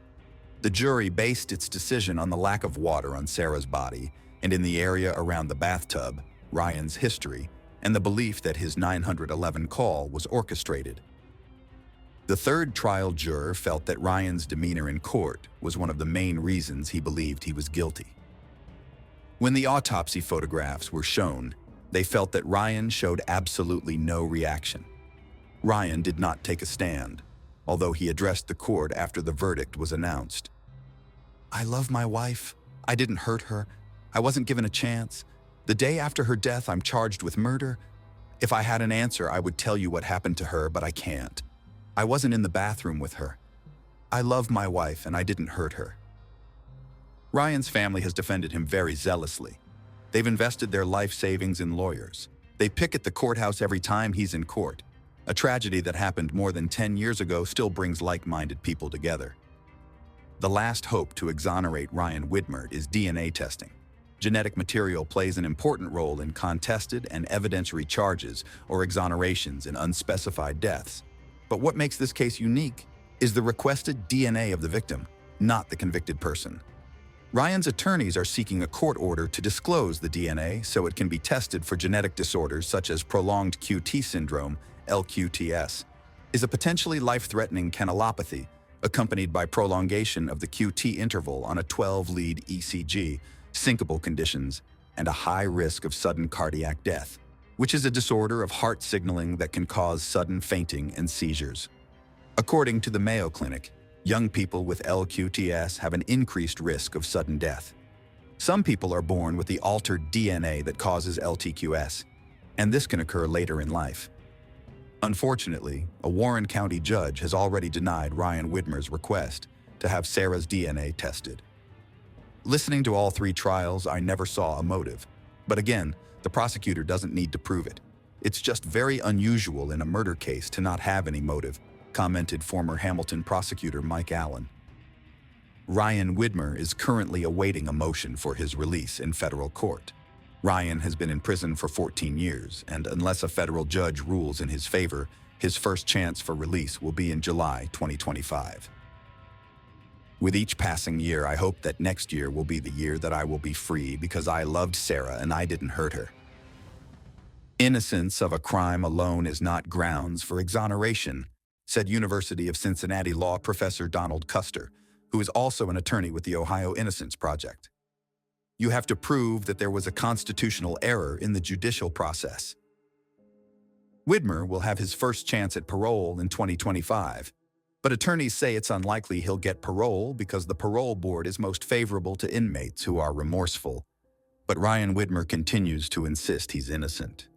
The jury based its decision on the lack of water on Sarah's body and in the area around the bathtub, Ryan's history, and the belief that his 911 call was orchestrated. The third trial juror felt that Ryan's demeanor in court was one of the main reasons he believed he was guilty. When the autopsy photographs were shown, they felt that Ryan showed absolutely no reaction. Ryan did not take a stand, although he addressed the court after the verdict was announced. "I love my wife. I didn't hurt her. I wasn't given a chance. The day after her death, I'm charged with murder. If I had an answer, I would tell you what happened to her, but I can't. I wasn't in the bathroom with her. I love my wife and I didn't hurt her." Ryan's family has defended him very zealously. They've invested their life savings in lawyers. They pick at the courthouse every time he's in court. A tragedy that happened more than 10 years ago still brings like-minded people together. The last hope to exonerate Ryan Widmer is DNA testing. Genetic material plays an important role in contested and evidentiary charges or exonerations in unspecified deaths. But what makes this case unique is the requested DNA of the victim, not the convicted person. Ryan's attorneys are seeking a court order to disclose the DNA so it can be tested for genetic disorders such as prolonged QT syndrome, LQTS, is a potentially life-threatening canalopathy accompanied by prolongation of the QT interval on a 12-lead ECG, syncopal conditions, and a high risk of sudden cardiac death, which is a disorder of heart signaling that can cause sudden fainting and seizures. According to the Mayo Clinic, young people with LQTS have an increased risk of sudden death. Some people are born with the altered DNA that causes LTQS, and this can occur later in life. Unfortunately, a Warren County judge has already denied Ryan Widmer's request to have Sarah's DNA tested. Listening to all three trials, I never saw a motive. But again, the prosecutor doesn't need to prove it. It's just very unusual in a murder case to not have any motive, commented former Hamilton prosecutor Mike Allen. Ryan Widmer is currently awaiting a motion for his release in federal court. Ryan has been in prison for 14 years, and unless a federal judge rules in his favor, his first chance for release will be in July 2025. With each passing year, I hope that next year will be the year that I will be free because I loved Sarah and I didn't hurt her. Innocence of a crime alone is not grounds for exoneration, said University of Cincinnati law professor Donald Custer, who is also an attorney with the Ohio Innocence Project. You have to prove that there was a constitutional error in the judicial process. Widmer will have his first chance at parole in 2025, but attorneys say it's unlikely he'll get parole because the parole board is most favorable to inmates who are remorseful. But Ryan Widmer continues to insist he's innocent.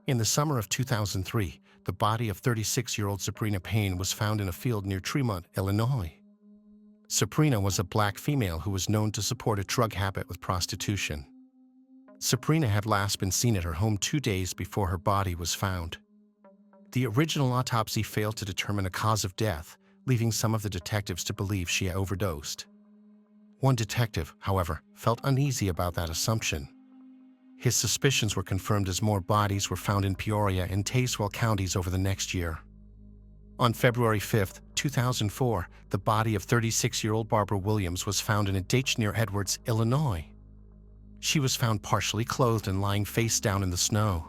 In the summer of 2003, the body of 36-year-old Sabrina Payne was found in a field near Tremont, Illinois. Sabrina was a black female who was known to support a drug habit with prostitution. Sabrina had last been seen at her home 2 days before her body was found. The original autopsy failed to determine a cause of death, leaving some of the detectives to believe she overdosed. One detective, however, felt uneasy about that assumption. His suspicions were confirmed as more bodies were found in Peoria and Tazewell counties over the next year. On February 5, 2004, the body of 36-year-old Barbara Williams was found in a ditch near Edwards, Illinois. She was found partially clothed and lying face down in the snow.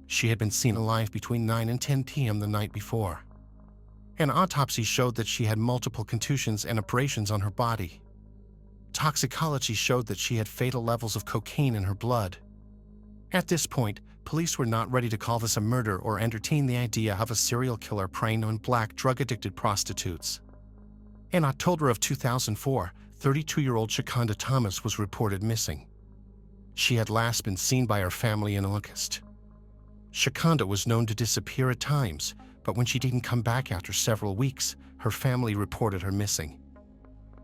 She had been seen alive between 9 and 10 p.m. the night before. An autopsy showed that she had multiple contusions and abrasions on her body. Toxicology showed that she had fatal levels of cocaine in her blood. At this point, police were not ready to call this a murder or entertain the idea of a serial killer preying on black drug-addicted prostitutes. In October of 2004, 32-year-old Shakonda Thomas was reported missing. She had last been seen by her family in August. Shakonda was known to disappear at times, but when she didn't come back after several weeks, her family reported her missing.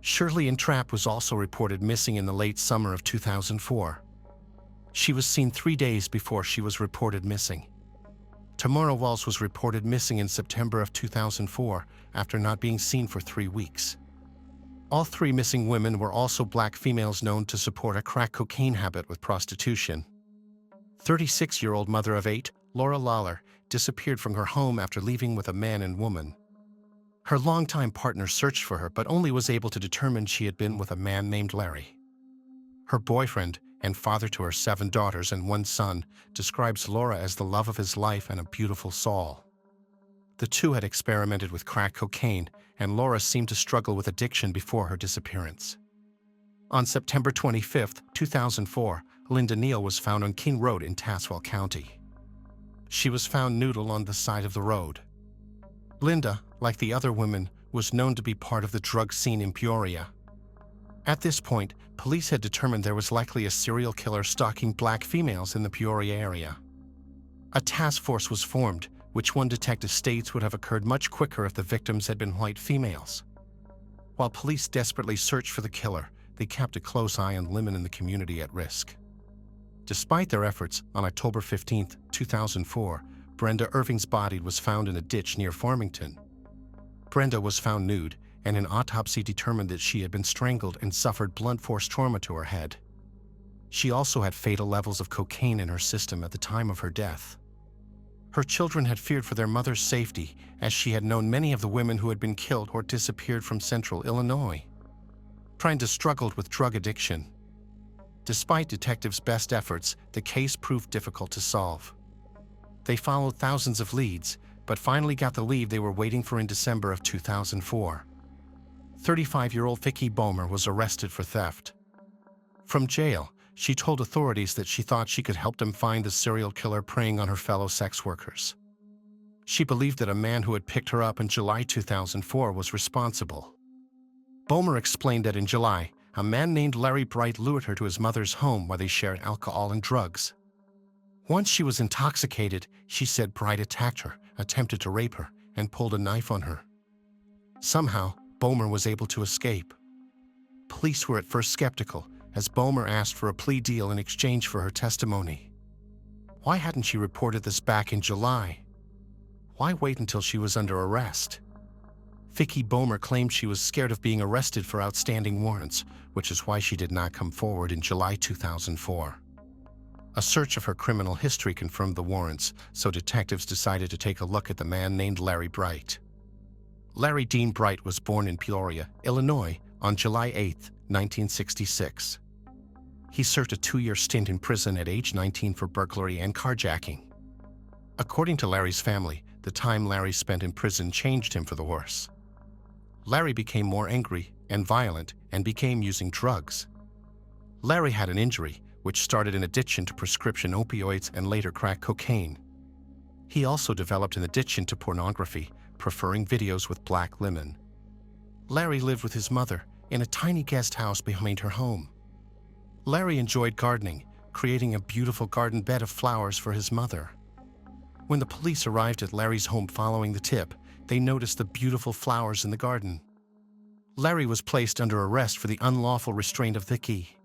Shirley Ann Trapp was also reported missing in the late summer of 2004. She was seen 3 days before she was reported missing. Tamara Walls was reported missing in September of 2004 after not being seen for 3 weeks. All 3 missing women were also black females known to support a crack cocaine habit with prostitution. 36-year-old mother of 8, Laura Lawler, disappeared from her home after leaving with a man and woman. Her longtime partner searched for her but only was able to determine she had been with a man named Larry. Her boyfriend, and father to her 7 daughters and 1 son, describes Laura as the love of his life and a beautiful soul. The two had experimented with crack cocaine, and Laura seemed to struggle with addiction before her disappearance. On September 25, 2004, Linda Neal was found on King Road in Tazewell County. She was found nude on the side of the road. Linda, like the other women, was known to be part of the drug scene in Peoria. At this point, police had determined there was likely a serial killer stalking black females in the Peoria area. A task force was formed, which one detective states would have occurred much quicker if the victims had been white females. While police desperately searched for the killer, they kept a close eye on women in the community at risk. Despite their efforts, on October 15, 2004, Brenda Irving's body was found in a ditch near Farmington. Brenda was found nude, and an autopsy determined that she had been strangled and suffered blunt force trauma to her head. She also had fatal levels of cocaine in her system at the time of her death. Her children had feared for their mother's safety, as she had known many of the women who had been killed or disappeared from central Illinois. Trina struggled with drug addiction. Despite detectives' best efforts, the case proved difficult to solve. They followed thousands of leads, but finally got the lead they were waiting for in December of 2004. 35-year-old Vicki Bomer was arrested for theft. From jail, she told authorities that she thought she could help them find the serial killer preying on her fellow sex workers. She believed that a man who had picked her up in July 2004 was responsible. Bomer explained that in July, a man named Larry Bright lured her to his mother's home where they shared alcohol and drugs. Once she was intoxicated, she said Bright attacked her, attempted to rape her, and pulled a knife on her. Somehow, Bomer was able to escape. Police were at first skeptical, as Bomer asked for a plea deal in exchange for her testimony. Why hadn't she reported this back in July? Why wait until she was under arrest? Vicki Bomer claimed she was scared of being arrested for outstanding warrants, which is why she did not come forward in July 2004. A search of her criminal history confirmed the warrants, so detectives decided to take a look at the man named Larry Bright. Larry Dean Bright was born in Peoria, Illinois, on July 8, 1966. He served a 2-year stint in prison at age 19 for burglary and carjacking. According to Larry's family, the time Larry spent in prison changed him for the worse. Larry became more angry and violent and began using drugs. Larry had an injury, which started an addiction to prescription opioids and later crack cocaine. He also developed an addiction to pornography, preferring videos with black women. Larry lived with his mother in a tiny guest house behind her home. Larry enjoyed gardening, creating a beautiful garden bed of flowers for his mother. When the police arrived at Larry's home following the tip, they noticed the beautiful flowers in the garden. Larry was placed under arrest for the unlawful restraint of Vicki.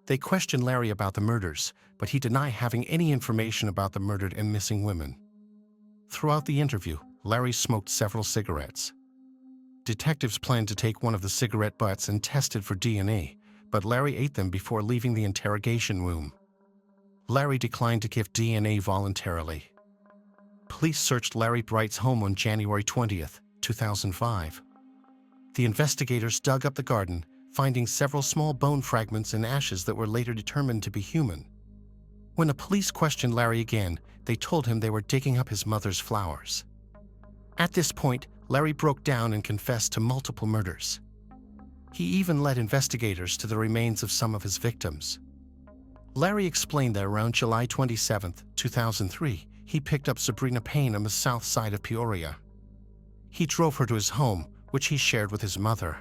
They questioned Larry about the murders, but he denied having any information about the murdered and missing women. Throughout the interview, Larry smoked several cigarettes. Detectives planned to take one of the cigarette butts and test it for DNA, but Larry ate them before leaving the interrogation room. Larry declined to give DNA voluntarily. Police searched Larry Bright's home on January 20, 2005. The investigators dug up the garden, finding several small bone fragments and ashes that were later determined to be human. When the police questioned Larry again, they told him they were digging up his mother's flowers. At this point, Larry broke down and confessed to multiple murders. He even led investigators to the remains of some of his victims. Larry explained that around July 27, 2003, he picked up Sabrina Payne on the south side of Peoria. He drove her to his home, which he shared with his mother.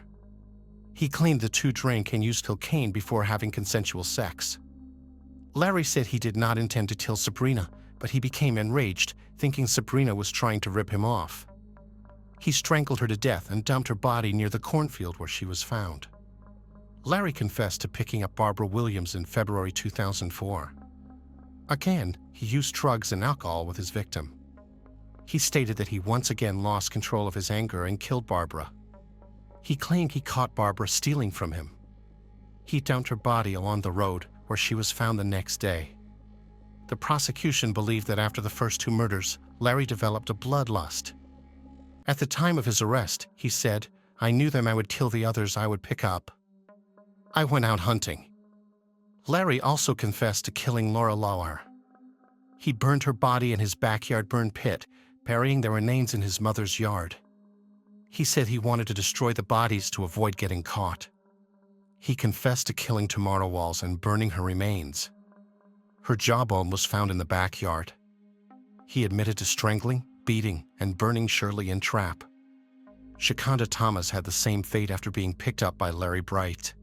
He claimed the two drank and used cocaine before having consensual sex. Larry said he did not intend to kill Sabrina, but he became enraged, thinking Sabrina was trying to rip him off. He strangled her to death and dumped her body near the cornfield where she was found. Larry confessed to picking up Barbara Williams in February 2004. Again, he used drugs and alcohol with his victim. He stated that he once again lost control of his anger and killed Barbara. He claimed he caught Barbara stealing from him. He dumped her body along the road where she was found the next day. The prosecution believed that after the first two murders, Larry developed a bloodlust. At the time of his arrest, he said, "I knew them I would kill the others I would pick up. I went out hunting." Larry also confessed to killing Laura Lauer. He burned her body in his backyard burn pit, burying their remains in his mother's yard. He said he wanted to destroy the bodies to avoid getting caught. He confessed to killing Tamara Walls and burning her remains. Her jawbone was found in the backyard. He admitted to strangling, beating, and burning Shirley and Trapp. Shakanda Thomas had the same fate after being picked up by Larry Bright.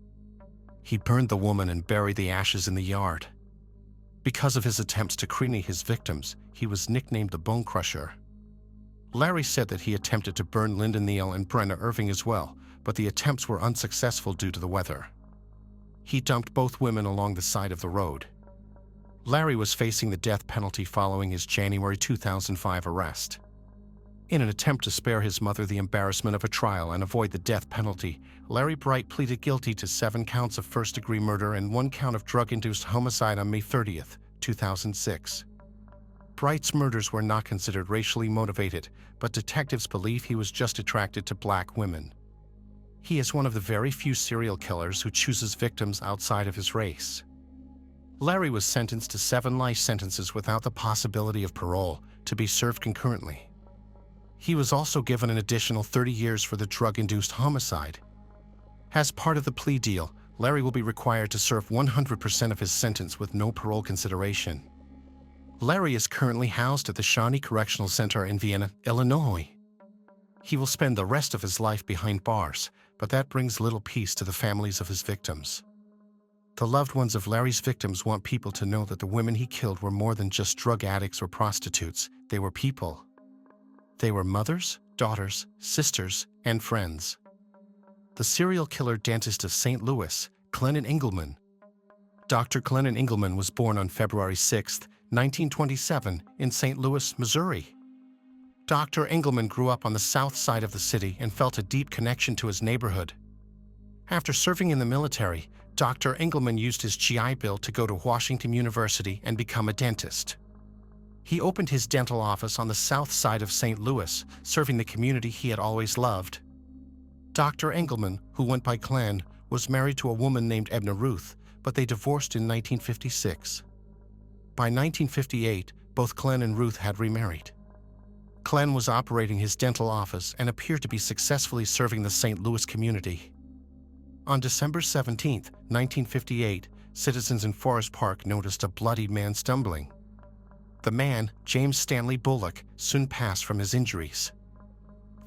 He burned the woman and buried the ashes in the yard. Because of his attempts to cremate his victims, he was nicknamed the Bone Crusher. Larry said that he attempted to burn Linda Neal and Brenna Irving as well, but the attempts were unsuccessful due to the weather. He dumped both women along the side of the road. Larry was facing the death penalty following his January 2005 arrest. In an attempt to spare his mother the embarrassment of a trial and avoid the death penalty, Larry Bright pleaded guilty to 7 counts of first-degree murder and 1 count of drug-induced homicide on May 30, 2006. Bright's murders were not considered racially motivated, but detectives believe he was just attracted to black women. He is one of the very few serial killers who chooses victims outside of his race. Larry was sentenced to 7 life sentences without the possibility of parole, to be served concurrently. He was also given an additional 30 years for the drug-induced homicide. As part of the plea deal, Larry will be required to serve 100% of his sentence with no parole consideration. Larry is currently housed at the Shawnee Correctional Center in Vienna, Illinois. He will spend the rest of his life behind bars, but that brings little peace to the families of his victims. The loved ones of Larry's victims want people to know that the women he killed were more than just drug addicts or prostitutes. They were people. They were mothers, daughters, sisters, and friends. The serial killer dentist of St. Louis, Clennon Engelman. Dr. Clennon Engelman was born on February 6, 1927, in St. Louis, Missouri. Dr. Engelman grew up on the south side of the city and felt a deep connection to his neighborhood. After serving in the military, Dr. Engelman used his GI Bill to go to Washington University and become a dentist. He opened his dental office on the south side of St. Louis, serving the community he had always loved. Dr. Engelman, who went by Clen, was married to a woman named Edna Ruth, but they divorced in 1956. By 1958, both Clen and Ruth had remarried. Clen was operating his dental office and appeared to be successfully serving the St. Louis community. On December 17, 1958, citizens in Forest Park noticed a bloodied man stumbling. The man, James Stanley Bullock, soon passed from his injuries.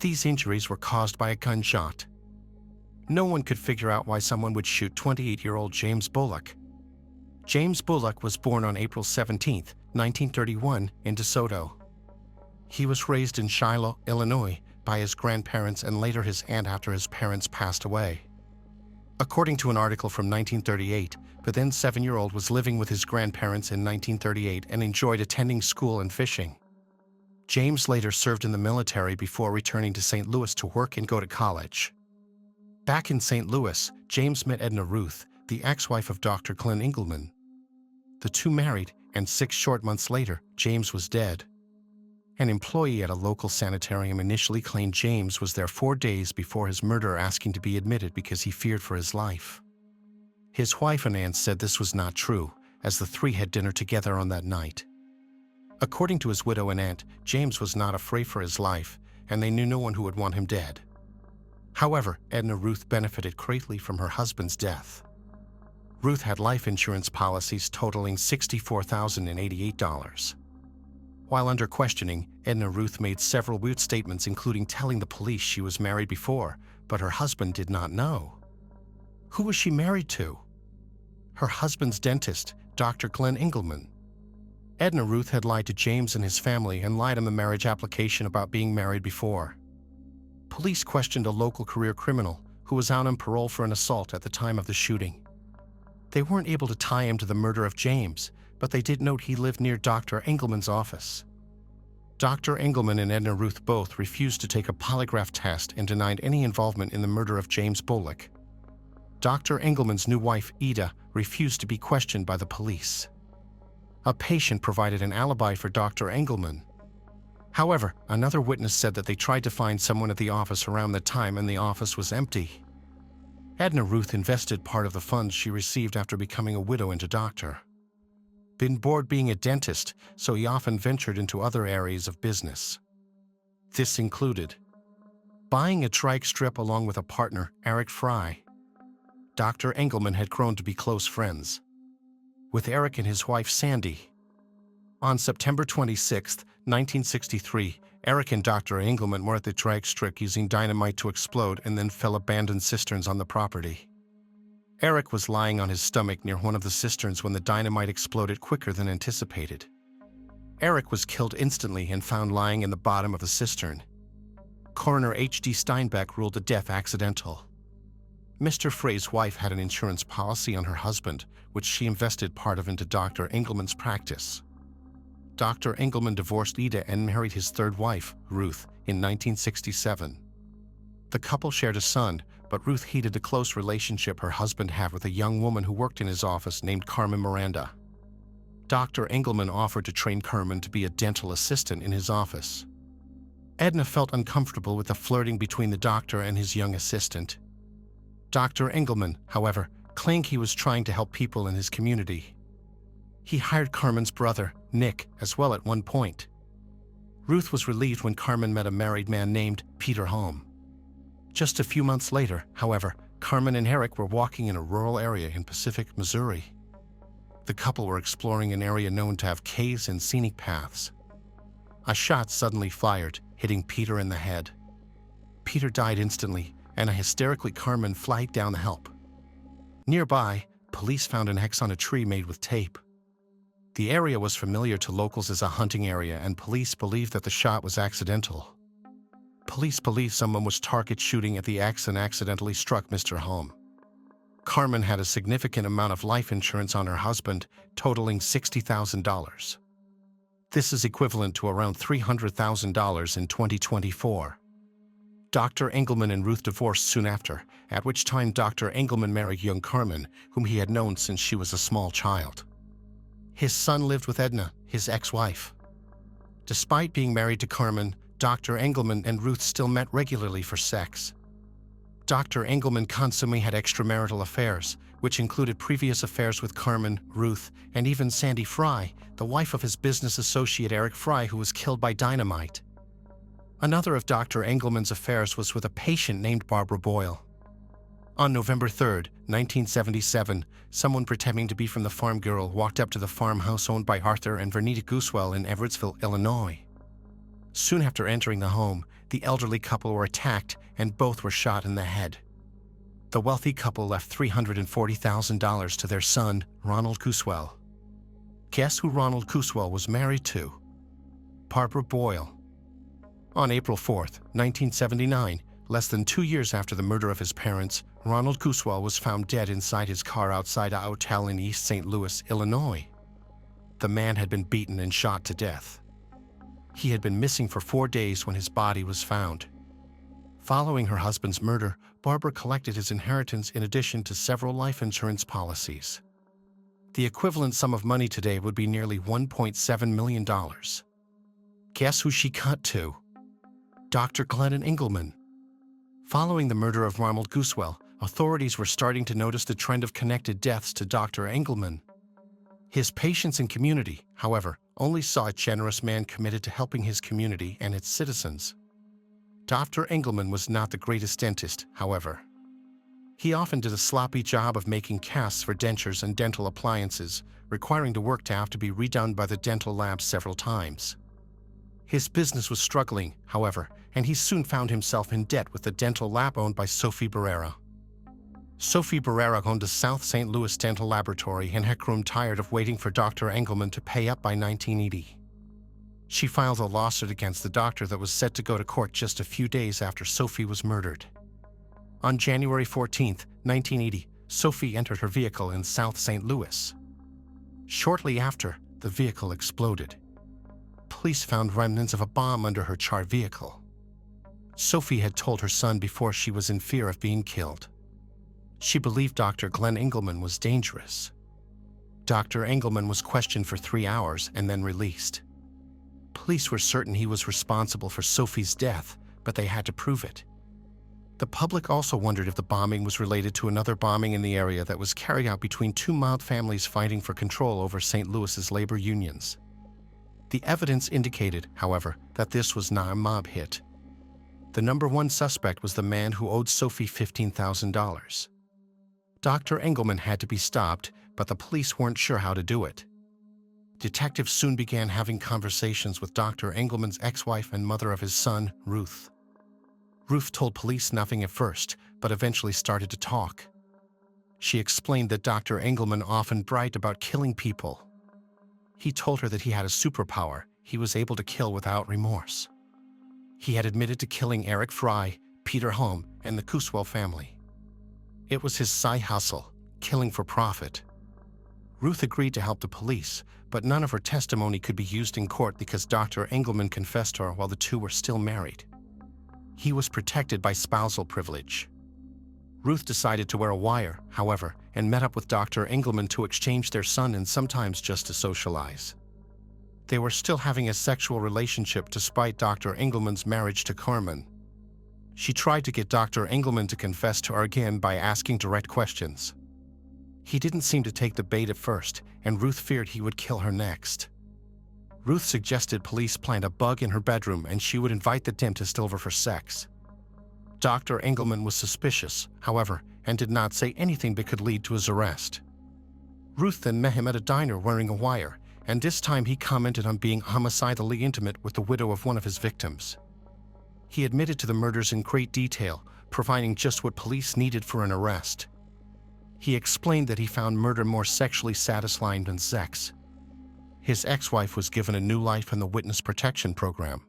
These injuries were caused by a gunshot. No one could figure out why someone would shoot 28-year-old James Bullock. James Bullock was born on April 17, 1931, in DeSoto. He was raised in Shiloh, Illinois, by his grandparents and later his aunt after his parents passed away. According to an article from 1938, the then 7-year-old was living with his grandparents in 1938 and enjoyed attending school and fishing. James later served in the military before returning to St. Louis to work and go to college. Back in St. Louis, James met Edna Ruth, the ex-wife of Dr. Clen Engelman. The two married, and 6 short months later, James was dead. An employee at a local sanitarium initially claimed James was there 4 days before his murder, asking to be admitted because he feared for his life. His wife and aunt said this was not true, as the 3 had dinner together on that night. According to his widow and aunt, James was not afraid for his life, and they knew no one who would want him dead. However, Edna Ruth benefited greatly from her husband's death. Ruth had life insurance policies totaling $64,088. While under questioning, Edna Ruth made several weird statements, including telling the police she was married before, but her husband did not know. Who was she married to? Her husband's dentist, Dr. Clen Engelman. Edna Ruth had lied to James and his family and lied on the marriage application about being married before. Police questioned a local career criminal who was out on parole for an assault at the time of the shooting. They weren't able to tie him to the murder of James, but they did note he lived near Dr. Engelman's office. Dr. Engelman and Edna Ruth both refused to take a polygraph test and denied any involvement in the murder of James Bullock. Dr. Engelman's new wife, Ida, refused to be questioned by the police. A patient provided an alibi for Dr. Engelman. However, another witness said that they tried to find someone at the office around the time and the office was empty. Edna Ruth invested part of the funds she received after becoming a widow into doctor. Been bored being a dentist, so he often ventured into other areas of business. This included buying a trike strip along with a partner, Eric Fry. Dr. Engelman had grown to be close friends with Eric and his wife Sandy. On September 26, 1963, Eric and Dr. Engelman were at the trike strip using dynamite to explode and then fill abandoned cisterns on the property. Eric was lying on his stomach near one of the cisterns when the dynamite exploded quicker than anticipated. Eric was killed instantly and found lying in the bottom of the cistern. Coroner H.D. Steinbeck ruled the death accidental. Mr. Frey's wife had an insurance policy on her husband, which she invested part of into Dr. Engelman's practice. Dr. Engelman divorced Ida and married his third wife, Ruth, in 1967. The couple shared a son, but Ruth hated the close relationship her husband had with a young woman who worked in his office named Carmen Miranda. Dr. Engelman offered to train Carmen to be a dental assistant in his office. Edna felt uncomfortable with the flirting between the doctor and his young assistant. Dr. Engelman, however, claimed he was trying to help people in his community. He hired Carmen's brother, Nick, as well at one point. Ruth was relieved when Carmen met a married man named Peter Holm. Just a few months later, however, Carmen and Eric were walking in a rural area in Pacific, Missouri. The couple were exploring an area known to have caves and scenic paths. A shot suddenly fired, hitting Peter in the head. Peter died instantly, and a hysterically Carmen flagged down the help. Nearby, police found an X on a tree made with tape. The area was familiar to locals as a hunting area, and police believed that the shot was accidental. Police believe someone was target shooting at the X and accidentally struck Mr. Holm. Carmen had a significant amount of life insurance on her husband, totaling $60,000. This is equivalent to around $300,000 in 2024. Dr. Engelman and Ruth divorced soon after, at which time Dr. Engelman married young Carmen, whom he had known since she was a small child. His son lived with Edna, his ex-wife. Despite being married to Carmen, Dr. Engelman and Ruth still met regularly for sex. Dr. Engelman constantly had extramarital affairs, which included previous affairs with Carmen, Ruth, and even Sandy Fry, the wife of his business associate Eric Fry, who was killed by dynamite. Another of Dr. Engelman's affairs was with a patient named Barbara Boyle. On November 3, 1977, someone pretending to be from the farm girl walked up to the farmhouse owned by Arthur and Vernita Guswell in Everettsville, Illinois. Soon after entering the home, the elderly couple were attacked and both were shot in the head. The wealthy couple left $340,000 to their son, Ronald Guswell. Guess who Ronald Guswell was married to? Barbara Boyle. On April 4, 1979, less than 2 years after the murder of his parents, Ronald Guswell was found dead inside his car outside a hotel in East St. Louis, Illinois. The man had been beaten and shot to death. He had been missing for 4 days when his body was found. Following her husband's murder, Barbara collected his inheritance in addition to several life insurance policies. The equivalent sum of money today would be nearly $1.7 million. Guess who she cut to? Dr. Glenn Engelman. Following the murder of Ronald Guswell, authorities were starting to notice the trend of connected deaths to Dr. Engelman. His patients and community, however, only saw a generous man committed to helping his community and its citizens. Dr. Engelman was not the greatest dentist, however. He often did a sloppy job of making casts for dentures and dental appliances, requiring the work to have to be redone by the dental lab several times. His business was struggling, however, and he soon found himself in debt with the dental lab owned by Sophie Barrera. Sophie Barrera owned a South St. Louis dental laboratory and had grown tired of waiting for Dr. Engelman to pay up by 1980. She filed a lawsuit against the doctor that was set to go to court just a few days after Sophie was murdered. On January 14, 1980, Sophie entered her vehicle in South St. Louis. Shortly after, the vehicle exploded. Police found remnants of a bomb under her charred vehicle. Sophie had told her son before she was in fear of being killed. She believed Dr. Glenn Engelman was dangerous. Dr. Engelman was questioned for 3 hours and then released. Police were certain he was responsible for Sophie's death, but they had to prove it. The public also wondered if the bombing was related to another bombing in the area that was carried out between two mob families fighting for control over St. Louis's labor unions. The evidence indicated, however, that this was not a mob hit. The number one suspect was the man who owed Sophie $15,000. Dr. Engelman had to be stopped, but the police weren't sure how to do it. Detectives soon began having conversations with Dr. Engelman's ex-wife and mother of his son, Ruth. Ruth told police nothing at first, but eventually started to talk. She explained that Dr. Engelman often bragged about killing people. He told her that he had a superpower. He was able to kill without remorse. He had admitted to killing Eric Fry, Peter Holm, and the Guswell family. It was his side hustle, killing for profit. Ruth agreed to help the police, but none of her testimony could be used in court because Dr. Engelman confessed to her while the two were still married. He was protected by spousal privilege. Ruth decided to wear a wire, however, and met up with Dr. Engelman to exchange their son and sometimes just to socialize. They were still having a sexual relationship despite Dr. Engelman's marriage to Carmen. She tried to get Dr. Engelman to confess to her again by asking direct questions. He didn't seem to take the bait at first, and Ruth feared he would kill her next. Ruth suggested police plant a bug in her bedroom and she would invite the dentist over for sex. Dr. Engelman was suspicious, however, and did not say anything that could lead to his arrest. Ruth then met him at a diner wearing a wire, and this time he commented on being homicidally intimate with the widow of one of his victims. He admitted to the murders in great detail, providing just what police needed for an arrest. He explained that he found murder more sexually satisfying than sex. His ex-wife was given a new life in the witness protection program.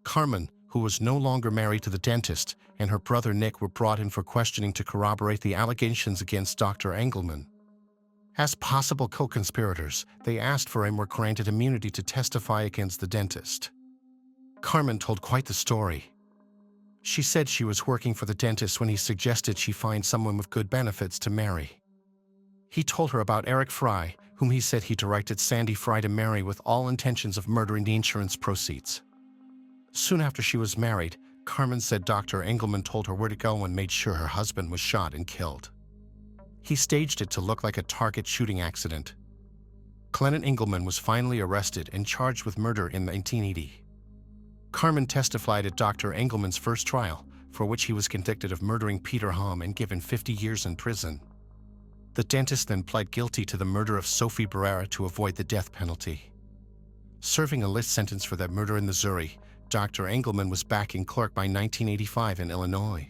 Carmen, who was no longer married to the dentist, and her brother Nick were brought in for questioning to corroborate the allegations against Dr. Engelman. As possible co-conspirators, they asked for and were granted immunity to testify against the dentist. Carmen told quite the story. She said she was working for the dentist when he suggested she find someone with good benefits to marry. He told her about Eric Fry, whom he said he directed Sandy Fry to marry with all intentions of murdering the insurance proceeds. Soon after she was married, Carmen said Dr. Engelman told her where to go and made sure her husband was shot and killed. He staged it to look like a target shooting accident. Clennon Engelman was finally arrested and charged with murder in 1980. Carmen testified at Dr. Engelman's first trial, for which he was convicted of murdering Peter Hom and given 50 years in prison. The dentist then pled guilty to the murder of Sophie Barrera to avoid the death penalty. Serving a life sentence for that murder in Missouri, Dr. Engelman was back in clerk by 1985 in Illinois.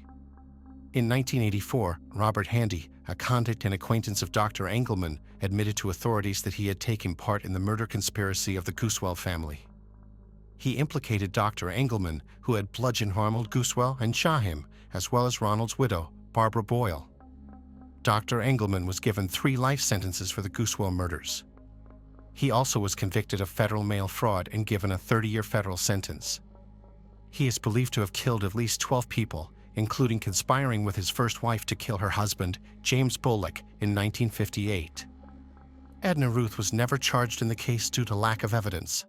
In 1984, Robert Handy, a contact and acquaintance of Dr. Engelman, admitted to authorities that he had taken part in the murder conspiracy of the Goosewell family. He implicated Dr. Engelman, who had bludgeoned Ronald Goosewell and shot him, as well as Ronald's widow, Barbara Boyle. Dr. Engelman was given 3 life sentences for the Goosewell murders. He also was convicted of federal mail fraud and given a 30-year federal sentence. He is believed to have killed at least 12 people, including conspiring with his first wife to kill her husband, James Bullock, in 1958. Edna Ruth was never charged in the case due to lack of evidence.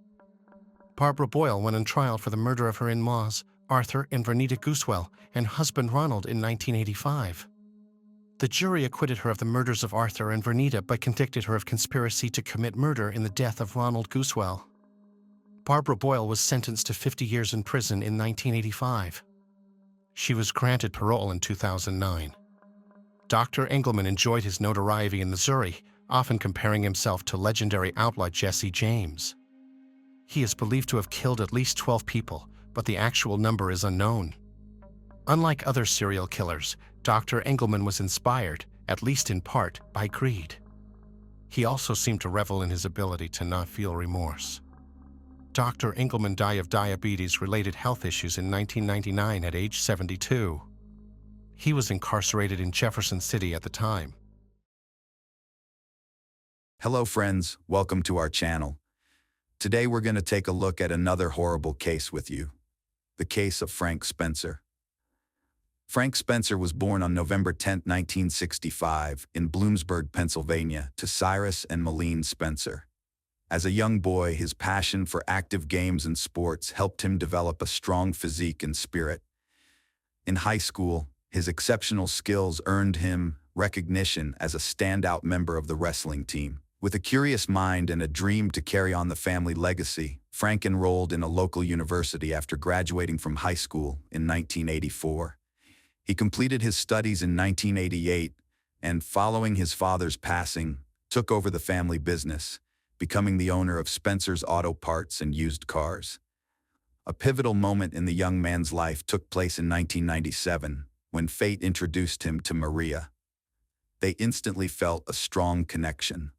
Barbara Boyle went on trial for the murder of her in-laws, Arthur and Vernita Goosewell, and husband Ronald in 1985. The jury acquitted her of the murders of Arthur and Vernita but convicted her of conspiracy to commit murder in the death of Ronald Goosewell. Barbara Boyle was sentenced to 50 years in prison in 1985. She was granted parole in 2009. Dr. Engelman enjoyed his notoriety in Missouri, often comparing himself to legendary outlaw Jesse James. He is believed to have killed at least 12 people, but the actual number is unknown. Unlike other serial killers, Dr. Engelman was inspired, at least in part, by greed. He also seemed to revel in his ability to not feel remorse. Dr. Engelman died of diabetes-related health issues in 1999 at age 72. He was incarcerated in Jefferson City at the time. Hello friends, welcome to our channel. Today we're going to take a look at another horrible case with you. The case of Frank Spencer. Frank Spencer was born on November 10, 1965, in Bloomsburg, Pennsylvania, to Cyrus and Malene Spencer. As a young boy, his passion for active games and sports helped him develop a strong physique and spirit. In high school, his exceptional skills earned him recognition as a standout member of the wrestling team. With a curious mind and a dream to carry on the family legacy, Frank enrolled in a local university after graduating from high school in 1984. He completed his studies in 1988 and, following his father's passing, took over the family business, becoming the owner of Spencer's Auto Parts and Used Cars. A pivotal moment in the young man's life took place in 1997 when fate introduced him to Maria. They instantly felt a strong connection.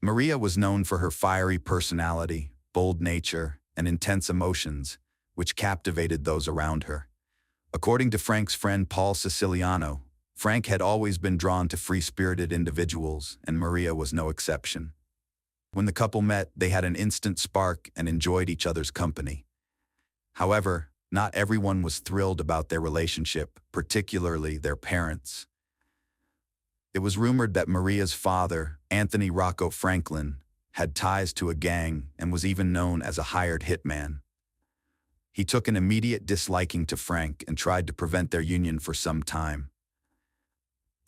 Maria was known for her fiery personality, bold nature, and intense emotions, which captivated those around her. According to Frank's friend Paul Siciliano, Frank had always been drawn to free-spirited individuals, and Maria was no exception. When the couple met, they had an instant spark and enjoyed each other's company. However, not everyone was thrilled about their relationship, particularly their parents. It was rumored that Maria's father, Anthony Rocco Franklin, had ties to a gang and was even known as a hired hitman. He took an immediate disliking to Frank and tried to prevent their union for some time.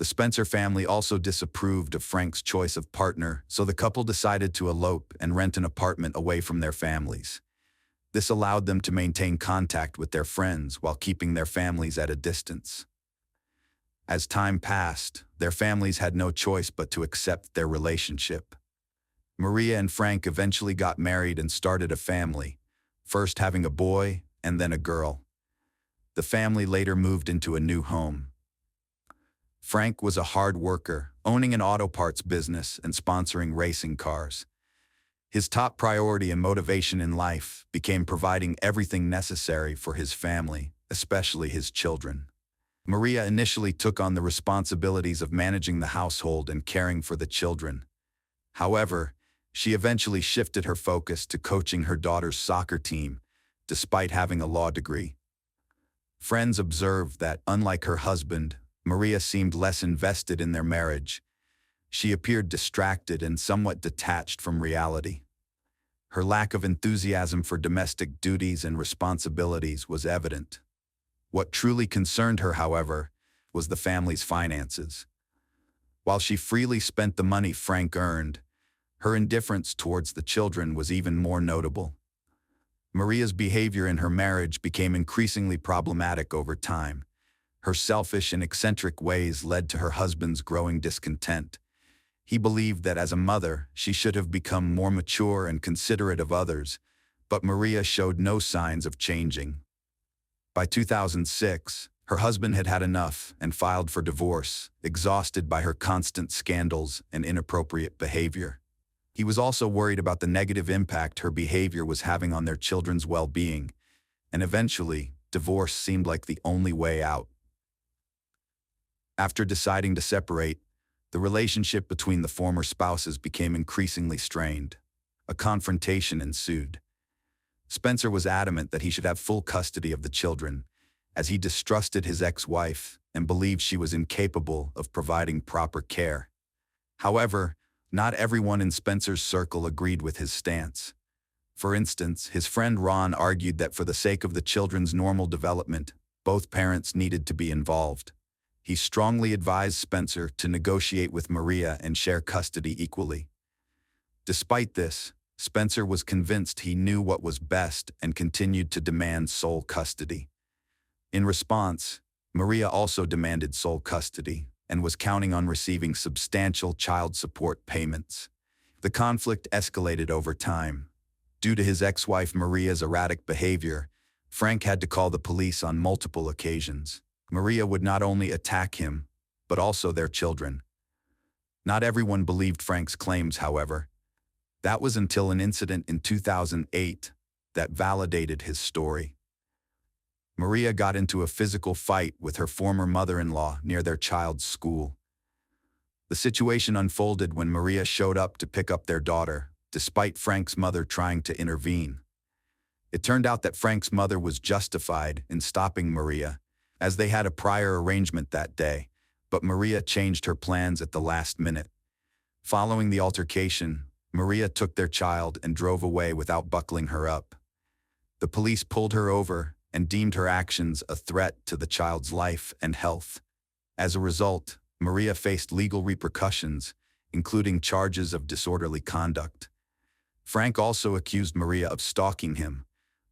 The Spencer family also disapproved of Frank's choice of partner, so the couple decided to elope and rent an apartment away from their families. This allowed them to maintain contact with their friends while keeping their families at a distance. As time passed, their families had no choice but to accept their relationship. Maria and Frank eventually got married and started a family, first having a boy and then a girl. The family later moved into a new home. Frank was a hard worker, owning an auto parts business and sponsoring racing cars. His top priority and motivation in life became providing everything necessary for his family, especially his children. Maria initially took on the responsibilities of managing the household and caring for the children. However, she eventually shifted her focus to coaching her daughter's soccer team, despite having a law degree. Friends observed that, unlike her husband, Maria seemed less invested in their marriage. She appeared distracted and somewhat detached from reality. Her lack of enthusiasm for domestic duties and responsibilities was evident. What truly concerned her, however, was the family's finances. While she freely spent the money Frank earned, her indifference towards the children was even more notable. Maria's behavior in her marriage became increasingly problematic over time. Her selfish and eccentric ways led to her husband's growing discontent. He believed that as a mother, she should have become more mature and considerate of others, but Maria showed no signs of changing. By 2006, her husband had had enough and filed for divorce, exhausted by her constant scandals and inappropriate behavior. He was also worried about the negative impact her behavior was having on their children's well-being, and eventually, divorce seemed like the only way out. After deciding to separate, the relationship between the former spouses became increasingly strained. A confrontation ensued. Spencer was adamant that he should have full custody of the children, as he distrusted his ex-wife and believed she was incapable of providing proper care. However, not everyone in Spencer's circle agreed with his stance. For instance, his friend Ron argued that for the sake of the children's normal development, both parents needed to be involved. He strongly advised Spencer to negotiate with Maria and share custody equally. Despite this, Spencer was convinced he knew what was best and continued to demand sole custody. In response, Maria also demanded sole custody and was counting on receiving substantial child support payments. The conflict escalated over time. Due to his ex-wife Maria's erratic behavior, Frank had to call the police on multiple occasions. Maria would not only attack him, but also their children. Not everyone believed Frank's claims, however. That was until an incident in 2008 that validated his story. Maria got into a physical fight with her former mother-in-law near their child's school. The situation unfolded when Maria showed up to pick up their daughter, despite Frank's mother trying to intervene. It turned out that Frank's mother was justified in stopping Maria, as they had a prior arrangement that day, but Maria changed her plans at the last minute. Following the altercation, Maria took their child and drove away without buckling her up. The police pulled her over and deemed her actions a threat to the child's life and health. As a result, Maria faced legal repercussions, including charges of disorderly conduct. Frank also accused Maria of stalking him,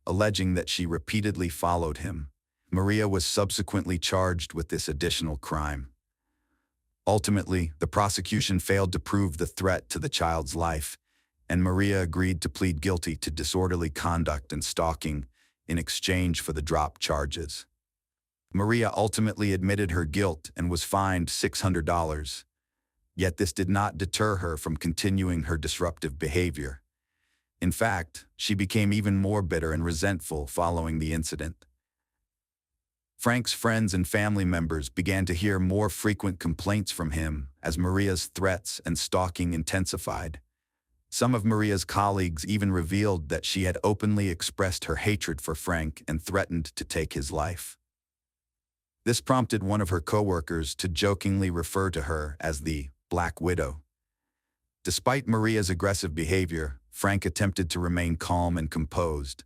alleging that she repeatedly followed him. Maria was subsequently charged with this additional crime. Ultimately, the prosecution failed to prove the threat to the child's life, and Maria agreed to plead guilty to disorderly conduct and stalking in exchange for the dropped charges. Maria ultimately admitted her guilt and was fined $600. Yet this did not deter her from continuing her disruptive behavior. In fact, she became even more bitter and resentful following the incident. Frank's friends and family members began to hear more frequent complaints from him as Maria's threats and stalking intensified. Some of Maria's colleagues even revealed that she had openly expressed her hatred for Frank and threatened to take his life. This prompted one of her coworkers to jokingly refer to her as the Black Widow. Despite Maria's aggressive behavior, Frank attempted to remain calm and composed.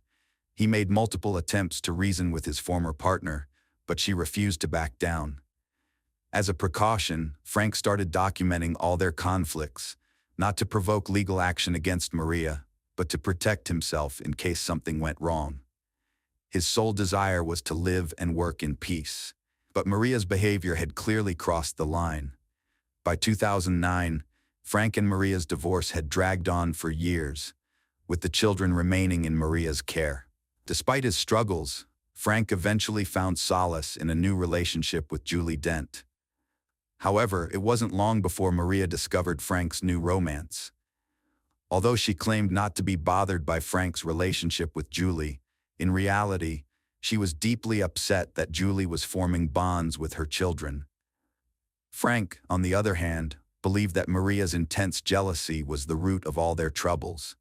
He made multiple attempts to reason with his former partner, but she refused to back down. As a precaution, Frank started documenting all their conflicts, not to provoke legal action against Maria, but to protect himself in case something went wrong. His sole desire was to live and work in peace, but Maria's behavior had clearly crossed the line. By 2009, Frank and Maria's divorce had dragged on for years, with the children remaining in Maria's care. Despite his struggles, Frank eventually found solace in a new relationship with Julie Dent. However, it wasn't long before Maria discovered Frank's new romance. Although she claimed not to be bothered by Frank's relationship with Julie, in reality, she was deeply upset that Julie was forming bonds with her children. Frank, on the other hand, believed that Maria's intense jealousy was the root of all their troubles.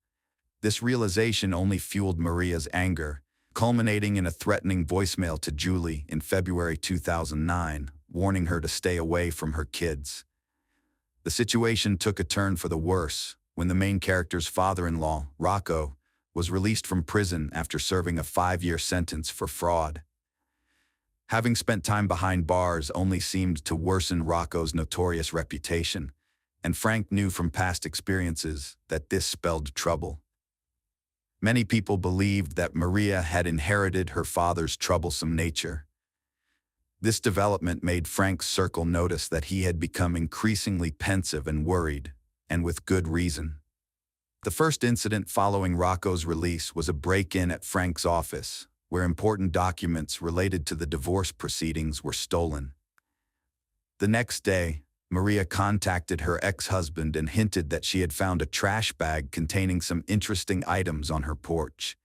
This realization only fueled Maria's anger, culminating in a threatening voicemail to Julie in February 2009, warning her to stay away from her kids. The situation took a turn for the worse when the main character's father-in-law, Rocco, was released from prison after serving a 5-year sentence for fraud. Having spent time behind bars only seemed to worsen Rocco's notorious reputation, and Frank knew from past experiences that this spelled trouble. Many people believed that Maria had inherited her father's troublesome nature. This development made Frank's circle notice that he had become increasingly pensive and worried, and with good reason. The first incident following Rocco's release was a break-in at Frank's office, where important documents related to the divorce proceedings were stolen. The next day, Maria contacted her ex-husband and hinted that she had found a trash bag containing some interesting items on her porch.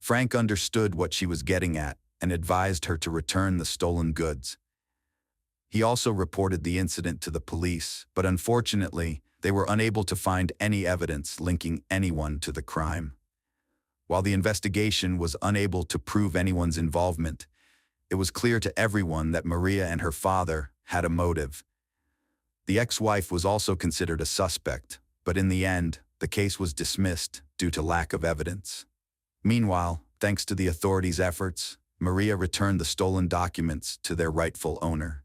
Frank understood what she was getting at and advised her to return the stolen goods. He also reported the incident to the police, but unfortunately, they were unable to find any evidence linking anyone to the crime. While the investigation was unable to prove anyone's involvement, it was clear to everyone that Maria and her father had a motive. The ex-wife was also considered a suspect, but in the end, the case was dismissed due to lack of evidence. Meanwhile, thanks to the authorities' efforts, Maria returned the stolen documents to their rightful owner.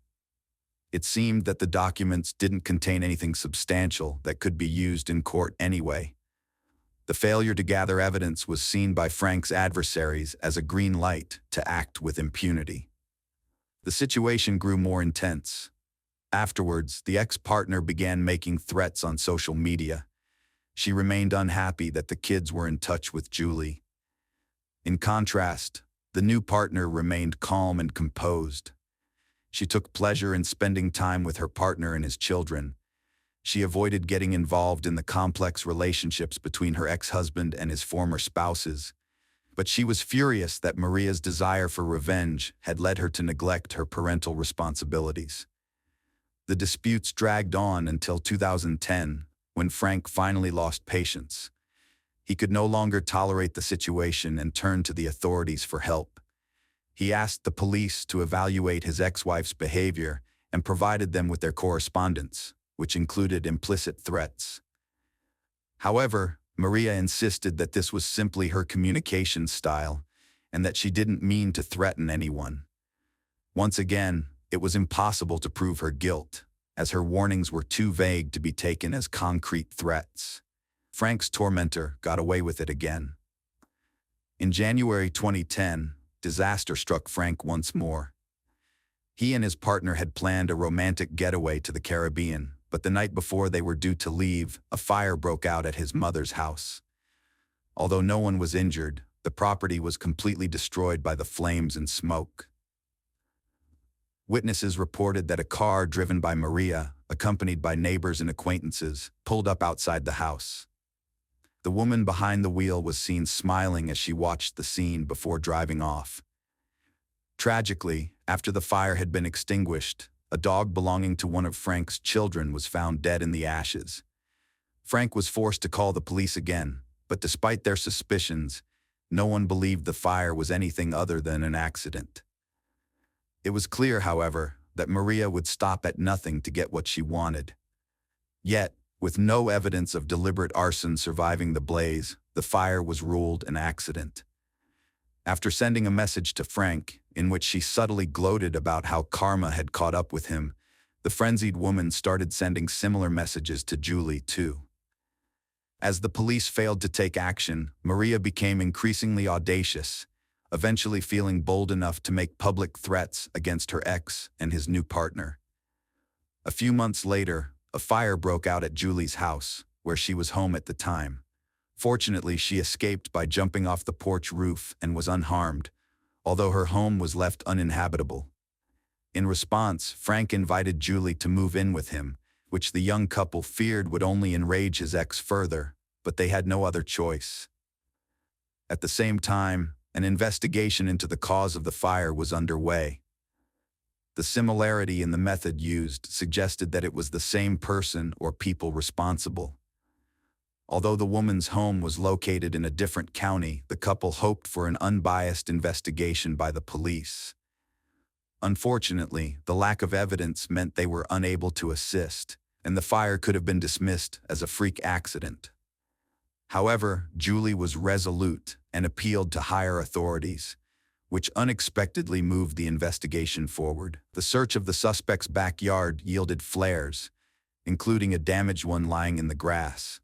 It seemed that the documents didn't contain anything substantial that could be used in court anyway. The failure to gather evidence was seen by Frank's adversaries as a green light to act with impunity. The situation grew more intense. Afterwards, the ex-partner began making threats on social media. She remained unhappy that the kids were in touch with Julie. In contrast, the new partner remained calm and composed. She took pleasure in spending time with her partner and his children. She avoided getting involved in the complex relationships between her ex-husband and his former spouses. But she was furious that Maria's desire for revenge had led her to neglect her parental responsibilities. The disputes dragged on until 2010, when Frank finally lost patience. He could no longer tolerate the situation and turned to the authorities for help. He asked the police to evaluate his ex-wife's behavior and provided them with their correspondence, which included implicit threats. However, Maria insisted that this was simply her communication style and that she didn't mean to threaten anyone. Once again, it was impossible to prove her guilt, as her warnings were too vague to be taken as concrete threats. Frank's tormentor got away with it again. In January 2010, disaster struck Frank once more. He and his partner had planned a romantic getaway to the Caribbean, but the night before they were due to leave, a fire broke out at his mother's house. Although no one was injured, the property was completely destroyed by the flames and smoke. Witnesses reported that a car driven by Maria, accompanied by neighbors and acquaintances, pulled up outside the house. The woman behind the wheel was seen smiling as she watched the scene before driving off. Tragically, After the fire had been extinguished, a dog belonging to one of Frank's children was found dead in the ashes. Frank was forced to call the police again, but despite their suspicions, no one believed the fire was anything other than an accident. It was clear, however, that Maria would stop at nothing to get what she wanted. Yet, with no evidence of deliberate arson surviving the blaze, the fire was ruled an accident. After sending a message to Frank, in which she subtly gloated about how karma had caught up with him, the frenzied woman started sending similar messages to Julie, too. As the police failed to take action, Maria became increasingly audacious, eventually feeling bold enough to make public threats against her ex and his new partner. A few months later, a fire broke out at Julie's house, where she was home at the time. Fortunately, she escaped by jumping off the porch roof and was unharmed, although her home was left uninhabitable. In response, Frank invited Julie to move in with him, which the young couple feared would only enrage his ex further, but they had no other choice. At the same time, an investigation into the cause of the fire was underway. The similarity in the method used suggested that it was the same person or people responsible. Although the woman's home was located in a different county, the couple hoped for an unbiased investigation by the police. Unfortunately, the lack of evidence meant they were unable to assist, and the fire could have been dismissed as a freak accident. However, Julie was resolute and appealed to higher authorities, which unexpectedly moved the investigation forward. The search of the suspect's backyard yielded flares, including a damaged one lying in the grass.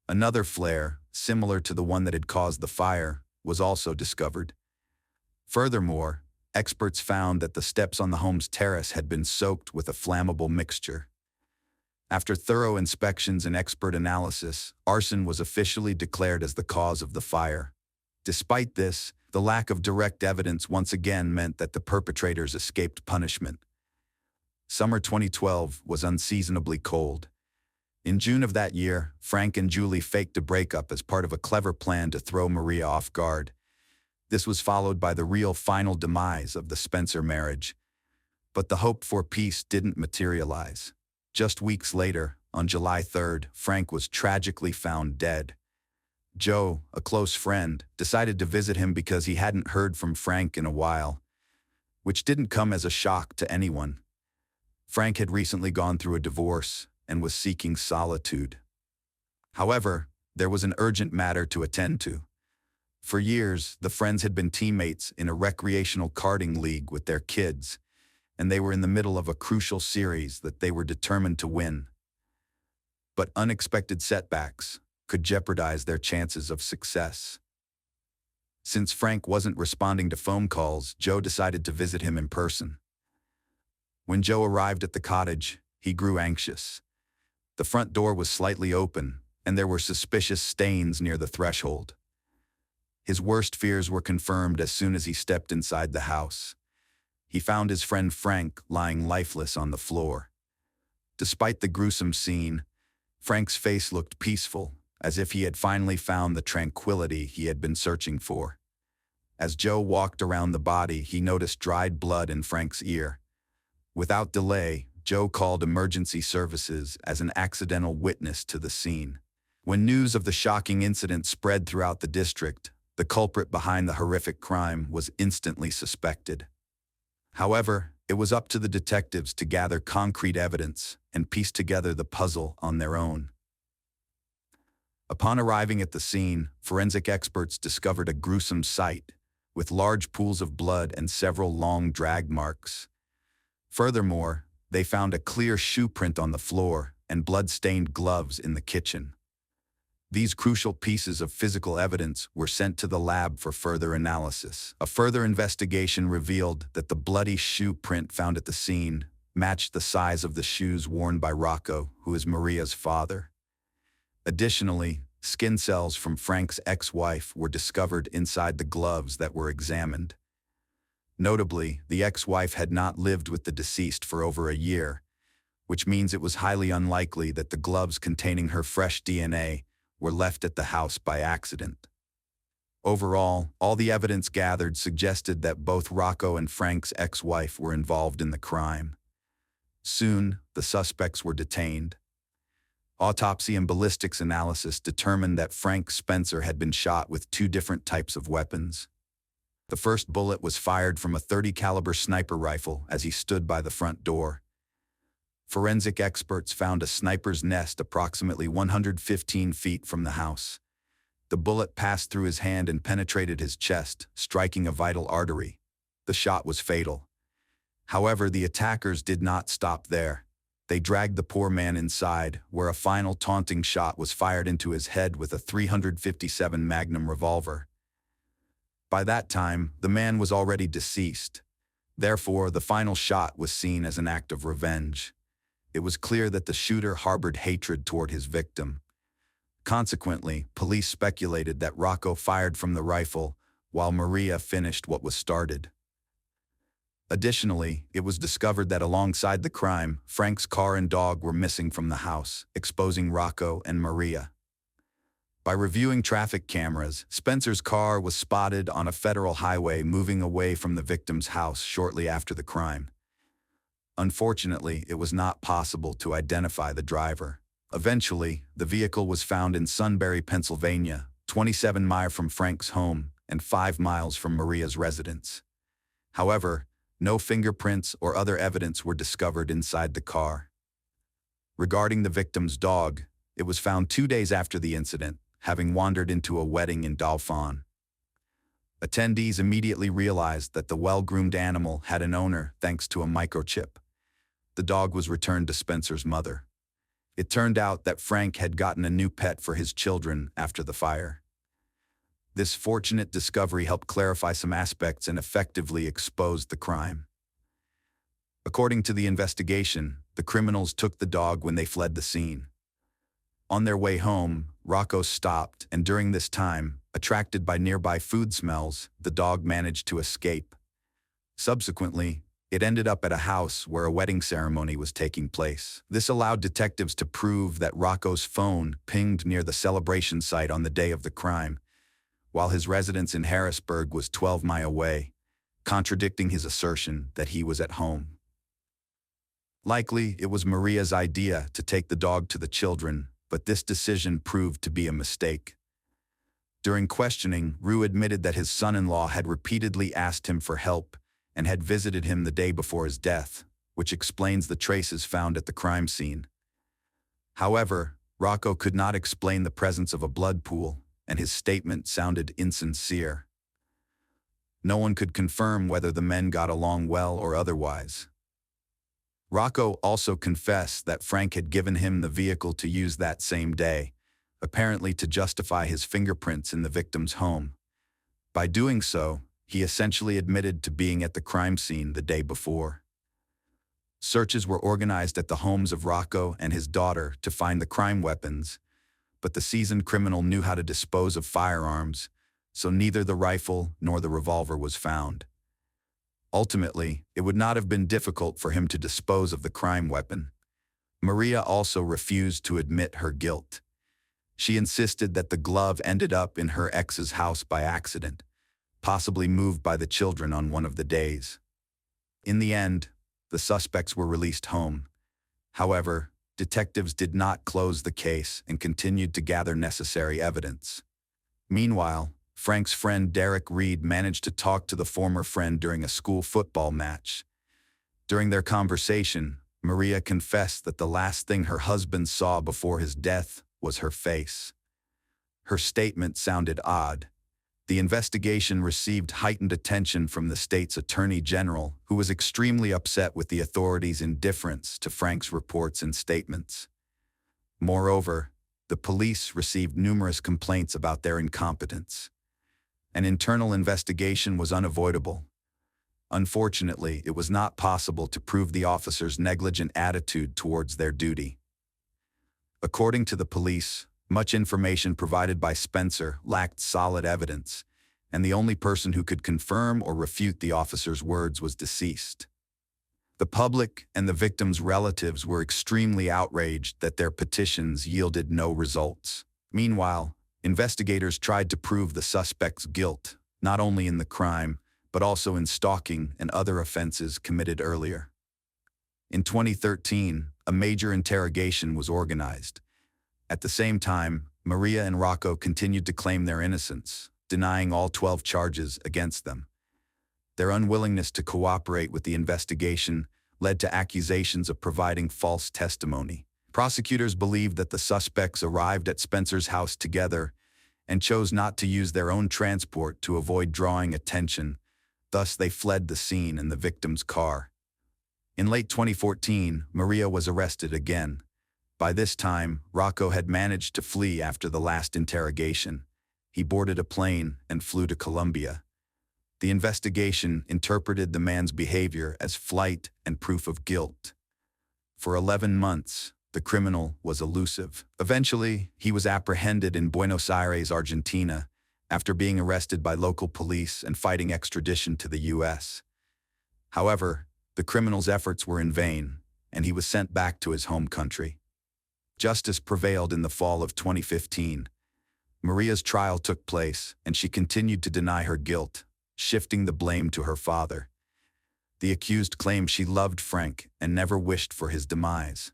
Another flare, similar to the one that had caused the fire, was also discovered. Furthermore, experts found that the steps on the home's terrace had been soaked with a flammable mixture. After thorough inspections and expert analysis, arson was officially declared as the cause of the fire. Despite this, the lack of direct evidence once again meant that the perpetrators escaped punishment. Summer 2012 was unseasonably cold. In June of that year, Frank and Julie faked a breakup as part of a clever plan to throw Maria off guard. This was followed by the real final demise of the Spencer marriage. But the hoped-for peace didn't materialize. Just weeks later, on July 3rd, Frank was tragically found dead. Joe, a close friend, decided to visit him because he hadn't heard from Frank in a while, which didn't come as a shock to anyone. Frank had recently gone through a divorce and was seeking solitude. However, there was an urgent matter to attend to. For years, the friends had been teammates in a recreational karting league with their kids, and they were in the middle of a crucial series that they were determined to win. But unexpected setbacks could jeopardize their chances of success. Since Frank wasn't responding to phone calls, Joe decided to visit him in person. When Joe arrived at the cottage, he grew anxious. The front door was slightly open, and there were suspicious stains near the threshold. His worst fears were confirmed as soon as he stepped inside the house. He found his friend Frank lying lifeless on the floor. Despite the gruesome scene, Frank's face looked peaceful, as if he had finally found the tranquility he had been searching for. As Joe walked around the body, he noticed dried blood in Frank's ear. Without delay, Joe called emergency services as an accidental witness to the scene. When news of the shocking incident spread throughout the district, the culprit behind the horrific crime was instantly suspected. However, it was up to the detectives to gather concrete evidence and piece together the puzzle on their own. Upon arriving at the scene, forensic experts discovered a gruesome sight, with large pools of blood and several long drag marks. Furthermore, they found a clear shoe print on the floor and blood-stained gloves in the kitchen. These crucial pieces of physical evidence were sent to the lab for further analysis. A further investigation revealed that the bloody shoe print found at the scene matched the size of the shoes worn by Rocco, who is Maria's father. Additionally, skin cells from Frank's ex-wife were discovered inside the gloves that were examined. Notably, the ex-wife had not lived with the deceased for over a year, which means it was highly unlikely that the gloves containing her fresh DNA were left at the house by accident. Overall, all the evidence gathered suggested that both Rocco and Frank's ex-wife were involved in the crime. Soon, the suspects were detained. Autopsy and ballistics analysis determined that Frank Spencer had been shot with two different types of weapons. The first bullet was fired from a .30 caliber sniper rifle as he stood by the front door. Forensic experts found a sniper's nest approximately 115 feet from the house. The bullet passed through his hand and penetrated his chest, striking a vital artery. The shot was fatal. However, the attackers did not stop there. They dragged the poor man inside, where a final taunting shot was fired into his head with a .357 Magnum revolver. By that time, the man was already deceased. Therefore, the final shot was seen as an act of revenge. It was clear that the shooter harbored hatred toward his victim. Consequently, police speculated that Rocco fired from the rifle, while Maria finished what was started. Additionally, it was discovered that alongside the crime, Frank's car and dog were missing from the house, exposing Rocco and Maria. By reviewing traffic cameras, Spencer's car was spotted on a federal highway moving away from the victim's house shortly after the crime. Unfortunately, it was not possible to identify the driver. Eventually, the vehicle was found in Sunbury, Pennsylvania, 27 miles from Frank's home and 5 miles from Maria's residence. However, no fingerprints or other evidence were discovered inside the car. Regarding the victim's dog, it was found 2 days after the incident, having wandered into a wedding in Dauphin. Attendees immediately realized that the well-groomed animal had an owner thanks to a microchip. The dog was returned to Spencer's mother. It turned out that Frank had gotten a new pet for his children after the fire. This fortunate discovery helped clarify some aspects and effectively exposed the crime. According to the investigation, the criminals took the dog when they fled the scene. On their way home, Rocco stopped, and during this time, attracted by nearby food smells, the dog managed to escape. Subsequently, it ended up at a house where a wedding ceremony was taking place. This allowed detectives to prove that Rocco's phone pinged near the celebration site on the day of the crime, while his residence in Harrisburg was 12 miles away, contradicting his assertion that he was at home. Likely, it was Maria's idea to take the dog to the children, but this decision proved to be a mistake. During questioning, Rue admitted that his son-in-law had repeatedly asked him for help and had visited him the day before his death, which explains the traces found at the crime scene. However, Rocco could not explain the presence of a blood pool, and his statement sounded insincere. No one could confirm whether the men got along well or otherwise. Rocco also confessed that Frank had given him the vehicle to use that same day, apparently to justify his fingerprints in the victim's home. By doing so, he essentially admitted to being at the crime scene the day before. Searches were organized at the homes of Rocco and his daughter to find the crime weapons, but the seasoned criminal knew how to dispose of firearms, so neither the rifle nor the revolver was found. Ultimately, it would not have been difficult for him to dispose of the crime weapon. Maria also refused to admit her guilt. She insisted that the glove ended up in her ex's house by accident, possibly moved by the children on one of the days. In the end, the suspects were released home. However, detectives did not close the case and continued to gather necessary evidence. Meanwhile, Frank's friend Derek Reed managed to talk to the former friend during a school football match. During their conversation, Maria confessed that the last thing her husband saw before his death was her face. Her statement sounded odd. The investigation received heightened attention from the state's attorney general, who was extremely upset with the authorities' indifference to Frank's reports and statements. Moreover, the police received numerous complaints about their incompetence. An internal investigation was unavoidable. Unfortunately, it was not possible to prove the officers' negligent attitude towards their duty. According to the police, much information provided by Spencer lacked solid evidence, and the only person who could confirm or refute the officer's words was deceased. The public and the victims' relatives were extremely outraged that their petitions yielded no results. Meanwhile, Investigators tried to prove the suspect's guilt, not only in the crime, but also in stalking and other offenses committed earlier. In 2013, a major interrogation was organized. At the same time, Maria and Rocco continued to claim their innocence, denying all 12 charges against them. Their unwillingness to cooperate with the investigation led to accusations of providing false testimony. Prosecutors believed that the suspects arrived at Spencer's house together and chose not to use their own transport to avoid drawing attention. Thus, they fled the scene in the victim's car. In late 2014, Maria was arrested again. By this time, Rocco had managed to flee after the last interrogation. He boarded a plane and flew to Colombia. The investigation interpreted the man's behavior as flight and proof of guilt. For 11 months, the criminal was elusive. Eventually, he was apprehended in Buenos Aires, Argentina, after being arrested by local police and fighting extradition to the U.S. However, the criminal's efforts were in vain, and he was sent back to his home country. Justice prevailed in the fall of 2015. Maria's trial took place, and she continued to deny her guilt, shifting the blame to her father. The accused claimed she loved Frank and never wished for his demise.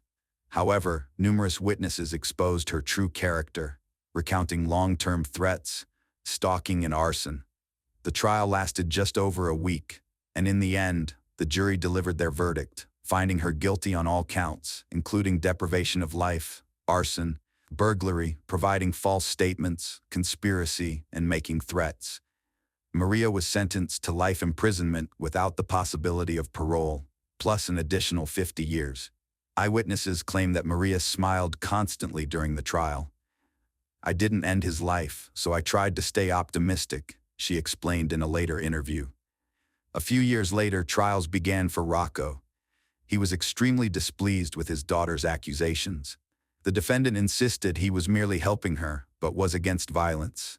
However, numerous witnesses exposed her true character, recounting long-term threats, stalking, and arson. The trial lasted just over a week, and in the end, the jury delivered their verdict, finding her guilty on all counts, including deprivation of life, arson, burglary, providing false statements, conspiracy, and making threats. Maria was sentenced to life imprisonment without the possibility of parole, plus an additional 50 years. Eyewitnesses claim that Maria smiled constantly during the trial. "I didn't end his life, so I tried to stay optimistic," she explained in a later interview. A few years later, trials began for Rocco. He was extremely displeased with his daughter's accusations. The defendant insisted he was merely helping her, but was against violence.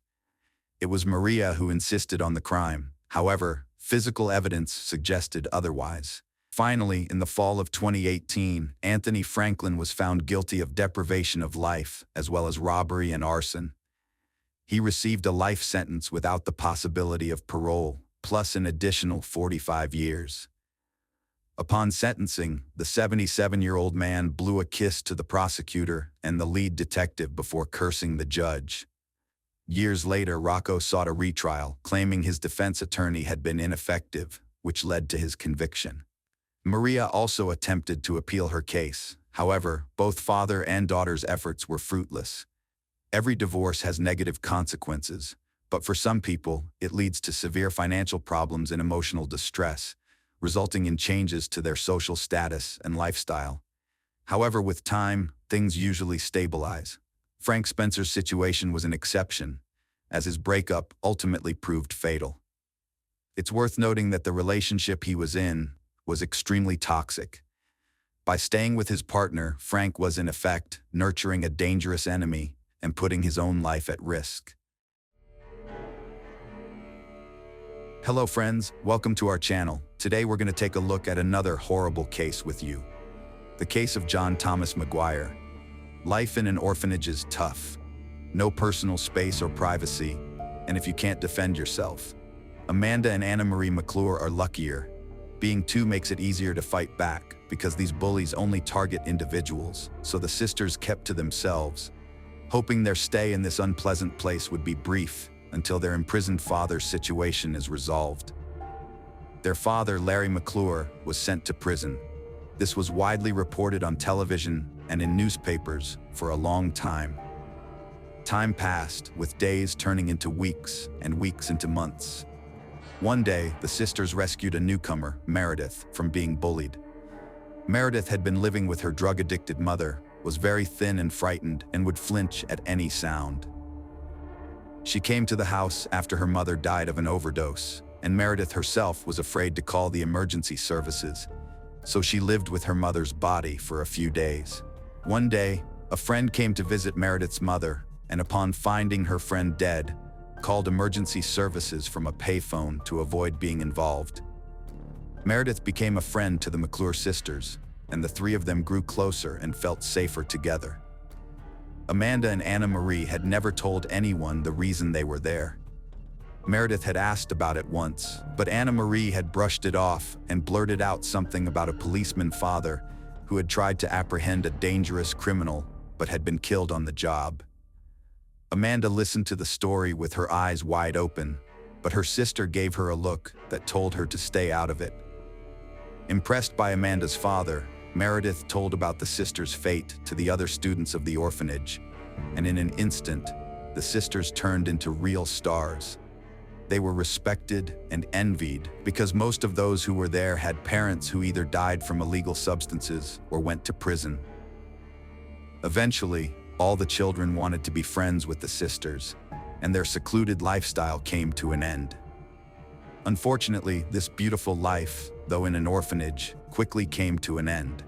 It was Maria who insisted on the crime. However, physical evidence suggested otherwise. Finally, in the fall of 2018, Anthony Franklin was found guilty of deprivation of life, as well as robbery and arson. He received a life sentence without the possibility of parole, plus an additional 45 years. Upon sentencing, the 77-year-old man blew a kiss to the prosecutor and the lead detective before cursing the judge. Years later, Rocco sought a retrial, claiming his defense attorney had been ineffective, which led to his conviction. Maria also attempted to appeal her case. However, both father and daughter's efforts were fruitless. Every divorce has negative consequences, but for some people, it leads to severe financial problems and emotional distress, resulting in changes to their social status and lifestyle. However, with time, things usually stabilize. Frank Spencer's situation was an exception, as his breakup ultimately proved fatal. It's worth noting that the relationship he was in was extremely toxic. By staying with his partner, Frank was in effect nurturing a dangerous enemy and putting his own life at risk. Hello friends, welcome to our channel. Today we're going to take a look at another horrible case with you. The case of John Thomas McGuire. Life in an orphanage is tough. No personal space or privacy, and if you can't defend yourself. Amanda and Anna Marie McClure are luckier. Being two makes it easier to fight back because these bullies only target individuals, so the sisters kept to themselves, hoping their stay in this unpleasant place would be brief until their imprisoned father's situation is resolved. Their father, Larry McClure, was sent to prison. This was widely reported on television and in newspapers for a long time. Time passed, with days turning into weeks and weeks into months. One day, the sisters rescued a newcomer, Meredith, from being bullied. Meredith had been living with her drug-addicted mother, was very thin and frightened, and would flinch at any sound. She came to the house after her mother died of an overdose, and Meredith herself was afraid to call the emergency services, so she lived with her mother's body for a few days. One day, a friend came to visit Meredith's mother, and upon finding her friend dead, called emergency services from a payphone to avoid being involved. Meredith became a friend to the McClure sisters, and the three of them grew closer and felt safer together. Amanda and Anna Marie had never told anyone the reason they were there. Meredith had asked about it once, but Anna Marie had brushed it off and blurted out something about a policeman father who had tried to apprehend a dangerous criminal but had been killed on the job. Amanda listened to the story with her eyes wide open, but her sister gave her a look that told her to stay out of it. Impressed by Amanda's father, Meredith told about the sisters' fate to the other students of the orphanage, and in an instant, the sisters turned into real stars. They were respected and envied because most of those who were there had parents who either died from illegal substances or went to prison. Eventually, all the children wanted to be friends with the sisters, and their secluded lifestyle came to an end. Unfortunately, this beautiful life, though in an orphanage, quickly came to an end.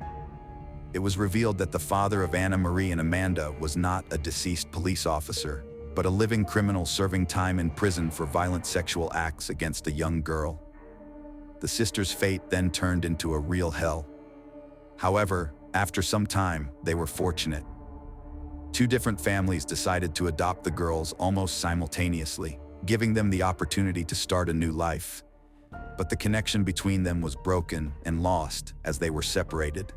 It was revealed that the father of Anna Marie and Amanda was not a deceased police officer, but a living criminal serving time in prison for violent sexual acts against a young girl. The sisters' fate then turned into a real hell. However, after some time, they were fortunate. Two different families decided to adopt the girls almost simultaneously, giving them the opportunity to start a new life. But the connection between them was broken and lost as they were separated.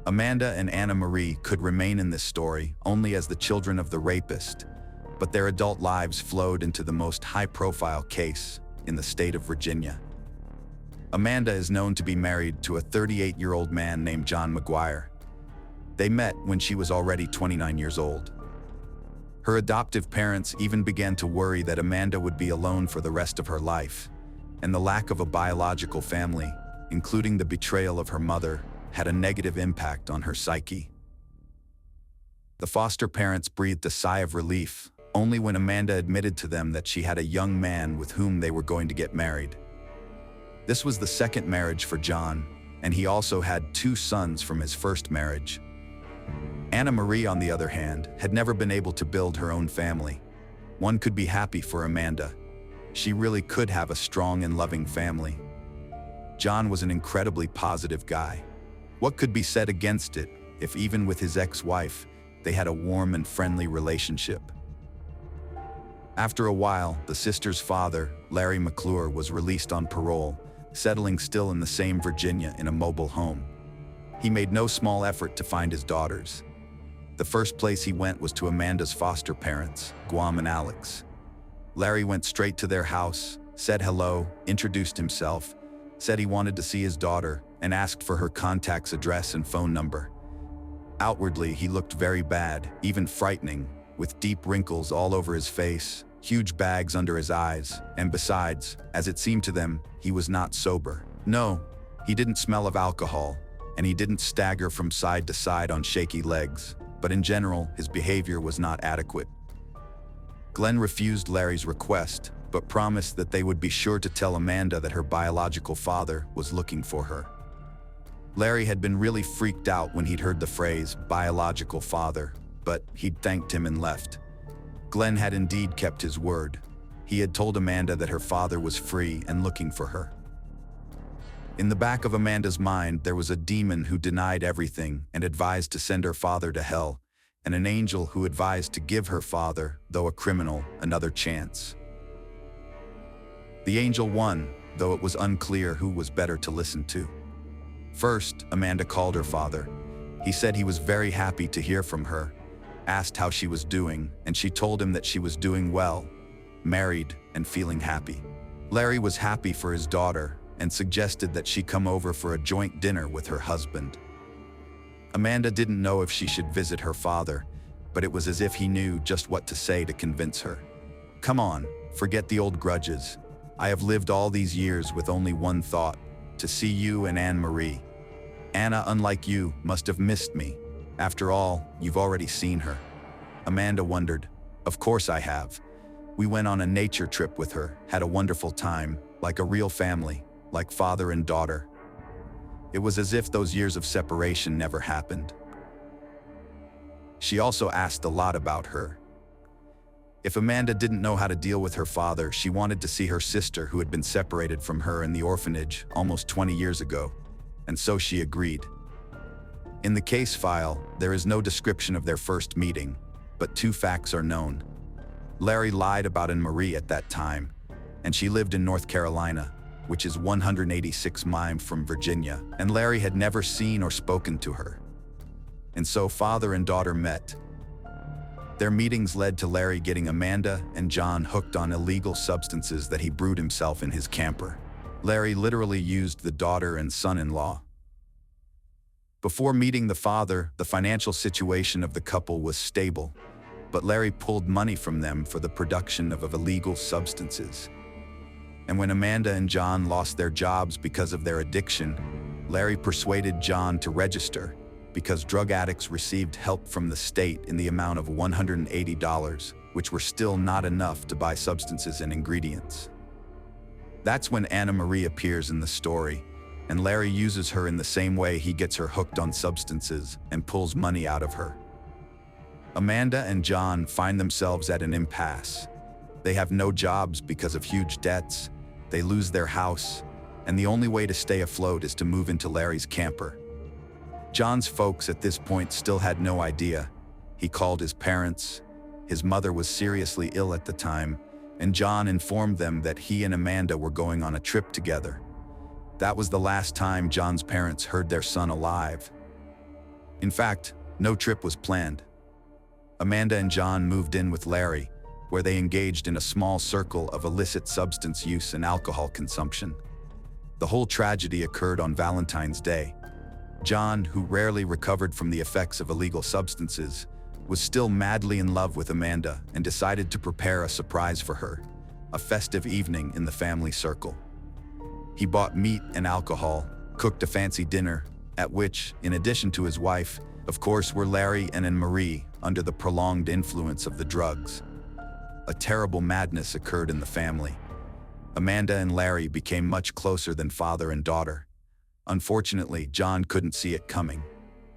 Amanda and Anna Marie could remain in this story only as the children of the rapist, but their adult lives flowed into the most high-profile case in the state of Virginia. Amanda is known to be married to a 38-year-old man named John McGuire. They met when she was already 29 years old. Her adoptive parents even began to worry that Amanda would be alone for the rest of her life, and the lack of a biological family, including the betrayal of her mother, had a negative impact on her psyche. The foster parents breathed a sigh of relief only when Amanda admitted to them that she had a young man with whom they were going to get married. This was the second marriage for John, and he also had 2 sons from his first marriage. Anna Marie, on the other hand, had never been able to build her own family. One could be happy for Amanda. She really could have a strong and loving family. John was an incredibly positive guy. What could be said against it if even with his ex-wife, they had a warm and friendly relationship? After a while, the sisters' father, Larry McClure, was released on parole, settling still in the same Virginia in a mobile home. He made no small effort to find his daughters. The first place he went was to Amanda's foster parents, Guam and Alex. Larry went straight to their house, said hello, introduced himself, said he wanted to see his daughter, and asked for her contact's address and phone number. Outwardly, he looked very bad, even frightening, with deep wrinkles all over his face, huge bags under his eyes, and besides, as it seemed to them, he was not sober. No, he didn't smell of alcohol, and he didn't stagger from side to side on shaky legs, but in general, his behavior was not adequate. Glenn refused Larry's request, but promised that they would be sure to tell Amanda that her biological father was looking for her. Larry had been really freaked out when he'd heard the phrase, biological father, but he'd thanked him and left. Glenn had indeed kept his word. He had told Amanda that her father was free and looking for her. In the back of Amanda's mind, there was a demon who denied everything and advised to send her father to hell, and an angel who advised to give her father, though a criminal, another chance. The angel won, though it was unclear who was better to listen to. First, Amanda called her father. He said he was very happy to hear from her, asked how she was doing, and she told him that she was doing well, married, and feeling happy. Larry was happy for his daughter and suggested that she come over for a joint dinner with her husband. Amanda didn't know if she should visit her father, but it was as if he knew just what to say to convince her. Come on, forget the old grudges. I have lived all these years with only one thought, to see you and Anne Marie. Anna, unlike you, must have missed me. After all, you've already seen her. Amanda wondered. Of course I have. We went on a nature trip with her, had a wonderful time, like a real family, like father and daughter. It was as if those years of separation never happened. She also asked a lot about her. If Amanda didn't know how to deal with her father, she wanted to see her sister who had been separated from her in the orphanage almost 20 years ago, and so she agreed. In the case file, there is no description of their first meeting, but two facts are known. Larry lied about Anne-Marie at that time, and she lived in North Carolina, which is 186 miles from Virginia, and Larry had never seen or spoken to her. And so father and daughter met. Their meetings led to Larry getting Amanda and John hooked on illegal substances that he brewed himself in his camper. Larry literally used the daughter and son-in-law. Before meeting the father, the financial situation of the couple was stable, but Larry pulled money from them for the production of illegal substances. And when Amanda and John lost their jobs because of their addiction, Larry persuaded John to register because drug addicts received help from the state in the amount of $180, which were still not enough to buy substances and ingredients. That's when Anne-Marie appears in the story, and Larry uses her in the same way he gets her hooked on substances and pulls money out of her. Amanda and John find themselves at an impasse. They have no jobs because of huge debts, they lose their house, and the only way to stay afloat is to move into Larry's camper. John's folks at this point still had no idea. He called his parents. His mother was seriously ill at the time, and John informed them that he and Amanda were going on a trip together. That was the last time John's parents heard their son alive. In fact, no trip was planned. Amanda and John moved in with Larry, where they engaged in a small circle of illicit substance use and alcohol consumption. The whole tragedy occurred on Valentine's Day. John, who rarely recovered from the effects of illegal substances, was still madly in love with Amanda and decided to prepare a surprise for her, a festive evening in the family circle. He bought meat and alcohol, cooked a fancy dinner, at which, in addition to his wife, of course, were Larry and Anne-Marie under the prolonged influence of the drugs. A terrible madness occurred in the family. Amanda and Larry became much closer than father and daughter. Unfortunately, John couldn't see it coming.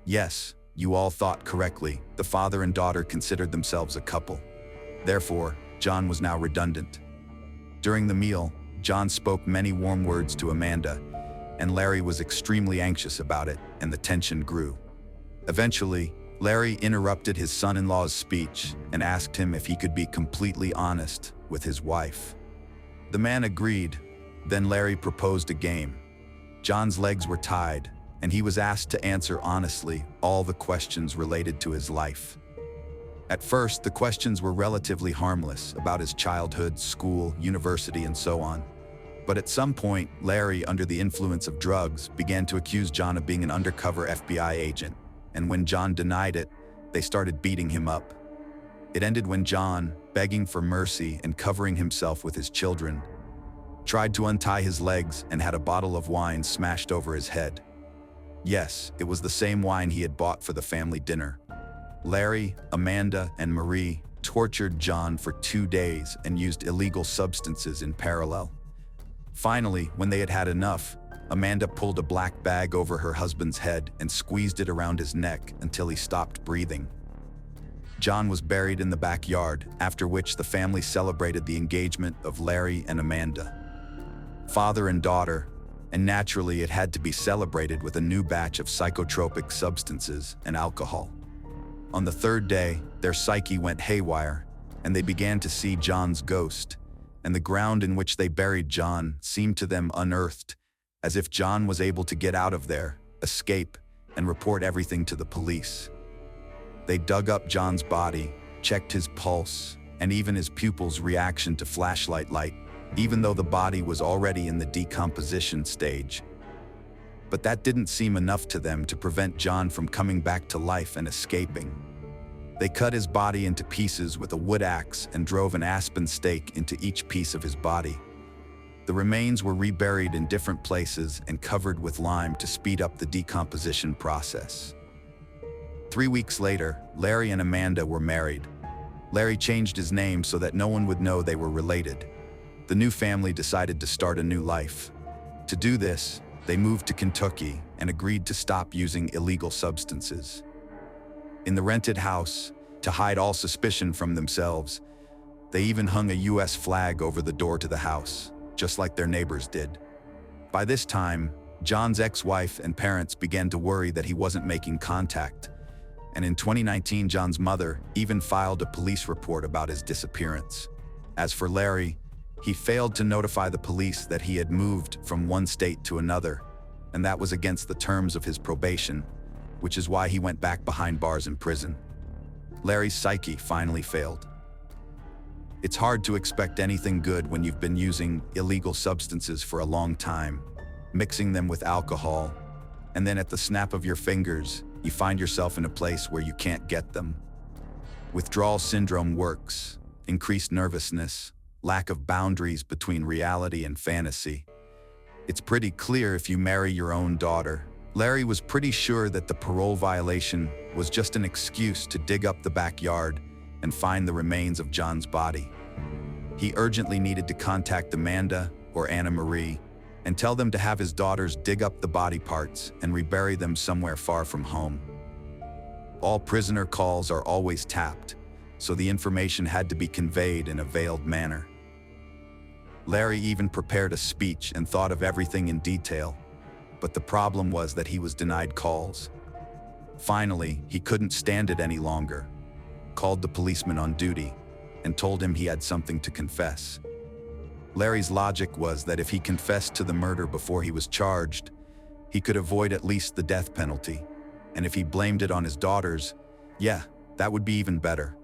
Yes, you all thought correctly. The father and daughter considered themselves a couple. Therefore, John was now redundant. During the meal, John spoke many warm words to Amanda, and Larry was extremely anxious about it, and the tension grew. Eventually, Larry interrupted his son-in-law's speech and asked him if he could be completely honest with his wife. The man agreed. Then Larry proposed a game. John's legs were tied, and he was asked to answer honestly all the questions related to his life. At first, the questions were relatively harmless about his childhood, school, university, and so on. But at some point, Larry, under the influence of drugs, began to accuse John of being an undercover FBI agent, and when John denied it, they started beating him up. It ended when John, begging for mercy and covering himself with his children, tried to untie his legs and had a bottle of wine smashed over his head. Yes, it was the same wine he had bought for the family dinner. Larry, Amanda, and Marie tortured John for 2 days and used illegal substances in parallel. Finally, when they had had enough, Amanda pulled a black bag over her husband's head and squeezed it around his neck until he stopped breathing. John was buried in the backyard, after which the family celebrated the engagement of Larry and Amanda. Father and daughter, and naturally it had to be celebrated with a new batch of psychotropic substances and alcohol. On the 3rd day, their psyche went haywire, and they began to see John's ghost, and the ground in which they buried John seemed to them unearthed, as if John was able to get out of there, escape, and report everything to the police. They dug up John's body, checked his pulse, and even his pupils' reaction to flashlight light, even though the body was already in the decomposition stage. But that didn't seem enough to them to prevent John from coming back to life and escaping. They cut his body into pieces with a wood axe and drove an aspen stake into each piece of his body. The remains were reburied in different places and covered with lime to speed up the decomposition process. 3 weeks later, Larry and Amanda were married. Larry changed his name so that no one would know they were related. The new family decided to start a new life. To do this, they moved to Kentucky and agreed to stop using illegal substances. In the rented house, to hide all suspicion from themselves, they even hung a U.S. flag over the door to the house, just like their neighbors did. By this time, John's ex-wife and parents began to worry that he wasn't making contact. And in 2019, John's mother even filed a police report about his disappearance. As for Larry, he failed to notify the police that he had moved from one state to another, and that was against the terms of his probation, which is why he went back behind bars in prison. Larry's psyche finally failed. It's hard to expect anything good when you've been using illegal substances for a long time, mixing them with alcohol, and then at the snap of your fingers, you find yourself in a place where you can't get them. Withdrawal syndrome works, increased nervousness, lack of boundaries between reality and fantasy. It's pretty clear if you marry your own daughter. Larry was pretty sure that the parole violation was just an excuse to dig up the backyard and find the remains of John's body. He urgently needed to contact Amanda or Anna Marie and tell them to have his daughters dig up the body parts and rebury them somewhere far from home. All prisoner calls are always tapped, so the information had to be conveyed in a veiled manner. Larry even prepared a speech and thought of everything in detail, but the problem was that he was denied calls. Finally, he couldn't stand it any longer, called the policeman on duty, and told him he had something to confess. Larry's logic was that if he confessed to the murder before he was charged, he could avoid at least the death penalty, and if he blamed it on his daughters, yeah, that would be even better.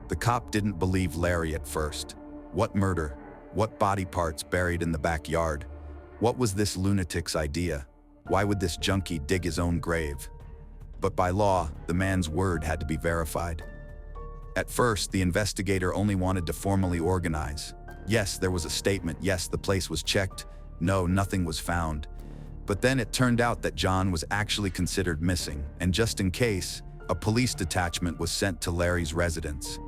The cop didn't believe Larry at first. What murder? What body parts buried in the backyard? What was this lunatic's idea? Why would this junkie dig his own grave? But by law, the man's word had to be verified. At first, the investigator only wanted to formally organize. Yes, there was a statement. Yes, the place was checked. No, nothing was found. But then it turned out that John was actually considered missing, and just in case, a police detachment was sent to Larry's residence.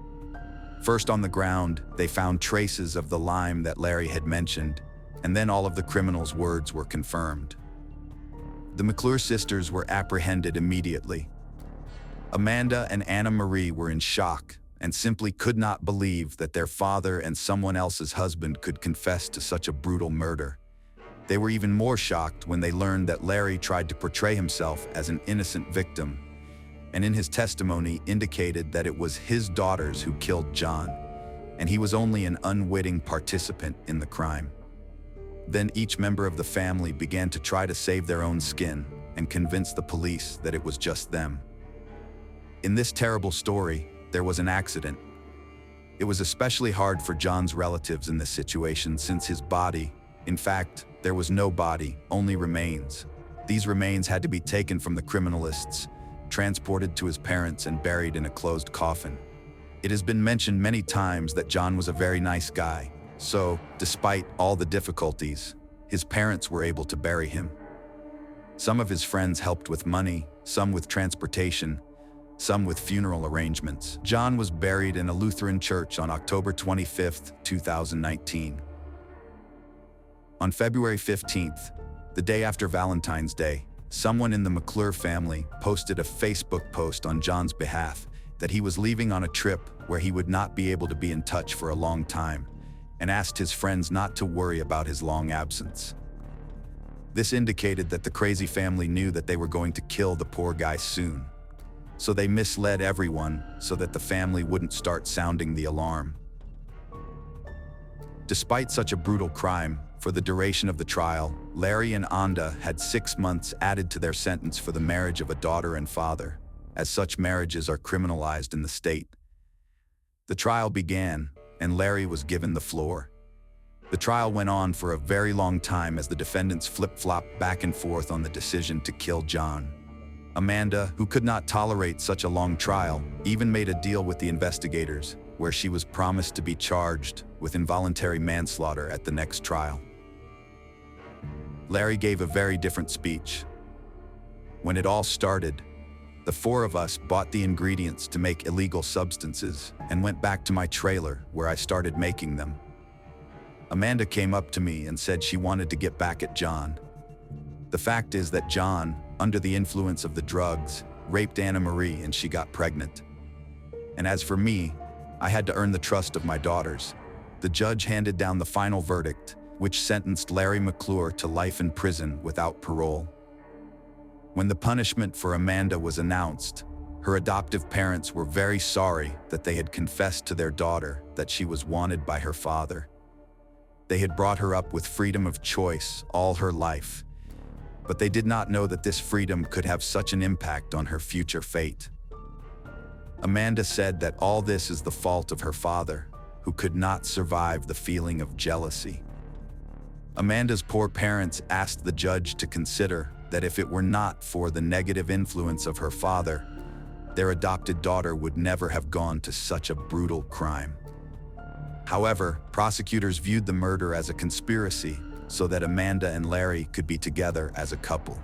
First on the ground, they found traces of the lime that Larry had mentioned, and then all of the criminals' words were confirmed. The McClure sisters were apprehended immediately. Amanda and Anna Marie were in shock and simply could not believe that their father and someone else's husband could confess to such a brutal murder. They were even more shocked when they learned that Larry tried to portray himself as an innocent victim, and in his testimony indicated that it was his daughters who killed John, and he was only an unwitting participant in the crime. Then each member of the family began to try to save their own skin and convince the police that it was just them. In this terrible story, there was an accident. It was especially hard for John's relatives in this situation since his body, in fact, there was no body, only remains. These remains had to be taken from the criminalists, transported to his parents and buried in a closed coffin. It has been mentioned many times that John was a very nice guy, so, despite all the difficulties, his parents were able to bury him. Some of his friends helped with money, some with transportation, some with funeral arrangements. John was buried in a Lutheran church on October 25, 2019. On February 15th, the day after Valentine's Day, someone in the McClure family posted a Facebook post on John's behalf that he was leaving on a trip where he would not be able to be in touch for a long time, and asked his friends not to worry about his long absence. This indicated that the crazy family knew that they were going to kill the poor guy soon. So they misled everyone so that the family wouldn't start sounding the alarm. Despite such a brutal crime, for the duration of the trial, Larry and Anda had 6 months added to their sentence for the marriage of a daughter and father, as such marriages are criminalized in the state. The trial began, and Larry was given the floor. The trial went on for a very long time as the defendants flip-flopped back and forth on the decision to kill John. Amanda, who could not tolerate such a long trial, even made a deal with the investigators, where she was promised to be charged with involuntary manslaughter at the next trial. Larry gave a very different speech. When it all started, the four of us bought the ingredients to make illegal substances and went back to my trailer where I started making them. Amanda came up to me and said she wanted to get back at John. The fact is that John, under the influence of the drugs, raped Anna Marie and she got pregnant. And as for me, I had to earn the trust of my daughters. The judge handed down the final verdict, which sentenced Larry McClure to life in prison without parole. When the punishment for Amanda was announced, her adoptive parents were very sorry that they had confessed to their daughter that she was wanted by her father. They had brought her up with freedom of choice all her life, but they did not know that this freedom could have such an impact on her future fate. Amanda said that all this is the fault of her father, who could not survive the feeling of jealousy. Amanda's poor parents asked the judge to consider that if it were not for the negative influence of her father, their adopted daughter would never have gone to such a brutal crime. However, prosecutors viewed the murder as a conspiracy so that Amanda and Larry could be together as a couple.